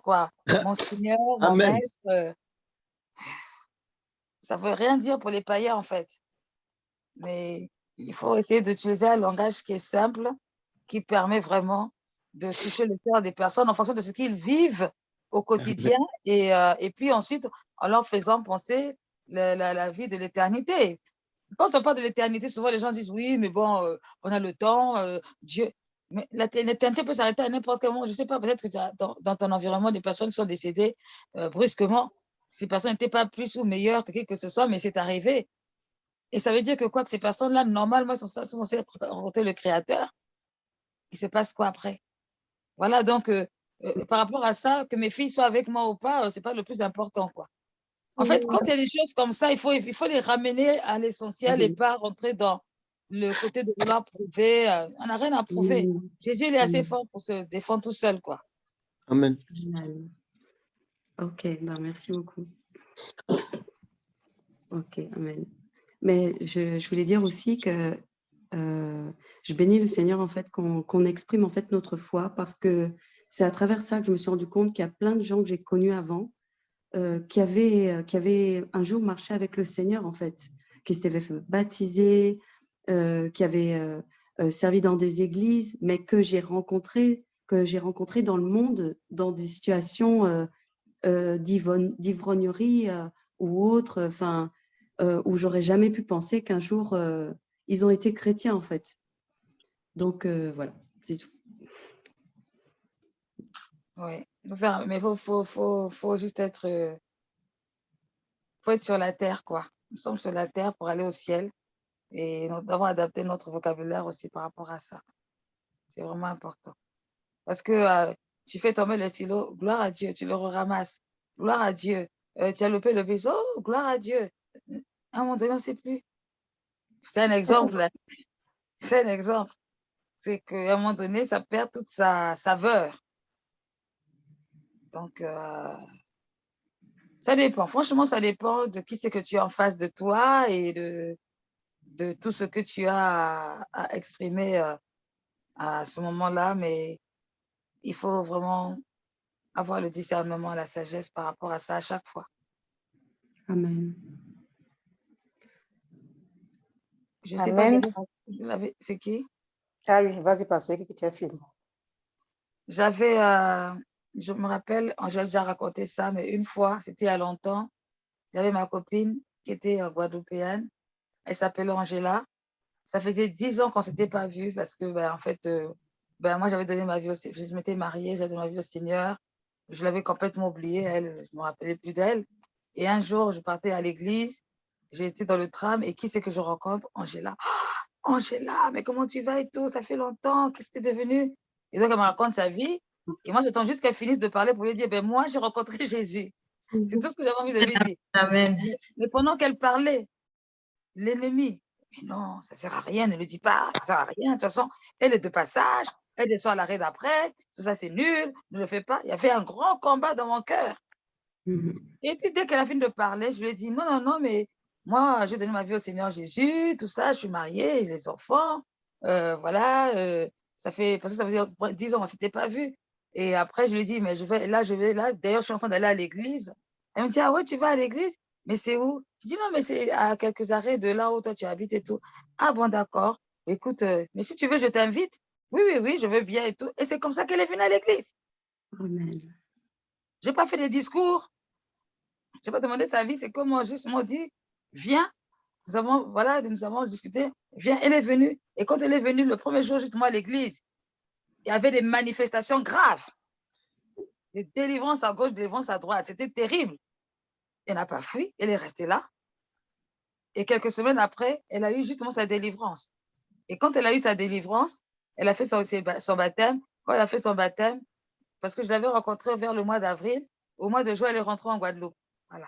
quoi. Mon Seigneur, mon maître. Ça ne veut rien dire pour les païens en fait. Mais il faut essayer d'utiliser un langage qui est simple, qui permet vraiment de toucher le cœur des personnes en fonction de ce qu'ils vivent au quotidien et puis ensuite en leur faisant penser la vie de l'éternité. Quand on parle de l'éternité, souvent les gens disent oui, mais bon, on a le temps, Dieu. Mais l'éternité peut s'arrêter à n'importe quel moment. Je ne sais pas, peut-être que tu as dans ton environnement des personnes qui sont décédées brusquement. Ces personnes n'étaient pas plus ou meilleures que qui que ce soit, mais c'est arrivé. Et ça veut dire que quoi, que ces personnes-là, normalement, sont censées rencontrer le Créateur. Il se passe quoi après? Voilà, donc par rapport à ça, que mes filles soient avec moi ou pas, ce n'est pas le plus important, quoi. En fait, quand il y a des choses comme ça, il faut les ramener à l'essentiel et pas rentrer dans le côté de vouloir prouver. On n'a rien à prouver. Jésus, il est assez fort pour se défendre tout seul, quoi. Amen. Ok, ben merci beaucoup. Ok, amen. Mais je voulais dire aussi que je bénis le Seigneur en fait qu'on exprime en fait notre foi parce que c'est à travers ça que je me suis rendu compte qu'il y a plein de gens que j'ai connus avant qui avaient un jour marché avec le Seigneur en fait, qui s'étaient fait baptiser, qui avaient servi dans des églises, mais que j'ai rencontré dans le monde dans des situations d'ivrognerie ou autres, enfin où j'aurais jamais pu penser qu'un jour ils ont été chrétiens en fait. Donc voilà, c'est tout. Oui, mais faut juste être, faut être sur la terre, quoi. Nous sommes sur la terre pour aller au ciel et nous devons adapter notre vocabulaire aussi par rapport à ça. C'est vraiment important. Parce que tu fais tomber le stylo, gloire à Dieu, tu le ramasses, gloire à Dieu. Tu as loupé le baiser, oh, gloire à Dieu. À un moment donné, on ne sait plus. C'est un exemple. Là. C'est un exemple. C'est qu'à un moment donné, ça perd toute sa saveur. Donc, ça dépend. Franchement, ça dépend de qui c'est que tu as en face de toi et de tout ce que tu as à exprimer à ce moment-là. Mais il faut vraiment avoir le discernement, la sagesse par rapport à ça à chaque fois. Amen. Je ne sais Amen. pas, c'est qui? Ah oui, vas-y, pasteur, que tu as fini. J'avais, je me rappelle, j'ai déjà raconté ça, mais une fois, c'était il y a longtemps, j'avais ma copine qui était guadeloupéenne, elle s'appelait Angela. Ça faisait 10 ans qu'on ne s'était pas vus parce que, en fait, moi, j'avais donné ma vie je m'étais mariée, j'avais donné ma vie au Seigneur. Je l'avais complètement oubliée, elle, je ne me rappelais plus d'elle. Et un jour, je partais à l'église, j'étais dans le tram et qui c'est que je rencontre? Angela. Oh, Angela, mais comment tu vas et tout? Ça fait longtemps, qu'est-ce que tu es devenue? Et donc, elle me raconte sa vie. Et moi, j'attends juste qu'elle finisse de parler pour lui dire, moi, j'ai rencontré Jésus. C'est tout ce que j'avais envie de lui dire. Amen. Mais pendant qu'elle parlait, l'ennemi, mais non, ça ne sert à rien, ne le dis pas, ça ne sert à rien. De toute façon, elle est de passage, elle descend à l'arrêt d'après, tout ça c'est nul, ne le fais pas. Il y avait un grand combat dans mon cœur. Et puis dès qu'elle a fini de parler, je lui ai dit, non, non, non, mais moi, j'ai donné ma vie au Seigneur Jésus, tout ça, je suis mariée, j'ai des enfants, voilà, ça fait, parce que ça faisait 10 ans, on ne s'était pas vus. Et après, je lui ai dit, mais je vais là, d'ailleurs, je suis en train d'aller à l'église. Elle me dit, ah ouais, tu vas à l'église? Mais c'est où? Je dis, non, mais c'est à quelques arrêts de là où toi tu habites et tout. Ah bon, d'accord. Écoute, mais si tu veux, je t'invite. Oui, oui, oui, je veux bien et tout. Et c'est comme ça qu'elle est venue à l'église. Amen. Je n'ai pas fait de discours. Je n'ai pas demandé sa vie. C'est comme moi, juste m'ont dit, viens. Nous avons discuté. Viens, elle est venue. Et quand elle est venue, le premier jour, justement, à l'église, il y avait des manifestations graves. Des délivrances à gauche, des délivrances à droite. C'était terrible. Elle n'a pas fui, elle est restée là. Et quelques semaines après, elle a eu justement sa délivrance. Et quand elle a eu sa délivrance, elle a fait son baptême. Quand elle a fait son baptême, parce que je l'avais rencontrée vers le mois d'avril, au mois de juin, elle est rentrée en Guadeloupe. Voilà.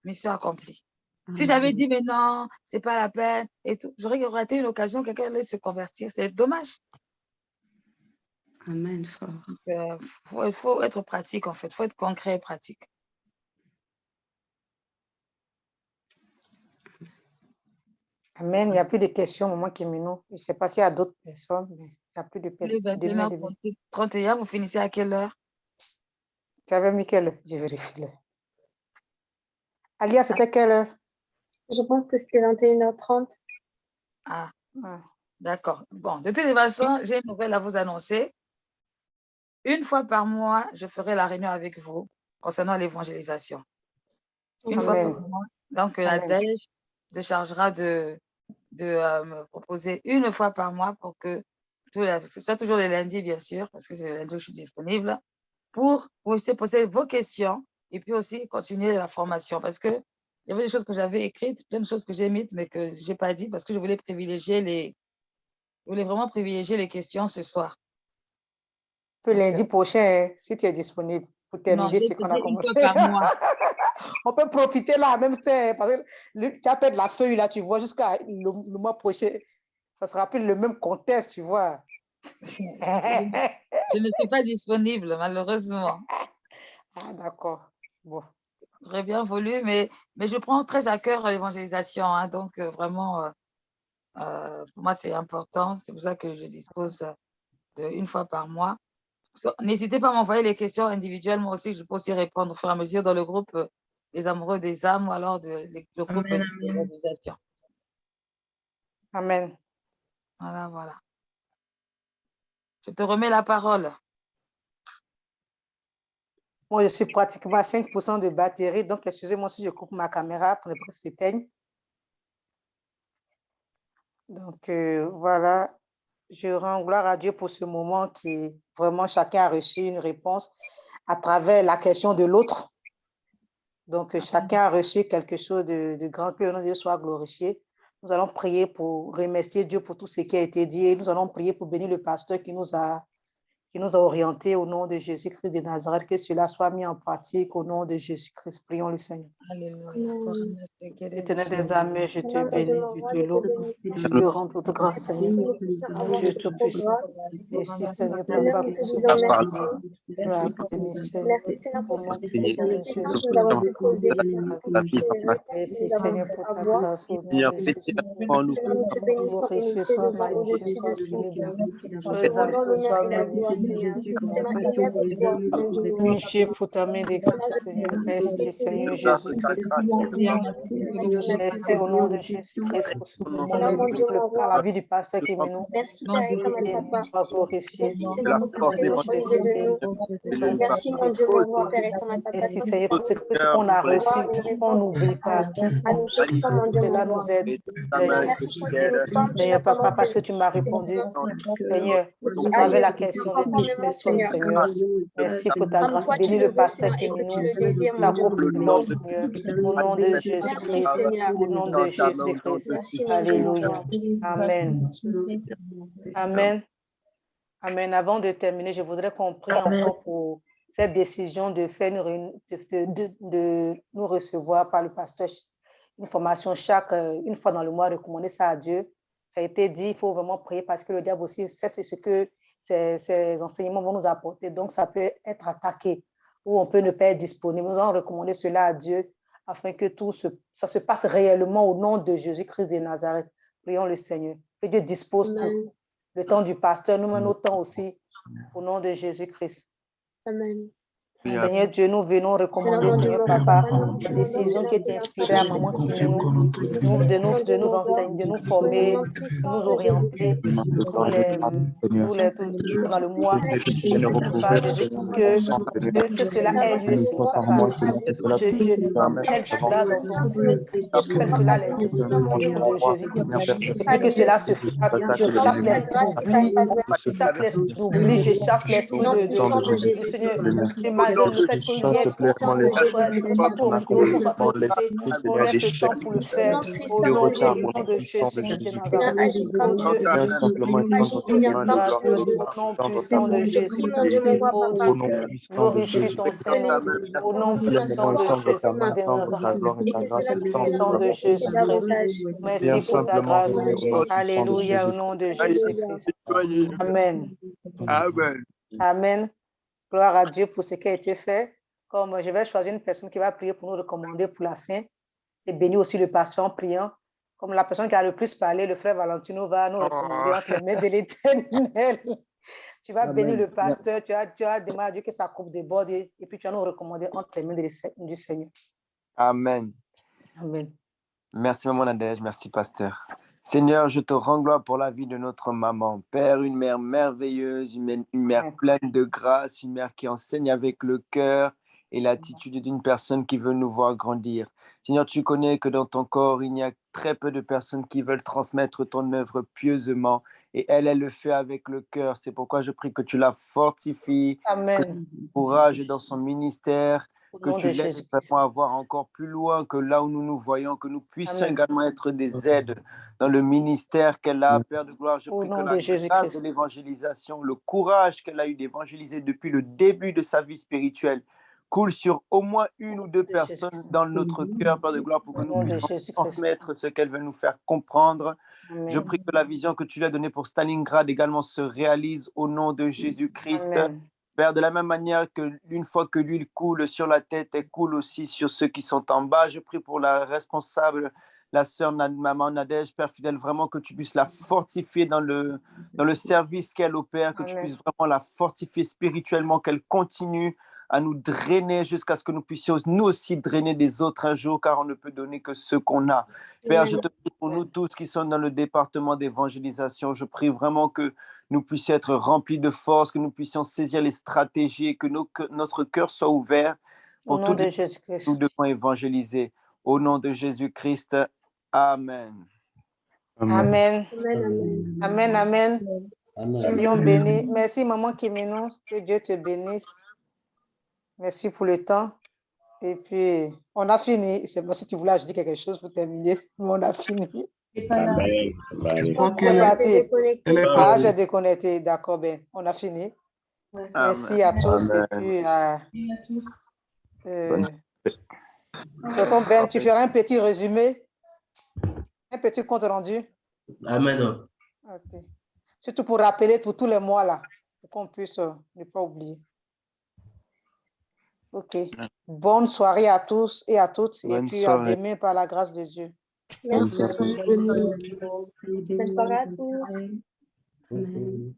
Mission accomplie. Si j'avais dit, mais non, c'est pas la peine, et tout, j'aurais raté une occasion, quelqu'un allait se convertir. C'est dommage. Amen, fort. Il faut être pratique, en fait. Il faut être concret et pratique. Amen. Il n'y a plus de questions au moment qui me Je ne sais pas s'il y a d'autres personnes, mais il n'y a plus de questions. 31, vous finissez à quelle heure? Tu avais mis quelle heure? Je vérifie l'heure. Alia, c'était quelle heure? Je pense que c'était 21h30. Ah. D'accord. Bon, de toute façon, j'ai une nouvelle à vous annoncer. Une fois par mois, je ferai la réunion avec vous concernant l'évangélisation. Une fois par mois. Donc, la DEJ se chargera de me proposer une fois par mois pour que ce soit toujours les lundis, bien sûr, parce que c'est les lundis où je suis disponible, pour aussi poser vos questions et puis aussi continuer la formation. Parce que il y avait des choses que j'avais écrites, plein de choses que j'ai mises, mais que je n'ai pas dit parce que je voulais vraiment privilégier les questions ce soir. Lundi prochain, si tu es disponible pour terminer ce qu'on a commencé. On peut profiter là, en même temps, parce que tu as fait de la feuille là, tu vois, jusqu'à le mois prochain, ça sera plus le même contexte, tu vois. Je ne suis pas disponible, malheureusement. Ah, d'accord. Bon. J'aurais bien voulu, mais je prends très à cœur l'évangélisation. Hein, donc, vraiment, pour moi, c'est important. C'est pour ça que je dispose d'une fois par mois. N'hésitez pas à m'envoyer les questions individuellement aussi. Je peux aussi répondre au fur et à mesure dans le groupe des amoureux des âmes ou alors le groupe d'évangélisation. Amen. Voilà, voilà. Je te remets la parole. Moi, je suis pratiquement à 5% de batterie, donc excusez-moi si je coupe ma caméra pour ne pas que ça s'éteigne. Donc, voilà. Je rends gloire à Dieu pour ce moment qui, vraiment, chacun a reçu une réponse à travers la question de l'autre. Donc, chacun a reçu quelque chose de grand, que le nom de Dieu soit glorifié. Nous allons prier pour remercier Dieu pour tout ce qui a été dit et nous allons prier pour bénir le pasteur qui nous a orientés au nom de Jésus-Christ de Nazareth, que cela soit mis en pratique au nom de Jésus-Christ. Prions le Seigneur. Éternel des armées, je te bénis, je te loue, je te rends toute grâce, Seigneur. Dieu Tout-Puissant. Merci, Seigneur, Papa, pour ce moment. Tu as permis, Seigneur. Merci, Seigneur, pour toutes les questions que nous avons pu poser. Merci, Seigneur, pour ta grâce au nom de Jésus. Seigneur, nous te bénissons et nous t'élevons au-dessus de tout. Nous te rendons l'honneur et la gloire, Seigneur. Seigneur, élève-toi, mon Dieu. Punifié pour ta main de grâce, Seigneur. Merci, Seigneur Jésus-Christ. Merci au nom de Jésus-Christ pour ce moment. Par la vie du pasteur qui est nous. Merci, Père éternel, Papa. Glorifié. Merci, Seigneur, pour ta présence au milieu de nous. Merci, mon Dieu, mon roi, Père éternel, Papa. Merci, Seigneur, pour ce qu'on a reçu. On n'oublie pas. À nos questions, mon Dieu, Cela nous aide. merci pour ce que nous sommes. Seigneur, Papa, parce que tu m'as répondu. Seigneur, avec la question de personnes, Seigneur. Merci pour ta grâce. Bénis le pasteur qui nous sa couple de l'homme, Seigneur. Au nom de Jésus-Christ. Au nom de Jésus-Christ. Alléluia. Amen. Amen. Amen. Avant de terminer, je voudrais qu'on prie encore pour cette décision de faire de nous recevoir par le pasteur une formation une fois dans le mois, recommander ça à Dieu. Ça a été dit, il faut vraiment prier parce que le diable aussi sait ce que ces enseignements vont nous apporter. Donc, ça peut être attaqué ou on peut ne pas être disponible. Nous allons recommander cela à Dieu afin que ça se passe réellement au nom de Jésus-Christ de Nazareth. Prions le Seigneur. Que Dieu dispose tout. Le temps du pasteur, nous menons temps aussi au nom de Jésus-Christ. Amen. Seigneur Dieu, nous venons recommander, Seigneur Papa, la décision qui est inspirée à maman qui de nous enseigner, de nous former, de nous orienter dans le mois. Que cela ait lieu, Seigneur Papa. Je cela dans ton feu. Je fais cela les de Jésus. Et que cela se fasse. Je chasse l'esprit d'oubli. Je chasse l'esprit de Seigneur. Malgré le fait qu'il y ait clairement ce temps pour le faire au nom de Jésus-Christ. Au nom puissant de Jésus. Glorifie ton Seigneur. Au nom puissant de Jésus-Christ. Merci pour ta grâce. Alléluia, au nom de Jésus-Christ. Amen. Amen. Amen. Gloire à Dieu pour ce qui a été fait. Comme je vais choisir une personne qui va prier pour nous recommander pour la fin et bénir aussi le pasteur en priant. Comme la personne qui a le plus parlé, le frère Valentino va nous recommander entre les mains de l'Éternel. Tu vas bénir le pasteur, tu as demandé à Dieu que sa coupe déborde et puis tu vas nous recommander entre les mains du Seigneur. Amen. Amen. Merci maman Nadège, merci pasteur. Seigneur, je te rends gloire pour la vie de notre maman. Père, une mère merveilleuse, une mère pleine de grâce, une mère qui enseigne avec le cœur et l'attitude d'une personne qui veut nous voir grandir. Seigneur, tu connais que dans ton corps, il y a très peu de personnes qui veulent transmettre ton œuvre pieusement. Et elle le fait avec le cœur. C'est pourquoi je prie que tu la fortifies, que Amen. tu l'encourages dans son ministère, Au que nom tu de l'aides Jésus-Christ. vraiment à voir encore plus loin que là où nous nous voyons, que nous puissions Amen. également être des aides dans le ministère qu'elle a. Père de gloire, je Au prie que nom la de grâce Jésus-Christ. de l'évangélisation, le courage qu'elle a eu d'évangéliser depuis le début de sa vie spirituelle coule sur au moins une ou deux personnes dans notre cœur, Père de gloire, pour que Au nous nom de puissions Jésus-Christ. transmettre ce qu'elle veut nous faire comprendre. Je Amen. prie que la vision que tu lui as donnée pour Stalingrad également se réalise au nom de Jésus-Christ. Amen. Père, de la même manière que une fois que l'huile coule sur la tête, elle coule aussi sur ceux qui sont en bas. Je prie pour la responsable, la sœur maman Nadège, Père fidèle, vraiment que tu puisses la fortifier dans le service qu'elle opère, que tu Amen. puisses vraiment la fortifier spirituellement, qu'elle continue à nous drainer jusqu'à ce que nous puissions nous aussi drainer des autres un jour, car on ne peut donner que ce qu'on a. Père, je te prie pour nous tous qui sommes dans le département d'évangélisation. Je prie vraiment que nous puissions être remplis de force, que nous puissions saisir les stratégies et que notre cœur soit ouvert Au pour nom toutes de les Jésus-Christ. nous devons évangéliser. Au nom de Jésus-Christ, Amen. Amen. Amen. Amen. Amen. Amen. Soyons bénis. Merci, maman Kimino. Que Dieu te bénisse. Merci pour le temps. Et puis, on a fini. C'est moi, si tu voulais ajouter quelque chose pour terminer. Mais on a fini. Et pas là. Je pense C'est qu'elle a été parti. déconnectée. Ah, c'est déconnecté. D'accord, ben, on a fini. Ouais. Merci à tous. Et puis, Merci à tous. tonton Ben, tu feras un petit résumé, un petit compte rendu. Amen. Ok. Surtout pour rappeler pour tous les mois là, pour qu'on puisse ne pas oublier. Ok. Bonne soirée à tous et à toutes. Et Bonne puis à soirée. demain par la grâce de Dieu. Merci. Bonne soirée. Bonne soirée à tous. Amen.